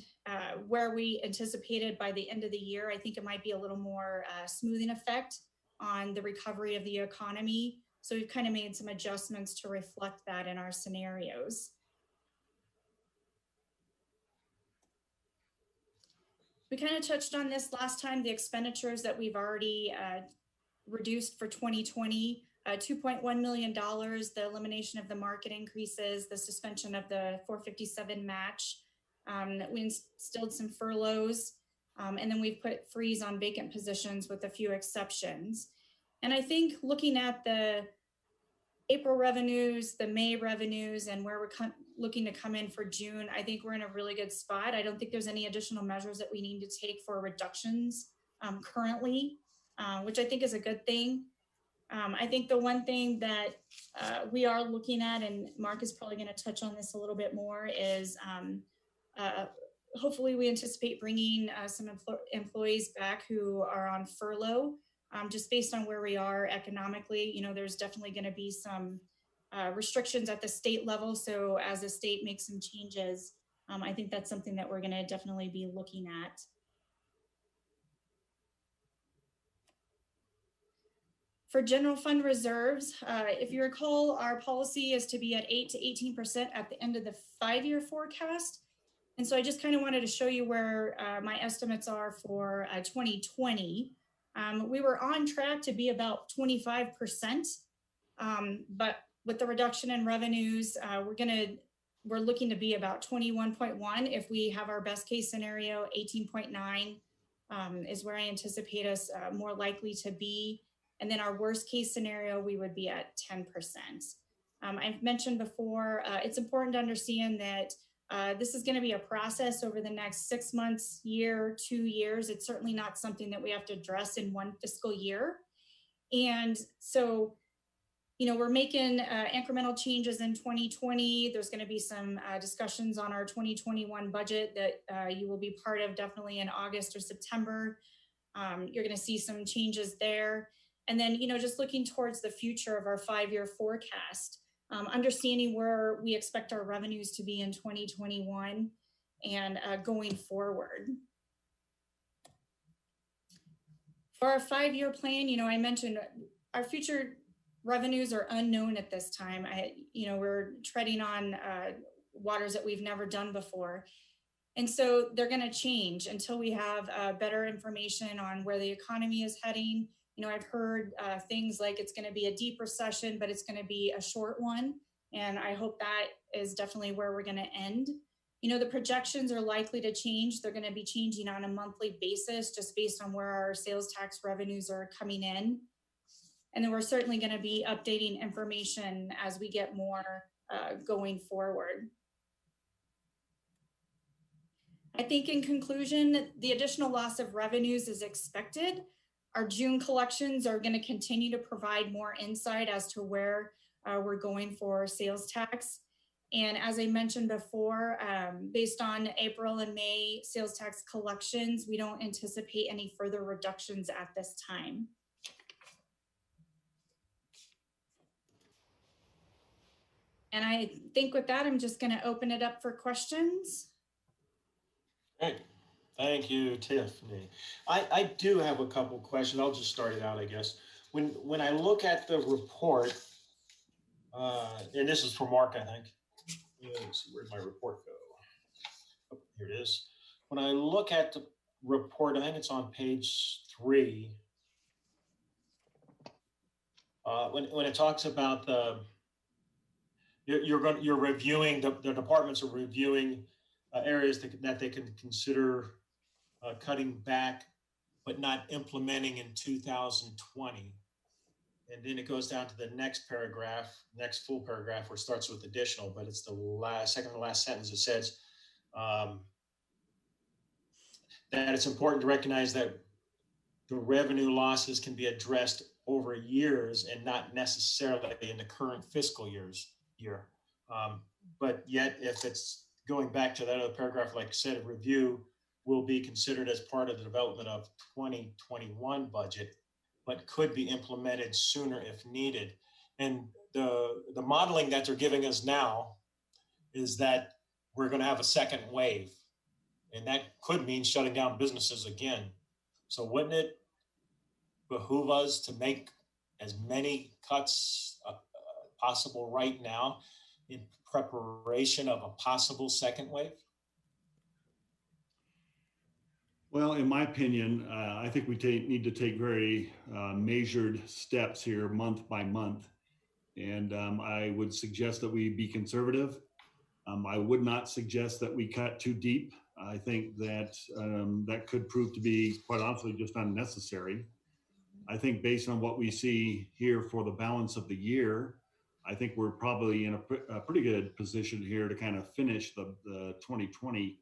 S12: where we anticipated by the end of the year. I think it might be a little more smoothing effect on the recovery of the economy. So we've kind of made some adjustments to reflect that in our scenarios. We kind of touched on this last time, the expenditures that we've already reduced for 2020, $2.1 million, the elimination of the market increases, the suspension of the 457 match. We instilled some furloughs, and then we've put freeze on vacant positions with a few exceptions. And I think looking at the April revenues, the May revenues, and where we're looking to come in for June, I think we're in a really good spot. I don't think there's any additional measures that we need to take for reductions currently, which I think is a good thing. I think the one thing that we are looking at, and Mark is probably going to touch on this a little bit more, is hopefully we anticipate bringing some employees back who are on furlough. Just based on where we are economically, you know, there's definitely going to be some restrictions at the state level. So as the state makes some changes, I think that's something that we're going to definitely be looking at. For general fund reserves, if you recall, our policy is to be at 8 to 18% at the end of the 5-year forecast. And so I just kind of wanted to show you where my estimates are for 2020. We were on track to be about 25%, but with the reduction in revenues, we're looking to be about 21.1. If we have our best case scenario, 18.9 is where I anticipate us more likely to be. And then our worst case scenario, we would be at 10%. I've mentioned before, it's important to understand that this is going to be a process over the next 6 months, year, 2 years. It's certainly not something that we have to address in one fiscal year. And so, you know, we're making incremental changes in 2020. There's going to be some discussions on our 2021 budget that you will be part of definitely in August or September. You're going to see some changes there. And then, you know, just looking towards the future of our 5-year forecast, understanding where we expect our revenues to be in 2021 and going forward. For our 5-year plan, you know, I mentioned our future revenues are unknown at this time. You know, we're treading on waters that we've never done before. And so they're going to change until we have better information on where the economy is heading. You know, I've heard things like it's going to be a deep recession, but it's going to be a short one. And I hope that is definitely where we're going to end. You know, the projections are likely to change. They're going to be changing on a monthly basis, just based on where our sales tax revenues are coming in. And then we're certainly going to be updating information as we get more going forward. I think in conclusion, the additional loss of revenues is expected. Our June collections are going to continue to provide more insight as to where we're going for sales tax. And as I mentioned before, based on April and May sales tax collections, we don't anticipate any further reductions at this time. And I think with that, I'm just going to open it up for questions.
S1: Great. Thank you, Tiffany. I do have a couple questions. I'll just start it out, I guess. When I look at the report, and this is for Mark, I think. Let's see, where'd my report go? Oh, here it is. When I look at the report, I think it's on page 3. When it talks about the you're reviewing, the departments are reviewing areas that they can consider cutting back, but not implementing in 2020. And then it goes down to the next paragraph, next full paragraph, where it starts with additional, but it's the second to last sentence. It says that it's important to recognize that the revenue losses can be addressed over years and not necessarily in the current fiscal year. But yet, if it's going back to that other paragraph, like I said, review will be considered as part of the development of 2021 budget, but could be implemented sooner if needed. And the modeling that they're giving us now is that we're going to have a second wave, and that could mean shutting down businesses again. So wouldn't it behoove us to make as many cuts possible right now in preparation of a possible second wave?
S2: Well, in my opinion, I think we need to take very measured steps here month by month. And I would suggest that we be conservative. I would not suggest that we cut too deep. I think that that could prove to be, quite honestly, just unnecessary. I think based on what we see here for the balance of the year, I think we're probably in a pretty good position here to kind of finish the 2020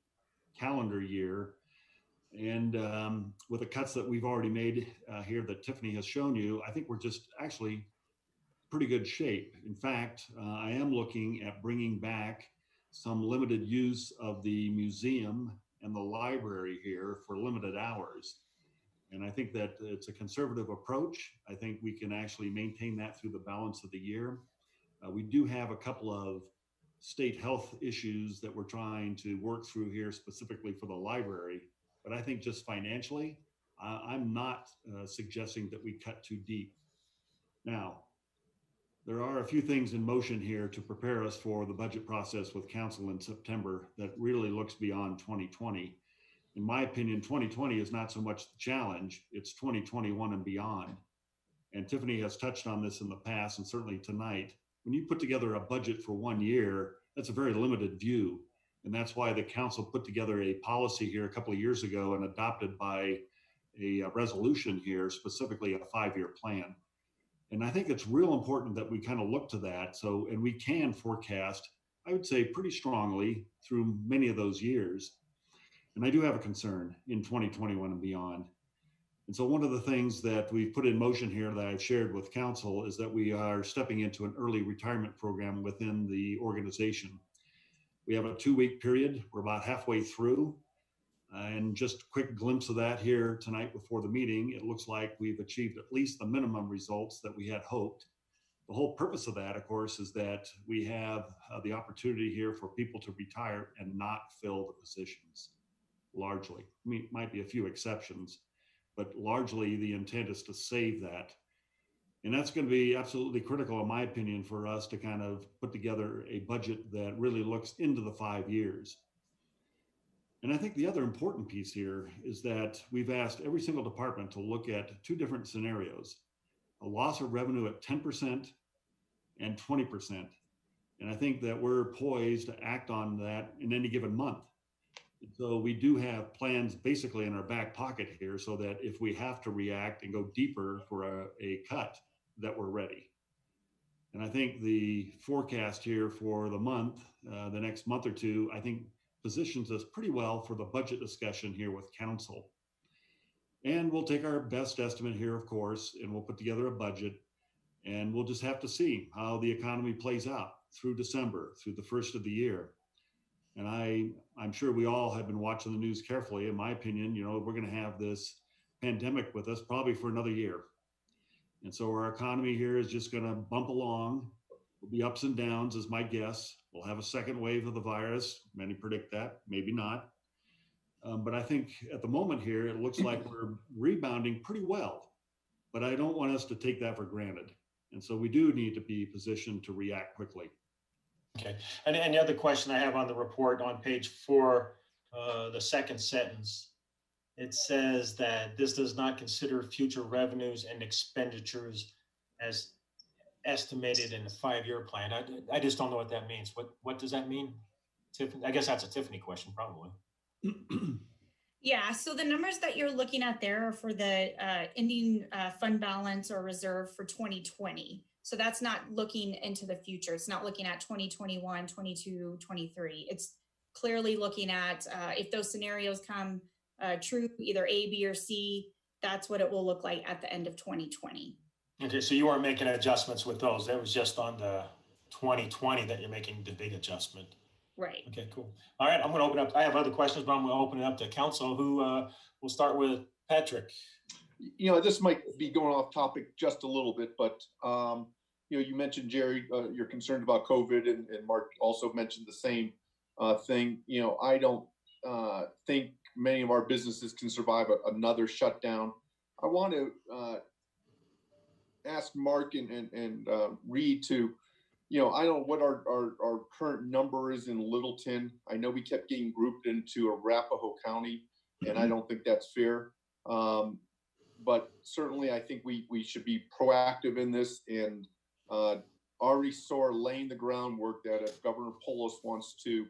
S2: calendar year. And with the cuts that we've already made here that Tiffany has shown you, I think we're just actually pretty good shape. In fact, I am looking at bringing back some limited use of the museum and the library here for limited hours. And I think that it's a conservative approach. I think we can actually maintain that through the balance of the year. We do have a couple of state health issues that we're trying to work through here specifically for the library. But I think just financially, I'm not suggesting that we cut too deep. Now, there are a few things in motion here to prepare us for the budget process with council in September that really looks beyond 2020. In my opinion, 2020 is not so much the challenge, it's 2021 and beyond. And Tiffany has touched on this in the past and certainly tonight. When you put together a budget for 1 year, that's a very limited view. And that's why the council put together a policy here a couple of years ago and adopted by a resolution here, specifically a 5-year plan. And I think it's real important that we kind of look to that. So, and we can forecast, I would say pretty strongly through many of those years. And I do have a concern in 2021 and beyond. And so one of the things that we've put in motion here that I've shared with council is that we are stepping into an early retirement program within the organization. We have a 2-week period. We're about halfway through. And just a quick glimpse of that here tonight before the meeting. It looks like we've achieved at least the minimum results that we had hoped. The whole purpose of that, of course, is that we have the opportunity here for people to retire and not fill the positions, largely. I mean, might be a few exceptions, but largely the intent is to save that. And that's going to be absolutely critical, in my opinion, for us to kind of put together a budget that really looks into the 5 years. And I think the other important piece here is that we've asked every single department to look at 2 different scenarios, a loss of revenue at 10% and 20%. And I think that we're poised to act on that in any given month. So we do have plans basically in our back pocket here so that if we have to react and go deeper for a cut, that we're ready. And I think the forecast here for the month, the next month or two, I think positions us pretty well for the budget discussion here with council. And we'll take our best estimate here, of course, and we'll put together a budget, and we'll just have to see how the economy plays out through December, through the first of the year. And I'm sure we all have been watching the news carefully. In my opinion, you know, we're going to have this pandemic with us probably for another year. And so our economy here is just going to bump along. There'll be ups and downs, is my guess. We'll have a second wave of the virus. Many predict that, maybe not. But I think at the moment here, it looks like we're rebounding pretty well. But I don't want us to take that for granted. And so we do need to be positioned to react quickly.
S1: Okay. And the other question I have on the report on page 4, the second sentence, it says that this does not consider future revenues and expenditures as estimated in the 5-year plan. I just don't know what that means. What does that mean? Tiffany, I guess that's a Tiffany question, probably.
S12: Yeah, so the numbers that you're looking at there are for the ending fund balance or reserve for 2020. So that's not looking into the future. It's not looking at 2021, 22, 23. It's clearly looking at if those scenarios come true, either A, B, or C, that's what it will look like at the end of 2020.
S1: Okay, so you weren't making adjustments with those. That was just on the 2020 that you're making the big adjustment.
S12: Right.
S1: Okay, cool. All right, I'm going to open up. I have other questions, but I'm going to open it up to council. Who will start with Patrick.
S9: You know, this might be going off topic just a little bit, but you know, you mentioned, Jerry, you're concerned about COVID, and Mark also mentioned the same thing. You know, I don't think many of our businesses can survive another shutdown. I want to ask Mark and Reed to, you know, I don't know what our current number is in Littleton. I know we kept getting grouped into Arapahoe County, and I don't think that's fair. But certainly I think we should be proactive in this, and already saw laying the groundwork that if Governor Polis wants to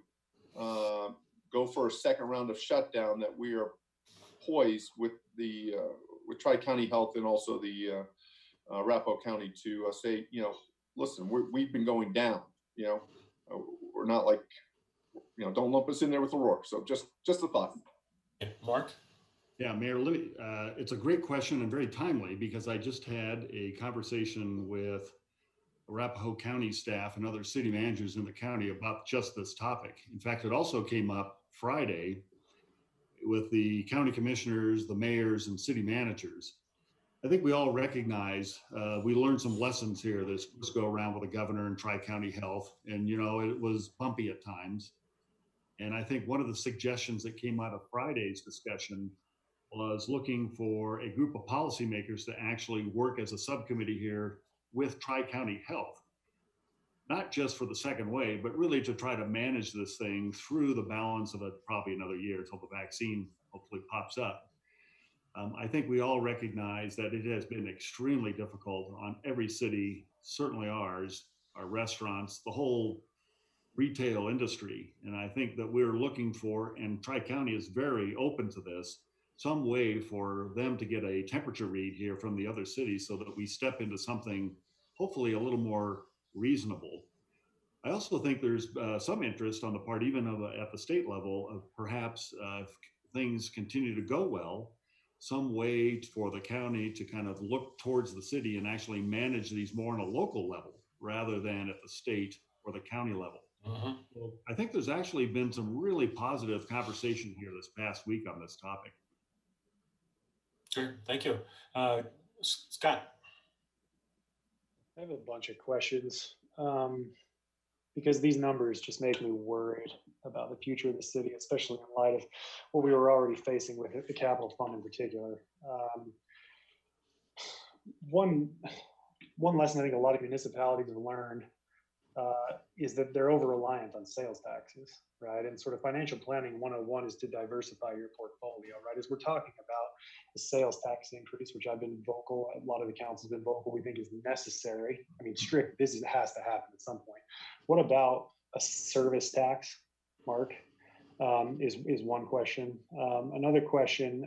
S9: go for a second round of shutdown, that we are poised with the with Tri-County Health and also the Arapahoe County to say, you know, listen, we've been going down, you know, we're not like, you know, don't lump us in there with the roar. So just a thought.
S1: Mark?
S2: Yeah, Mayor, it's a great question and very timely, because I just had a conversation with Arapahoe County staff and other city managers in the county about just this topic. In fact, it also came up Friday with the county commissioners, the mayors, and city managers. I think we all recognize we learned some lessons here this go around with the governor and Tri-County Health, and you know, it was bumpy at times. And I think one of the suggestions that came out of Friday's discussion was looking for a group of policymakers to actually work as a subcommittee here with Tri-County Health, not just for the second wave, but really to try to manage this thing through the balance of probably another year until the vaccine hopefully pops up. I think we all recognize that it has been extremely difficult on every city, certainly ours, our restaurants, the whole retail industry. And I think that we're looking for, and Tri-County is very open to this, some way for them to get a temperature read here from the other cities so that we step into something hopefully a little more reasonable. I also think there's some interest on the part even of at the state level of perhaps if things continue to go well, some way for the county to kind of look towards the city and actually manage these more on a local level rather than at the state or the county level. So I think there's actually been some really positive conversation here this past week on this topic.
S1: Sure, thank you. Scott.
S6: I have a bunch of questions because these numbers just make me worried about the future of the city, especially in light of what we were already facing with the capital fund in particular. One lesson I think a lot of municipalities have learned is that they're over-reliant on sales taxes, right? And sort of financial planning 101 is to diversify your portfolio, right? As we're talking about the sales tax increase, which I've been vocal, a lot of the council's been vocal, we think is necessary. I mean, strict business has to happen at some point. What about a service tax, Mark, is one question. Another question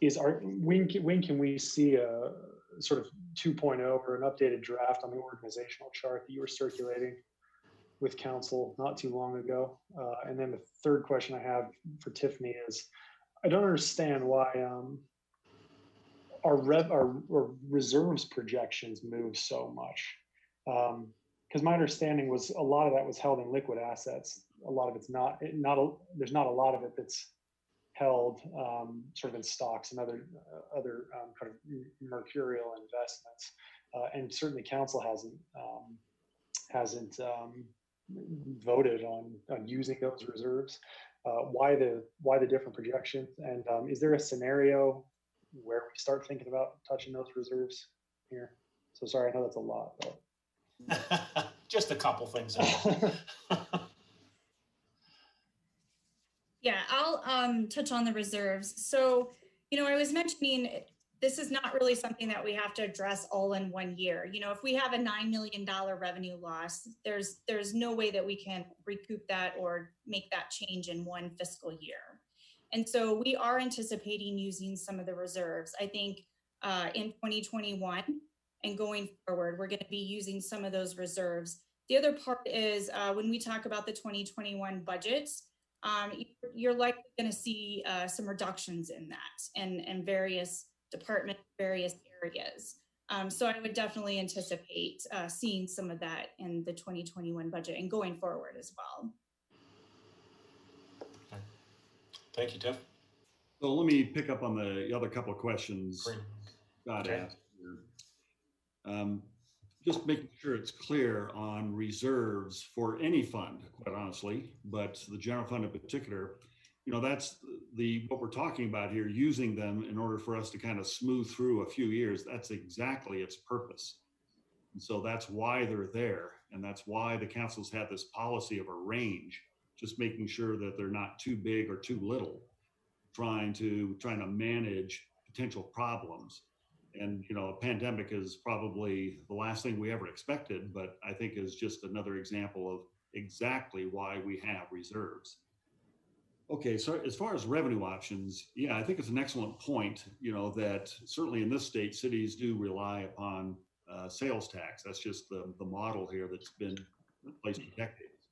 S6: is when can we see a sort of 2.0 or an updated draft on the organizational chart that you were circulating with council not too long ago? And then the third question I have for Tiffany is, I don't understand why our reserves projections move so much. Because my understanding was a lot of that was held in liquid assets. A lot of it's there's not a lot of it that's held sort of in stocks and other kind of mercurial investments. And certainly council hasn't voted on using those reserves. Why the different projections? And is there a scenario where we start thinking about touching those reserves here? So sorry, I know that's a lot, but.
S1: Just a couple things.
S12: Yeah, I'll touch on the reserves. So, you know, I was mentioning this is not really something that we have to address all in one year. You know, if we have a $9 million revenue loss, there's no way that we can recoup that or make that change in one fiscal year. And so we are anticipating using some of the reserves. I think in 2021 and going forward, we're going to be using some of those reserves. The other part is when we talk about the 2021 budgets, you're likely going to see some reductions in that and various department, various areas. So I would definitely anticipate seeing some of that in the 2021 budget and going forward as well.
S1: Thank you, Tiff.
S2: So let me pick up on the other couple of questions
S1: Great.
S2: Scott
S1: Okay.
S2: asked here. Just making sure it's clear on reserves for any fund, quite honestly, but the general fund in particular, you know, that's what we're talking about here, using them in order for us to kind of smooth through a few years. That's exactly its purpose. And so that's why they're there. And that's why the council's had this policy of a range, just making sure that they're not too big or too little, trying to manage potential problems. And, you know, a pandemic is probably the last thing we ever expected, but I think is just another example of exactly why we have reserves. Okay, so as far as revenue options, yeah, I think it's an excellent point, you know, that certainly in this state, cities do rely upon sales tax. That's just the model here that's been in place for decades.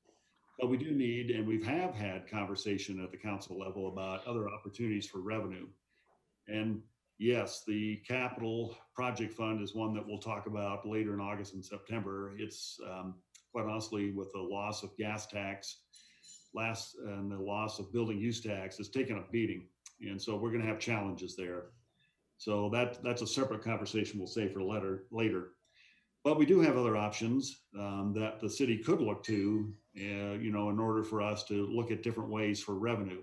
S2: But we do need, and we have had conversation at the council level about other opportunities for revenue. And yes, the capital project fund is one that we'll talk about later in August and September. It's quite honestly, with the loss of gas tax and the loss of building use tax, has taken a beating. And so we're going to have challenges there. So that's a separate conversation we'll save for later. But we do have other options that the city could look to, you know, in order for us to look at different ways for revenue.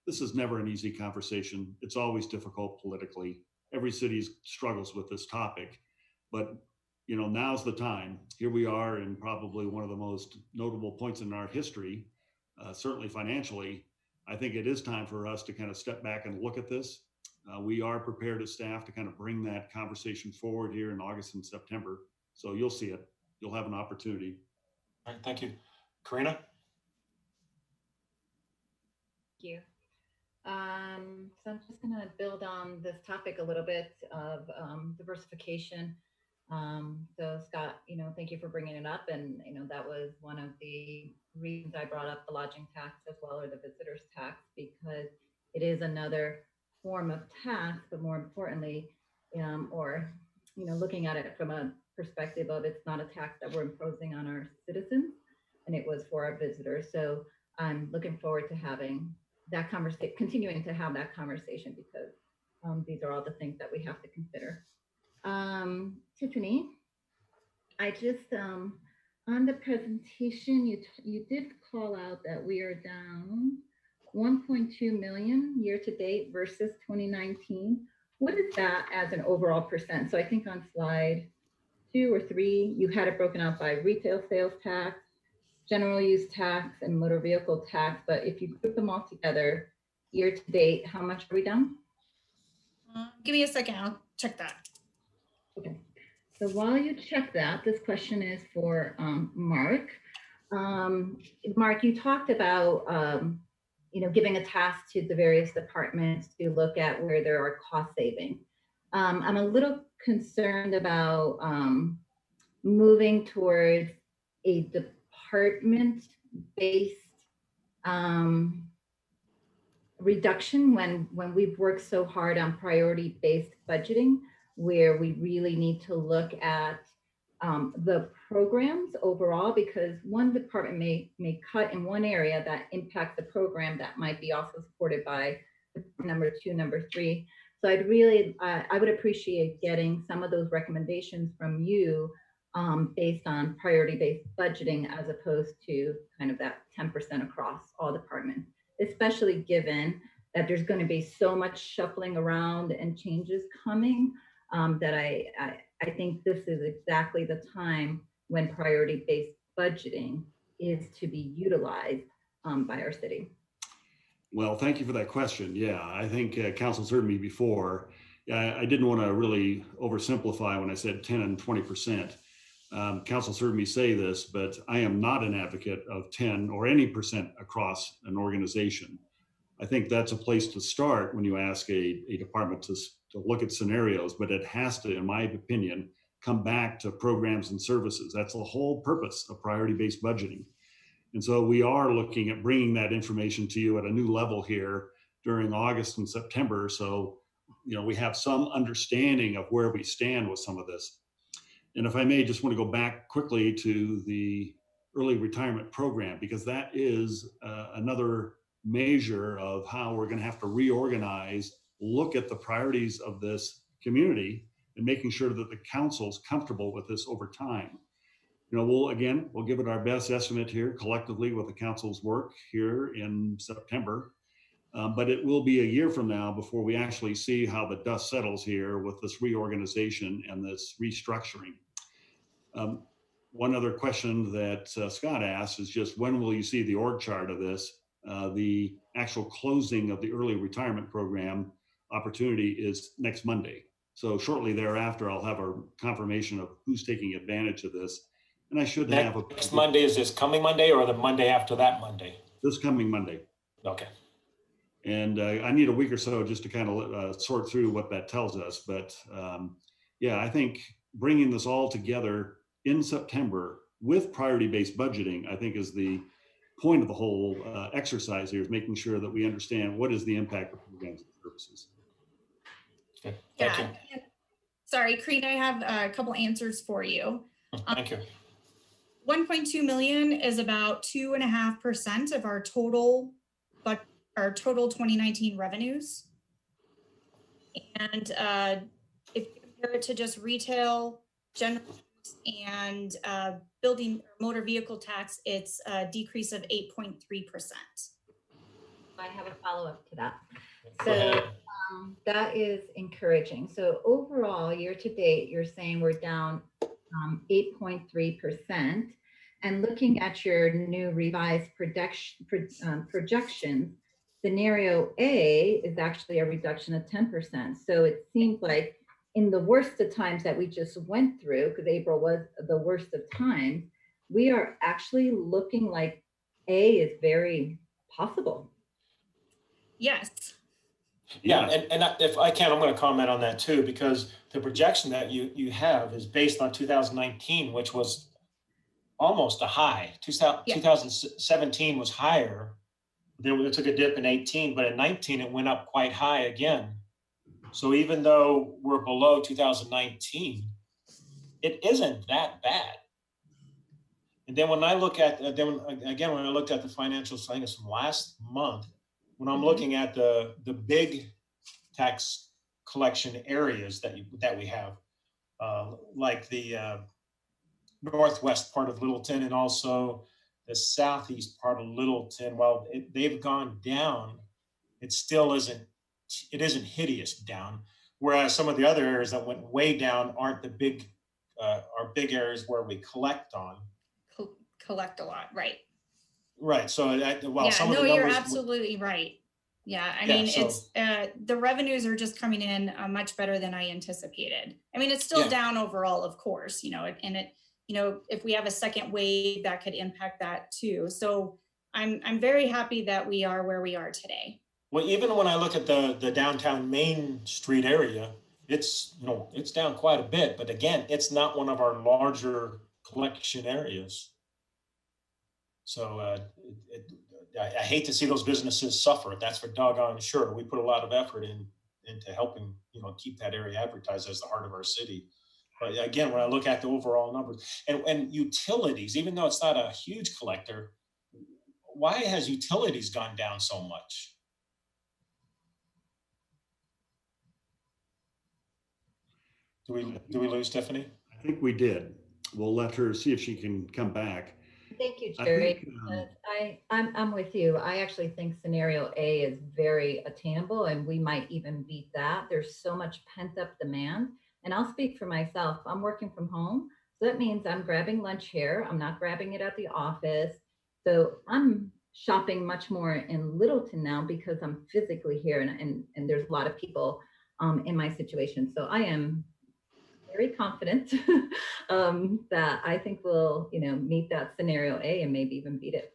S2: This is never an easy conversation. It's always difficult politically. Every city struggles with this topic, but you know, now's the time. Here we are in probably one of the most notable points in our history, certainly financially. I think it is time for us to kind of step back and look at this. We are prepared as staff to kind of bring that conversation forward here in August and September. So you'll see it. You'll have an opportunity.
S1: All right, thank you. Karina?
S5: Thank you. So I'm just going to build on this topic a little bit of diversification. So Scott, you know, thank you for bringing it up. And, you know, that was one of the reasons I brought up the lodging tax as well, or the visitor's tax, because it is another form of tax, but more importantly, or, you know, looking at it from a perspective of it's not a tax that we're imposing on our citizens, and it was for our visitors. So I'm looking forward to having that conversation, continuing to have that conversation, because these are all the things that we have to consider. Tiffany, I just, on the presentation, you did call out that we are down 1.2 million year to date versus 2019. What is that as an overall percent? So I think on slide 2 or 3, you had it broken out by retail sales tax, general use tax, and motor vehicle tax. But if you put them all together, year to date, how much are we down?
S12: Give me a second, I'll check that.
S5: Okay. So while you check that, this question is for Mark. Mark, you talked about you know, giving a task to the various departments to look at where there are cost saving. I'm a little concerned about moving towards a department-based reduction when we've worked so hard on priority-based budgeting, where we really need to look at the programs overall, because one department may cut in one area that impacts the program that might be also supported by number 2, number 3. So I'd really, I would appreciate getting some of those recommendations from you based on priority-based budgeting, as opposed to kind of that 10% across all departments, especially given that there's going to be so much shuffling around and changes coming that I think this is exactly the time when priority-based budgeting is to be utilized by our city.
S2: Well, thank you for that question. Yeah, I think council's heard me before. I didn't want to really oversimplify when I said 10 and 20%. Council's heard me say this, but I am not an advocate of 10 or any percent across an organization. I think that's a place to start when you ask a department to look at scenarios, but it has to, in my opinion, come back to programs and services. That's the whole purpose of priority-based budgeting. And so we are looking at bringing that information to you at a new level here during August and September. So, we have some understanding of where we stand with some of this. And if I may, just want to go back quickly to the early retirement program, because that is another measure of how we're going to have to reorganize, look at the priorities of this community, and making sure that the council's comfortable with this over time. We'll give it our best estimate here collectively with the council's work here in September. But it will be a year from now before we actually see how the dust settles here with this reorganization and this restructuring. One other question that Scott asked is just when will you see the org chart of this? The actual closing of the early retirement program opportunity is next Monday. So shortly thereafter, I'll have a confirmation of who's taking advantage of this. And I should have
S1: next Monday. Is this coming Monday or the Monday after that Monday?
S2: This coming Monday.
S1: Okay.
S2: And I need a week or so just to kind of sort through what that tells us. But I think bringing this all together in September with priority-based budgeting, I think is the point of the whole exercise here, is making sure that we understand what is the impact of programs and services.
S1: Okay. Thank you.
S12: Sorry, Creed, I have a couple answers for you.
S1: Thank you.
S12: 1.2 million is about 2.5% of our total 2019 revenues. And if you compare it to just retail, general and building motor vehicle tax, it's a decrease of 8.3%.
S5: I have a follow-up to that. So that is encouraging. So overall, year to date, you're saying we're down 8.3%. And looking at your new revised projections, scenario A is actually a reduction of 10%. So it seems like in the worst of times that we just went through, because April was the worst of times, we are actually looking like A is very possible.
S12: Yes.
S1: Yeah, and if I can, I'm going to comment on that too, because the projection that you have is based on 2019, which was almost a high. 2017 was higher. Then it took a dip in 18, but in 19 it went up quite high again. So even though we're below 2019, it isn't that bad. And then when I look at when I looked at the financial statements from last month, when I'm looking at the big tax collection areas that we have, like the northwest part of Littleton and also the southeast part of Littleton, while they've gone down, it still isn't hideous down. Whereas some of the other areas that went way down aren't the big areas where we collect on.
S12: Collect a lot, right?
S1: Right. So while some of the
S12: you're
S1: numbers,
S12: absolutely right. Yeah, I mean, it's the revenues are just coming in much better than I anticipated. I mean, it's still down overall, of course, and it, if we have a second wave, that could impact that too. So I'm very happy that we are where we are today.
S1: Well, even when I look at the downtown Main Street area, it's down quite a bit. But again, it's not one of our larger collection areas. So I hate to see those businesses suffer. That's for doggone sure. We put a lot of effort into helping keep that area advertised as the heart of our city. But again, when I look at the overall numbers and utilities, even though it's not a huge collector, why has utilities gone down so much? Do we lose Tiffany?
S2: I think we did. We'll let her see if she can come back.
S5: Thank you, Jerry. I'm with you. I actually think scenario A is very attainable, and we might even beat that. There's so much pent up demand. And I'll speak for myself. I'm working from home. So that means I'm grabbing lunch here. I'm not grabbing it at the office. So I'm shopping much more in Littleton now because I'm physically here, and there's a lot of people in my situation. So I am very confident that I think we'll, meet that scenario A and maybe even beat it.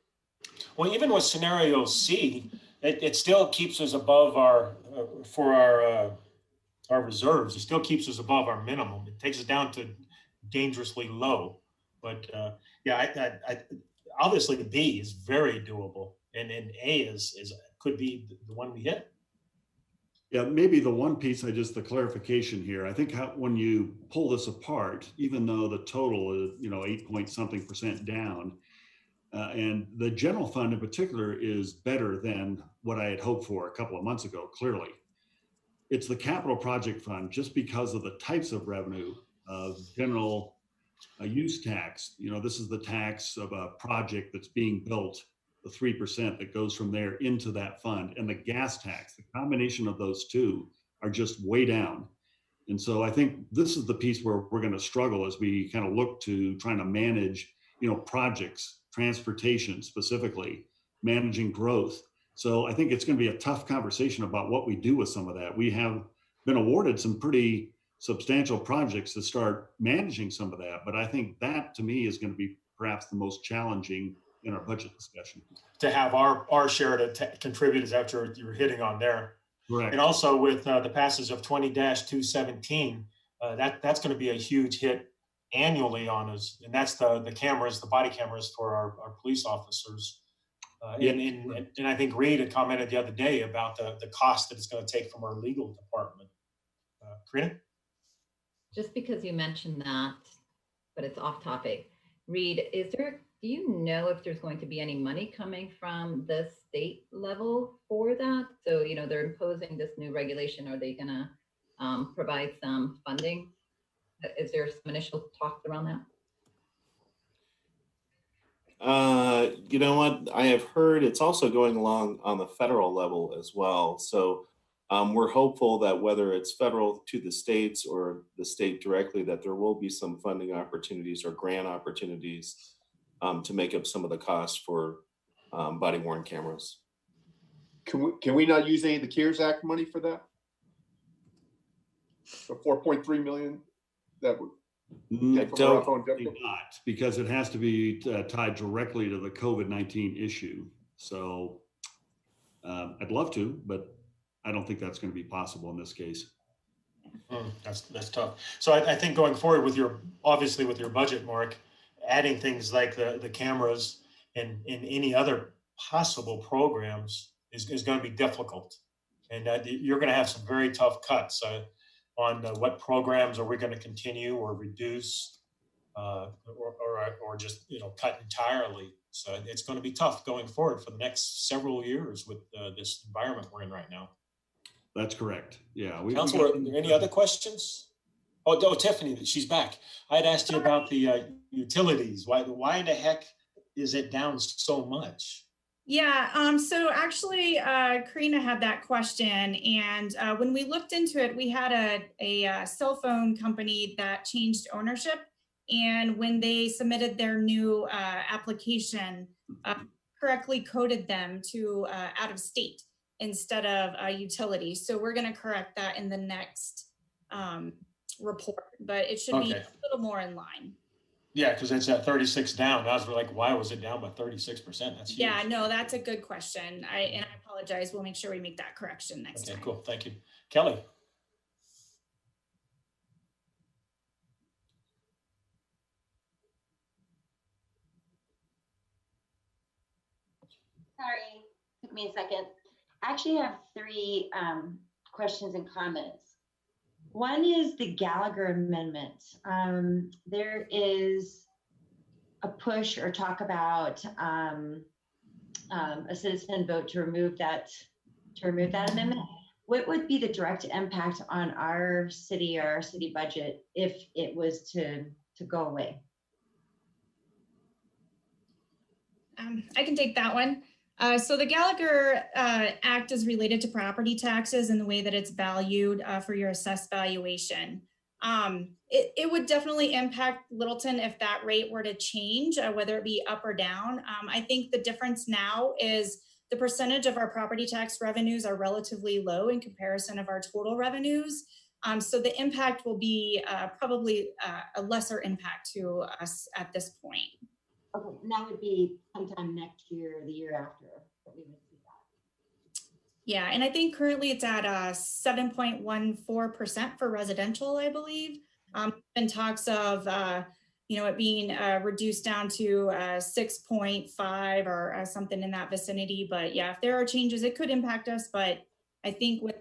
S1: Well, even with scenario C, it still keeps us above our reserves. It still keeps us above our minimum. It takes us down to dangerously low. But yeah, obviously B is very doable, and A is could be the one we hit.
S2: Yeah, maybe the one piece the clarification here, I think when you pull this apart, even though the total is, 8-point-something% down, and the general fund in particular is better than what I had hoped for a couple of months ago, clearly. It's the capital project fund, just because of the types of revenue of general use tax. This is the tax of a project that's being built, the 3% that goes from there into that fund, and the gas tax. The combination of those two are just way down. And so I think this is the piece where we're going to struggle as we kind of look to trying to manage, projects, transportation specifically, managing growth. So I think it's going to be a tough conversation about what we do with some of that. We have been awarded some pretty substantial projects to start managing some of that, but I think that to me is going to be perhaps the most challenging in our budget discussion.
S1: To have our share to contribute is after you were hitting on there.
S2: Correct.
S1: And also with the passage of 20-217, that's going to be a huge hit annually on us. And that's the cameras, the body cameras for our police officers. And I think Reed had commented the other day about the cost that it's going to take from our legal department. Karina?
S5: Just because you mentioned that, but it's off topic. Reed, do you know if there's going to be any money coming from the state level for that? So, they're imposing this new regulation. Are they going to provide some funding? Is there some initial talks around that?
S11: You know what? I have heard it's also going along on the federal level as well. So we're hopeful that whether it's federal to the states or the state directly, that there will be some funding opportunities or grant opportunities to make up some of the costs for body worn cameras.
S9: Can we not use any of the CARES Act money for that? The 4.3 million that would
S2: not, because it has to be tied directly to the COVID-19 issue. So I'd love to, but I don't think that's going to be possible in this case.
S1: That's tough. So I think going forward with your budget, Mark, adding things like the cameras and any other possible programs is going to be difficult. And you're going to have some very tough cuts on what programs are we going to continue or reduce or just cut entirely. So it's going to be tough going forward for the next several years with this environment we're in right now. That's correct. Yeah. Council, are there any other questions? Oh, Tiffany, she's back. I had asked you about the utilities. Why in the heck is it down so much?
S12: Yeah, so actually, Karina had that question, and when we looked into it, we had a cell phone company that changed ownership, and when they submitted their new application, correctly coded them to out of state instead of utility. So we're going to correct that in the next report, but it should be a little more in line.
S1: Yeah, because it's at 36 down. I was like, why was it down by 36%? That's huge.
S12: Yeah, no, that's a good question. I apologize. We'll make sure we make that correction next time.
S1: Okay, cool. Thank you. Kelly.
S10: Sorry, took me a second. I actually have three questions and comments. One is the Gallagher Amendment. There is a push or talk about a citizen vote to remove that amendment. What would be the direct impact on our city or our city budget if it was to go away?
S12: I can take that one. So the Gallagher Act is related to property taxes and the way that it's valued for your assessed valuation. It would definitely impact Littleton if that rate were to change, whether it be up or down. I think the difference now is the percentage of our property tax revenues are relatively low in comparison of our total revenues. So the impact will be probably a lesser impact to us at this point.
S10: Okay, and that would be sometime next year or the year after that we would see that.
S12: Yeah, and I think currently it's at 7.14% for residential, I believe. And talks of it being reduced down to 6.5 or something in that vicinity. But yeah, if there are changes, it could impact us. But I think with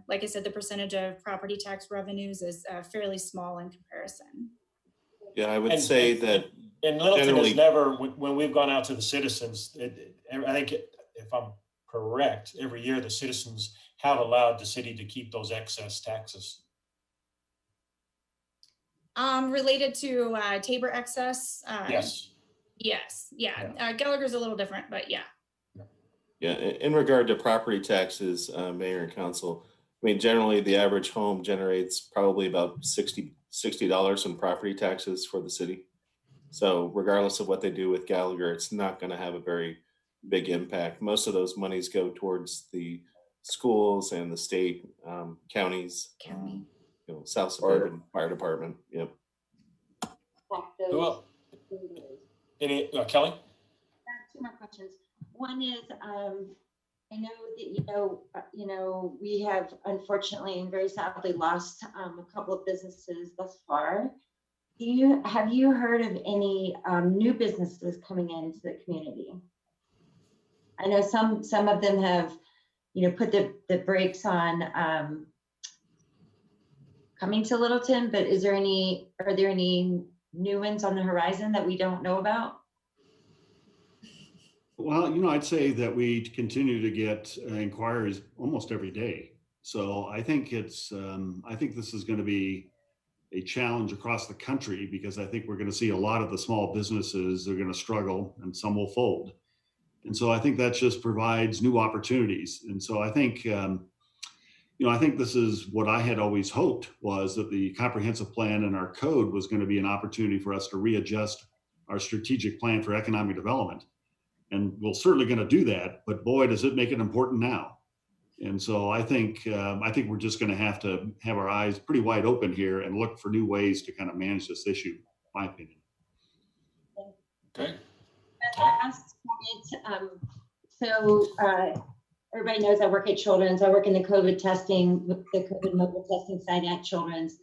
S12: like I said, the percentage of property tax revenues is fairly small in comparison.
S11: Yeah, I would say that.
S1: And Littleton
S11: generally-
S1: has never, when we've gone out to the citizens, I think if I'm correct, every year the citizens have allowed the city to keep those excess taxes.
S12: Related to Tabor excess.
S1: Yes.
S12: Yes. Yeah. Gallagher's a little different, but yeah.
S11: Yeah, in regard to property taxes, Mayor and Council, I mean, generally the average home generates probably about $60 in property taxes for the city. So regardless of what they do with Gallagher, it's not going to have a very big impact. Most of those monies go towards the schools and the state, counties, South Suburban Fire Department. Yep.
S1: Who else? Any Kelly?
S10: I have two more questions. One is, I know that, we have unfortunately and very sadly lost a couple of businesses thus far. Have you heard of any new businesses coming into the community? I know some of them have, put the brakes on coming to Littleton, but are there any new ones on the horizon that we don't know about?
S2: Well, I'd say that we continue to get inquiries almost every day. So I think this is going to be a challenge across the country, because I think we're going to see a lot of the small businesses are going to struggle and some will fold. And so I think that just provides new opportunities. And so I think, I think this is what I had always hoped, was that the comprehensive plan and our code was going to be an opportunity for us to readjust our strategic plan for economic development. And we're certainly going to do that, but boy, does it make it important now. And so I think we're just going to have our eyes pretty wide open here and look for new ways to kind of manage this issue, in my opinion.
S1: Okay.
S10: Last point. So everybody knows I work at Children's. I work in the COVID mobile testing site at Children's.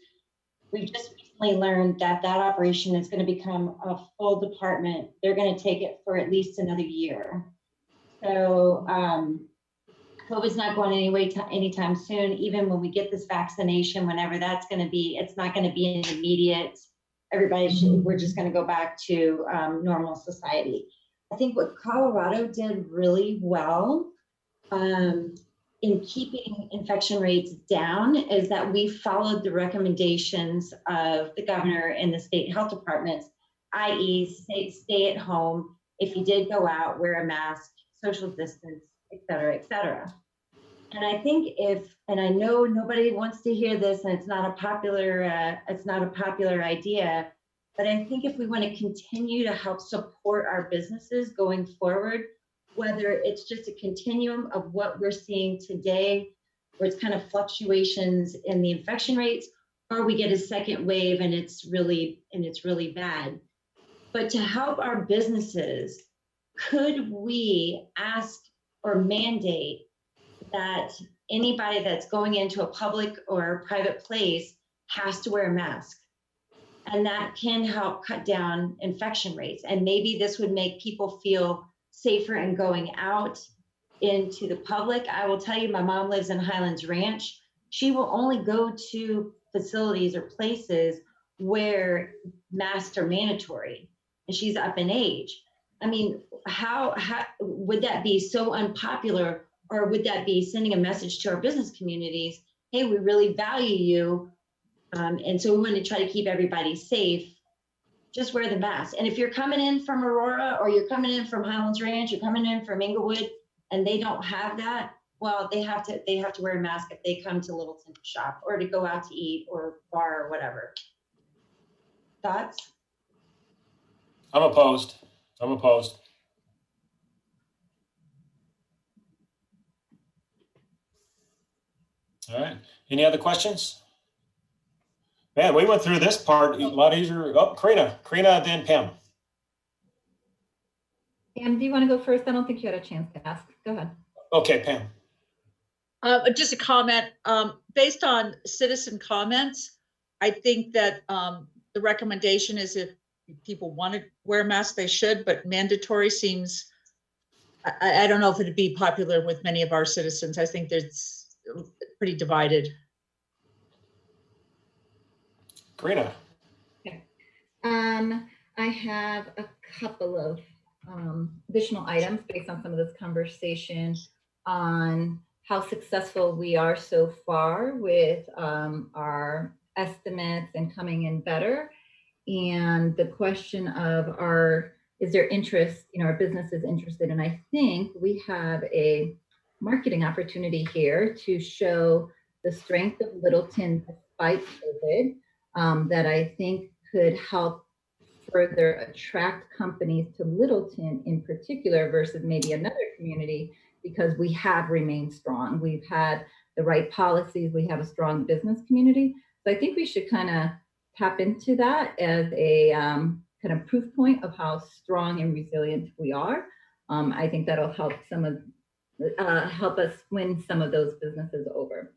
S10: We've just recently learned that operation is going to become a full department. They're going to take it for at least another year. So COVID's not going anytime soon. Even when we get this vaccination, whenever that's going to be, it's not going to be an immediate. We're just going to go back to normal society. I think what Colorado did really well in keeping infection rates down is that we followed the recommendations of the governor and the state health departments, i.e. stay at home. If you did go out, wear a mask, social distance, et cetera, et cetera. And I think and I know nobody wants to hear this, and it's not a popular idea, but I think if we want to continue to help support our businesses going forward, whether it's just a continuum of what we're seeing today, where it's kind of fluctuations in the infection rates, or we get a second wave and it's really bad. But to help our businesses, could we ask or mandate that anybody that's going into a public or private place has to wear a mask? And that can help cut down infection rates. And maybe this would make people feel safer in going out into the public. I will tell you, my mom lives in Highlands Ranch. She will only go to facilities or places where masks are mandatory, and she's up in age. I mean, how would that be so unpopular, or would that be sending a message to our business communities? Hey, we really value you. And so we want to try to keep everybody safe. Just wear the mask. And if you're coming in from Aurora, or you're coming in from Highlands Ranch, you're coming in from Inglewood, and they don't have that, well, they have to wear a mask if they come to Littleton to shop or to go out to eat or bar or whatever. Thoughts?
S1: I'm opposed. All right. Any other questions? Man, we went through this part a lot easier. Oh, Karina, then Pam.
S5: Pam, do you want to go first? I don't think you had a chance to ask. Go ahead.
S1: Okay, Pam.
S4: Just a comment, based on citizen comments, I think that the recommendation is if people want to wear a mask, they should, but mandatory seems, I don't know if it'd be popular with many of our citizens. I think there's pretty divided.
S1: Karina.
S5: Okay. I have a couple of additional items based on some of this conversation on how successful we are so far with our estimates and coming in better. And the question of is there interest, our business is interested. And I think we have a marketing opportunity here to show the strength of Littleton despite COVID, that I think could help further attract companies to Littleton in particular versus maybe another community, because we have remained strong. We've had the right policies. We have a strong business community. So I think we should kind of tap into that as a kind of proof point of how strong and resilient we are. I think that'll help help us win some of those businesses over.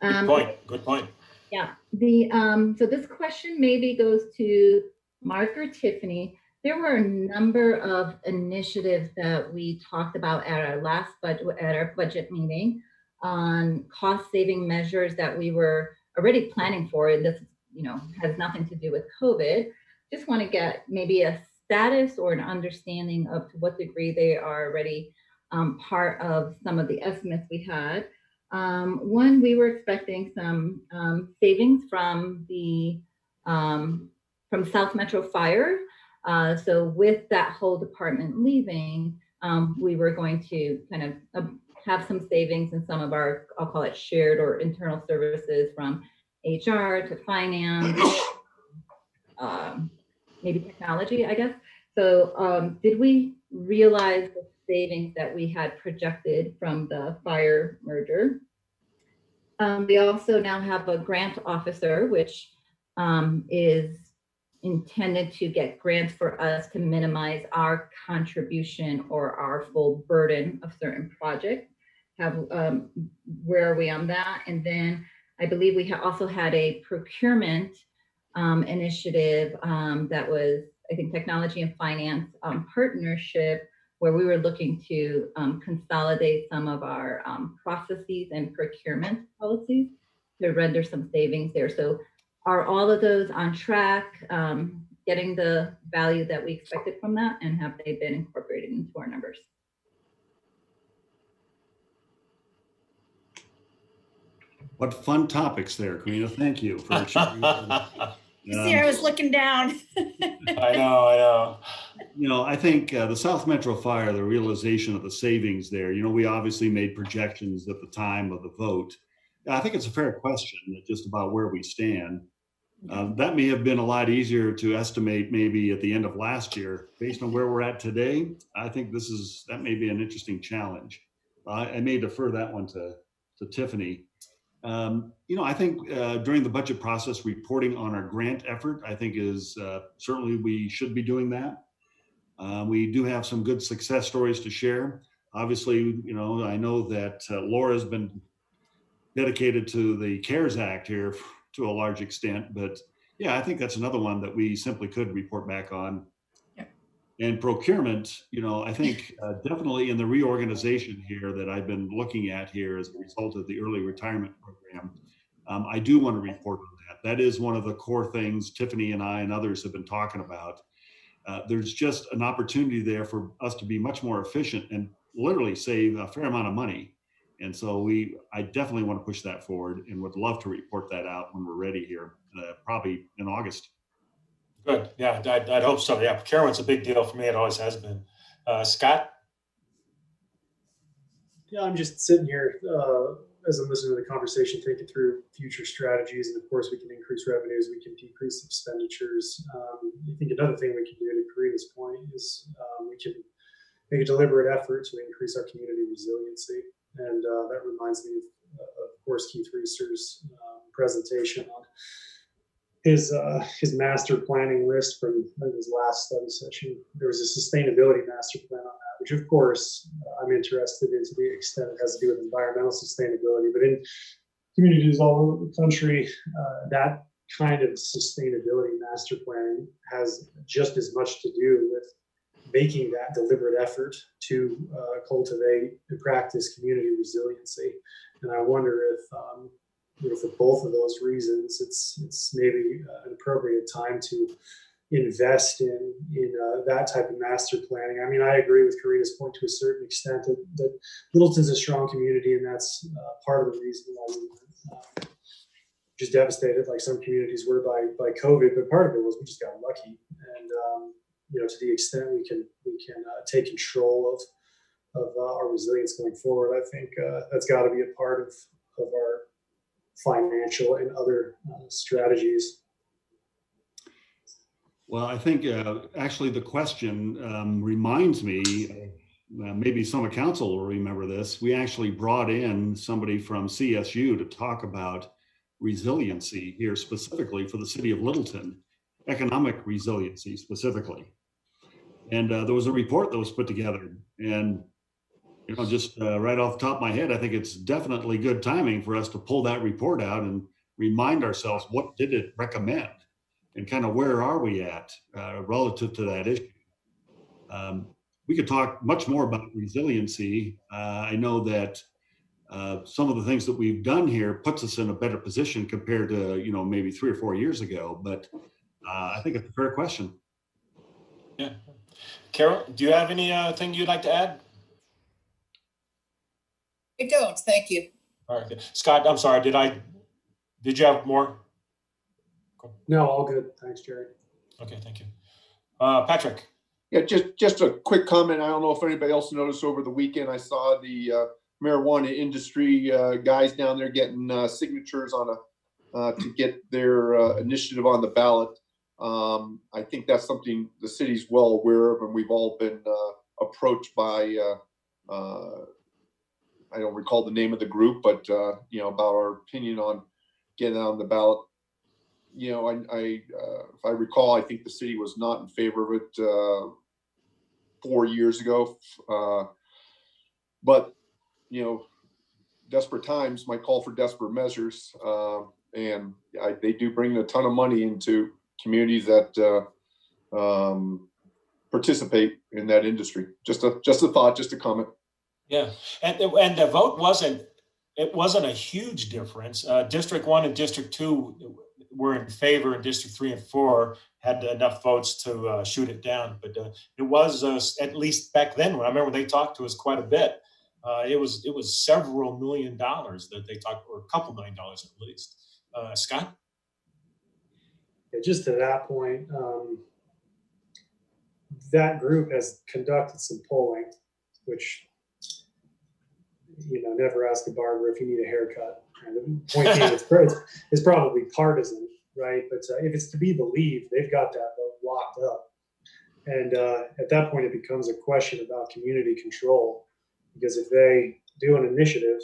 S1: Good point. Good point.
S5: Yeah. So this question maybe goes to Mark or Tiffany. There were a number of initiatives that we talked about at our budget meeting on cost saving measures that we were already planning for. And this, has nothing to do with COVID. Just want to get maybe a status or an understanding of to what degree they are already part of some of the estimates we had. One, we were expecting some savings from the from South Metro Fire. So with that whole department leaving, we were going to kind of have some savings in some of our, I'll call it shared or internal services, from HR to finance, maybe technology, I guess. So did we realize the savings that we had projected from the fire merger? We also now have a grant officer, which is intended to get grants for us to minimize our contribution or our full burden of certain projects. Where are we on that? And then I believe we also had a procurement initiative that was, I think, technology and finance partnership, where we were looking to consolidate some of our processes and procurement policies to render some savings there. So are all of those on track, getting the value that we expected from that, and have they been incorporated into our numbers?
S2: What fun topics there, Karina. Thank you for sharing.
S12: You see, I was looking down.
S1: I know.
S2: I think the South Metro Fire, the realization of the savings there, we obviously made projections at the time of the vote. I think it's a fair question just about where we stand. That may have been a lot easier to estimate maybe at the end of last year. Based on where we're at today, I think that may be an interesting challenge. I may defer that one to Tiffany. I think during the budget process, reporting on our grant effort, I think is certainly we should be doing that. We do have some good success stories to share. Obviously, I know that Laura's been dedicated to the CARES Act here to a large extent, but yeah, I think that's another one that we simply could report back on.
S12: Yep.
S2: And procurement, I think definitely in the reorganization here that I've been looking at here as a result of the early retirement program, I do want to report on that. That is one of the core things Tiffany and I and others have been talking about. There's just an opportunity there for us to be much more efficient and literally save a fair amount of money. And so I definitely want to push that forward and would love to report that out when we're ready here, probably in August.
S1: Good. Yeah, I'd hope so. Yeah, procurement's a big deal for me. It always has been. Scott?
S6: Yeah, I'm just sitting here as I'm listening to the conversation, thinking through future strategies. And of course, we can increase revenues, we can decrease expenditures. I think another thing we can do, to Karina's point, is we can make a deliberate effort to increase our community resiliency. And that reminds me of course, Keith Reister's presentation on his master planning list from his last study session. There was a sustainability master plan on that, which of course I'm interested in to the extent it has to do with environmental sustainability. But in communities all over the country, that kind of sustainability master planning has just as much to do with making that deliberate effort to cultivate and practice community resiliency. And I wonder if, for both of those reasons, it's maybe an appropriate time to invest in that type of master planning. I mean, I agree with Karina's point to a certain extent that Littleton's a strong community, and that's part of the reason why we were just devastated, like some communities were by COVID. But part of it was we just got lucky, and to the extent we can take control of our resilience going forward, I think that's got to be a part of our financial and other strategies.
S2: Well, I think actually the question reminds me, maybe some of council will remember this. We actually brought in somebody from CSU to talk about resiliency here specifically for the city of Littleton, economic resiliency specifically. And there was a report that was put together, and just right off the top of my head, I think it's definitely good timing for us to pull that report out and remind ourselves what did it recommend and kind of where are we at relative to that issue. We could talk much more about resiliency. I know that some of the things that we've done here puts us in a better position compared to, maybe 3 or 4 years ago, but I think it's a fair question.
S1: Yeah. Carol, do you have anything you'd like to add?
S8: I don't, thank you.
S1: All right, good. Scott, I'm sorry, did you have more? Cool.
S6: No, all good. Thanks, Jerry.
S1: Okay, thank you. Patrick.
S9: Yeah, just a quick comment. I don't know if anybody else noticed over the weekend, I saw the marijuana industry guys down there getting signatures on to get their initiative on the ballot. I think that's something the city's well aware of, and we've all been approached by, I don't recall the name of the group, but about our opinion on getting on the ballot. If I recall, I think the city was not in favor of it 4 years ago. But desperate times might call for desperate measures, and they do bring a ton of money into communities that participate in that industry. Just a thought, just a comment.
S1: Yeah, and the vote wasn't a huge difference. District 1 and District 2 were in favor, and District 3 and 4 had enough votes to shoot it down. But it was at least back then. I remember they talked to us quite a bit. It was several $1 million that they talked, or a couple $1 million at least. Scott?
S6: Yeah, just to that point, that group has conducted some polling, which, never ask a barber if you need a haircut. And the point being, it's probably partisan, right? But if it's to be believed, they've got that vote locked up. And at that point, it becomes a question about community control. Because if they do an initiative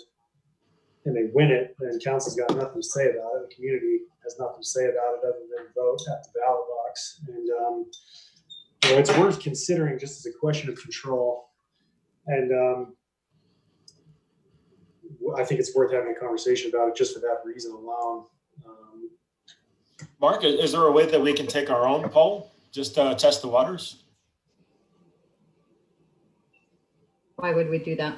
S6: and they win it, then council's got nothing to say about it. The community has nothing to say about it other than vote at the ballot box. And it's worth considering just as a question of control. And I think it's worth having a conversation about it just for that reason alone.
S1: Mark, is there a way that we can take our own poll, just test the waters?
S5: Why would we do that?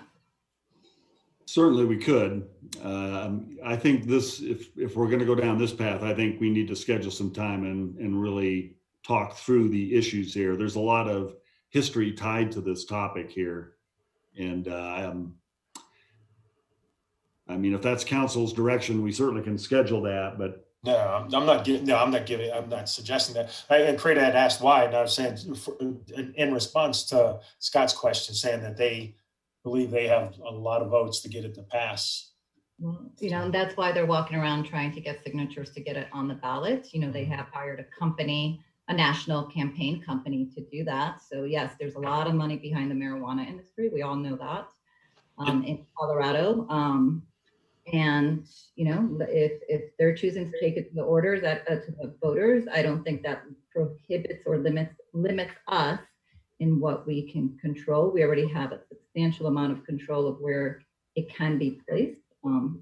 S2: Certainly we could. I think if we're going to go down this path, I think we need to schedule some time and really talk through the issues here. There's a lot of history tied to this topic here. And if that's council's direction, we certainly can schedule that, but
S1: No, I'm not suggesting that. And Karina had asked why, and I was saying in response to Scott's question, saying that they believe they have a lot of votes to get it to pass.
S5: Well, that's why they're walking around trying to get signatures to get it on the ballot. They have hired a national campaign company to do that. So yes, there's a lot of money behind the marijuana industry. We all know that in Colorado. And, you know, if they're choosing to take it to the orders, to the voters, I don't think that prohibits or limits us in what we can control. We already have a substantial amount of control of where it can be placed.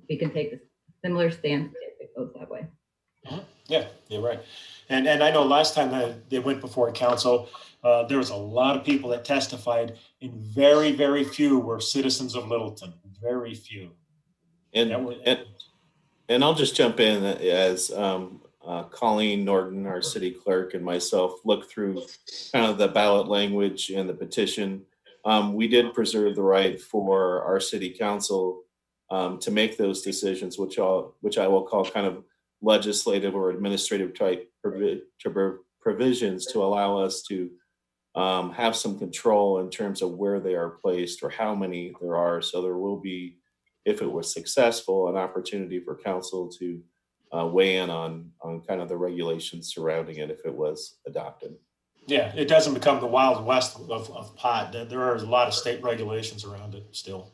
S5: We can take a similar stance if it goes that way.
S1: Yeah, you're right. And I know last time that they went before council, there was a lot of people that testified, and very, very few were citizens of Littleton. Very few.
S11: And I'll just jump in as Colleen Norton, our city clerk, and myself look through kind of the ballot language and the petition. We did preserve the right for our city council to make those decisions, which I will call kind of legislative or administrative type provisions to allow us to have some control in terms of where they are placed or how many there are. So there will be, if it was successful, an opportunity for council to weigh in on kind of the regulations surrounding it if it was adopted.
S1: Yeah, it doesn't become the Wild West of pot. There are a lot of state regulations around it still.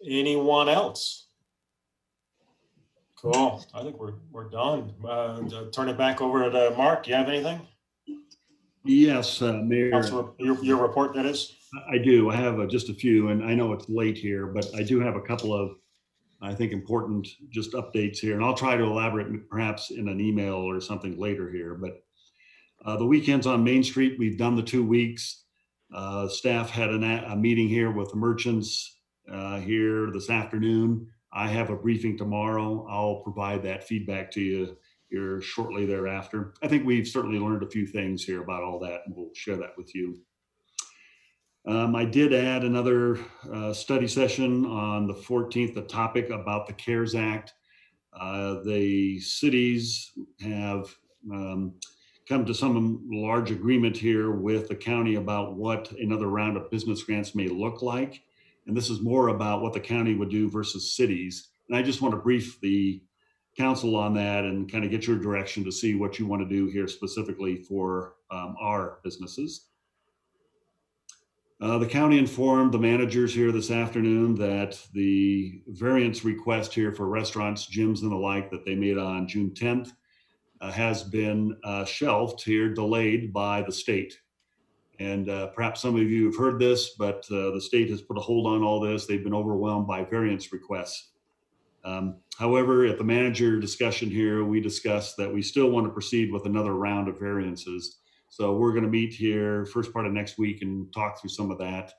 S1: Anyone else? Cool. I think we're done. Turn it back over to Mark. You have anything?
S2: Yes, Mayor.
S1: Council, your report, that is?
S2: I do. I have just a few, and I know it's late here, but I do have a couple of, I think, important just updates here. And I'll try to elaborate perhaps in an email or something later here. But the weekends on Main Street, we've done the 2 weeks. Staff had a meeting here with the merchants here this afternoon. I have a briefing tomorrow. I'll provide that feedback to you here shortly thereafter. I think we've certainly learned a few things here about all that, and we'll share that with you. I did add another study session on the 14th, the topic about the CARES Act. The cities have come to some large agreement here with the county about what another round of business grants may look like. And this is more about what the county would do versus cities. And I just want to brief the council on that and kind of get your direction to see what you want to do here specifically for our businesses. The county informed the managers here this afternoon that the variance request here for restaurants, gyms, and the like that they made on June 10th has been shelved here, delayed by the state. And perhaps some of you have heard this, but the state has put a hold on all this. They've been overwhelmed by variance requests. However, at the manager discussion here, we discussed that we still want to proceed with another round of variances. So we're going to meet here first part of next week and talk through some of that.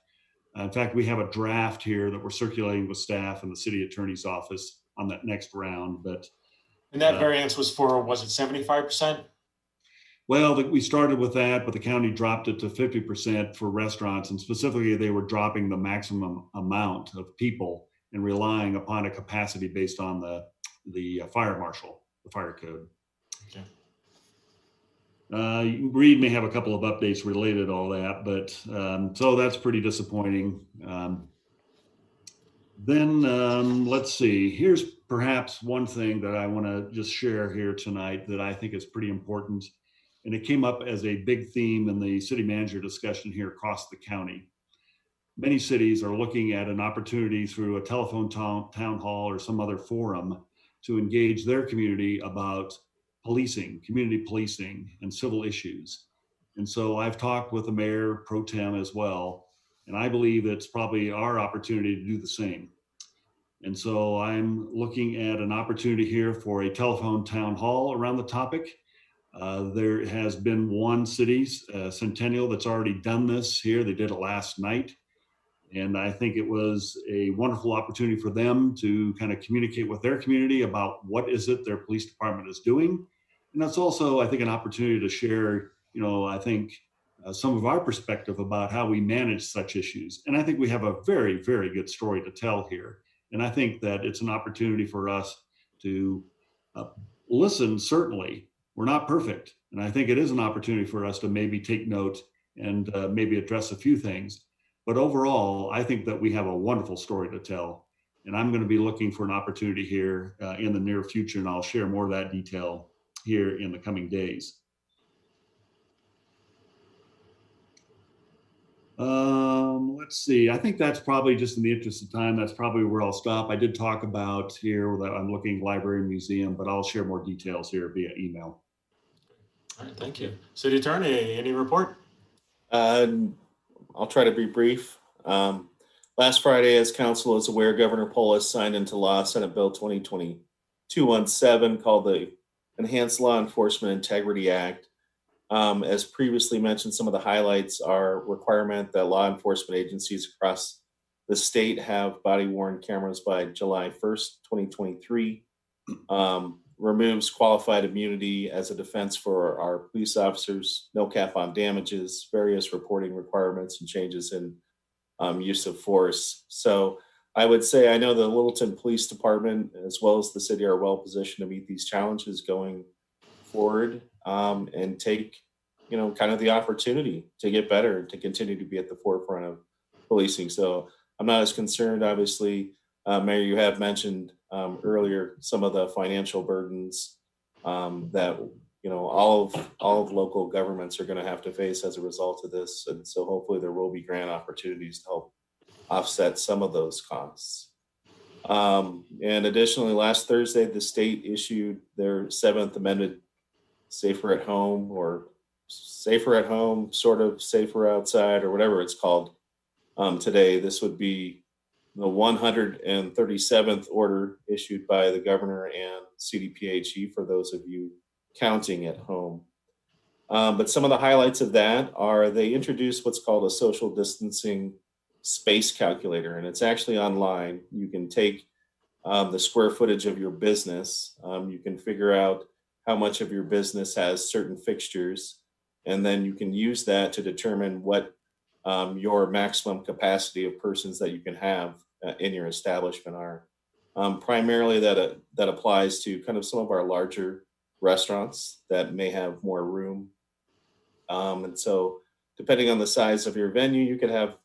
S2: In fact, we have a draft here that we're circulating with staff and the city attorney's office on that next round.
S1: And that variance was for, was it 75%?
S2: Well, we started with that, but the county dropped it to 50% for restaurants, and specifically they were dropping the maximum amount of people and relying upon a capacity based on the fire marshal, the fire code.
S1: Okay.
S2: Reed may have a couple of updates related to all that, but so that's pretty disappointing. Then let's see, here's perhaps one thing that I want to just share here tonight that I think is pretty important. And it came up as a big theme in the city manager discussion here across the county. Many cities are looking at an opportunity through a telephone town hall or some other forum to engage their community about policing, community policing, and civil issues. And so I've talked with the mayor pro tem as well, and I believe it's probably our opportunity to do the same. And so I'm looking at an opportunity here for a telephone town hall around the topic. There has been one city, Centennial, that's already done this here. They did it last night. And I think it was a wonderful opportunity for them to kind of communicate with their community about what is it their police department is doing. And that's also, I think, an opportunity to share, I think some of our perspective about how we manage such issues. And I think we have a very, very good story to tell here. And I think that it's an opportunity for us to listen, certainly. We're not perfect. And I think it is an opportunity for us to maybe take note and maybe address a few things. But overall, I think that we have a wonderful story to tell. And I'm going to be looking for an opportunity here in the near future, and I'll share more of that detail here in the coming days. Let's see. I think that's probably just in the interest of time. That's probably where I'll stop. I did talk about here that I'm looking library and museum, but I'll share more details here via email.
S1: All right, thank you. City Attorney, any report?
S11: I'll try to be brief. Last Friday, as council is aware, Governor Polis signed into law Senate Bill 2020-217 called the Enhanced Law Enforcement Integrity Act. As previously mentioned, some of the highlights are requirement that law enforcement agencies across the state have body-worn cameras by July 1st, 2023. Removes qualified immunity as a defense for our police officers, no cap on damages, various reporting requirements, and changes in use of force. So I would say I know the Littleton Police Department as well as the city are well positioned to meet these challenges going forward, and take, kind of the opportunity to get better and to continue to be at the forefront of policing. So I'm not as concerned, obviously. Mayor, you have mentioned earlier some of the financial burdens that all of local governments are going to have to face as a result of this, and so hopefully there will be grant opportunities to help offset some of those costs. And additionally, last Thursday, the state issued their 7th amended Safer at Home, or Safer at Home, sort of Safer Outside, or whatever it's called. Today, this would be the 137th order issued by the governor and CDPHE for those of you counting at home. But some of the highlights of that are they introduced what's called a social distancing space calculator, and it's actually online. You can take the square footage of your business. You can figure out how much of your business has certain fixtures, and then you can use that to determine what your maximum capacity of persons that you can have in your establishment are. Primarily that applies to kind of some of our larger restaurants that may have more room. And so depending on the size of your venue, you could have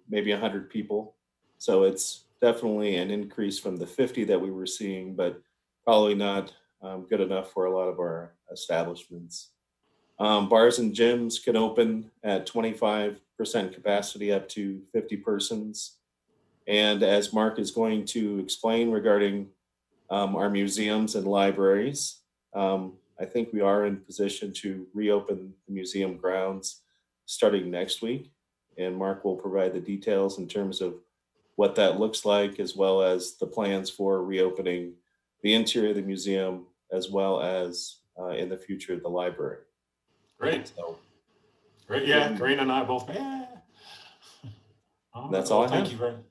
S11: maybe 100 people. So it's definitely an increase from the 50 that we were seeing, but probably not good enough for a lot of our establishments. Bars and gyms can open at 25% capacity up to 50 persons. And as Mark is going to explain regarding our museums and libraries, I think we are in position to reopen the museum grounds starting next week. And Mark will provide the details in terms of what that looks like, as well as the plans for reopening the interior of the museum, as well as in the future the library.
S1: Great.
S11: So,
S1: Great. Yeah, Karina and I both. Yeah.
S11: That's all I
S1: Thank
S11: have.
S1: you very much.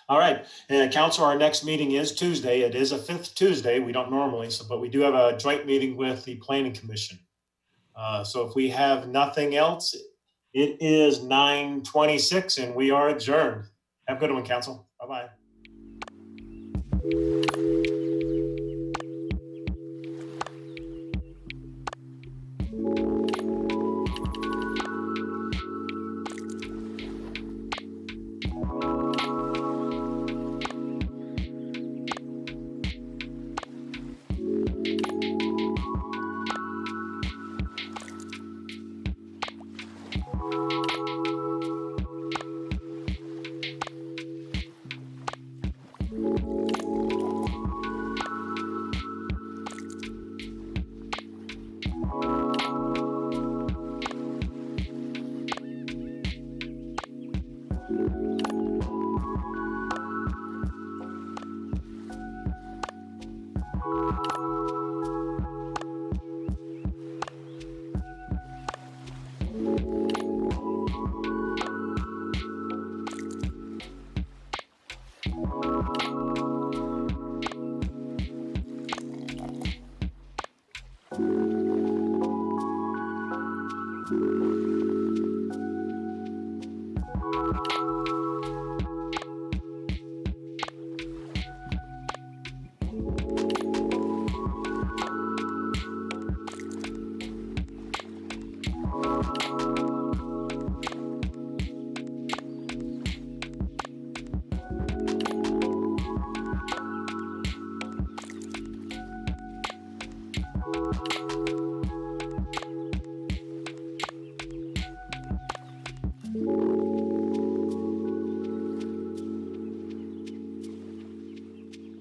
S1: All right, Council, our next meeting is Tuesday. It is a 5th Tuesday. We don't normally, but we do have a joint meeting with the Planning Commission. So if we have nothing else, it is 9:26 and we are adjourned. Have a good one, Council. Bye-bye.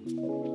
S2: you.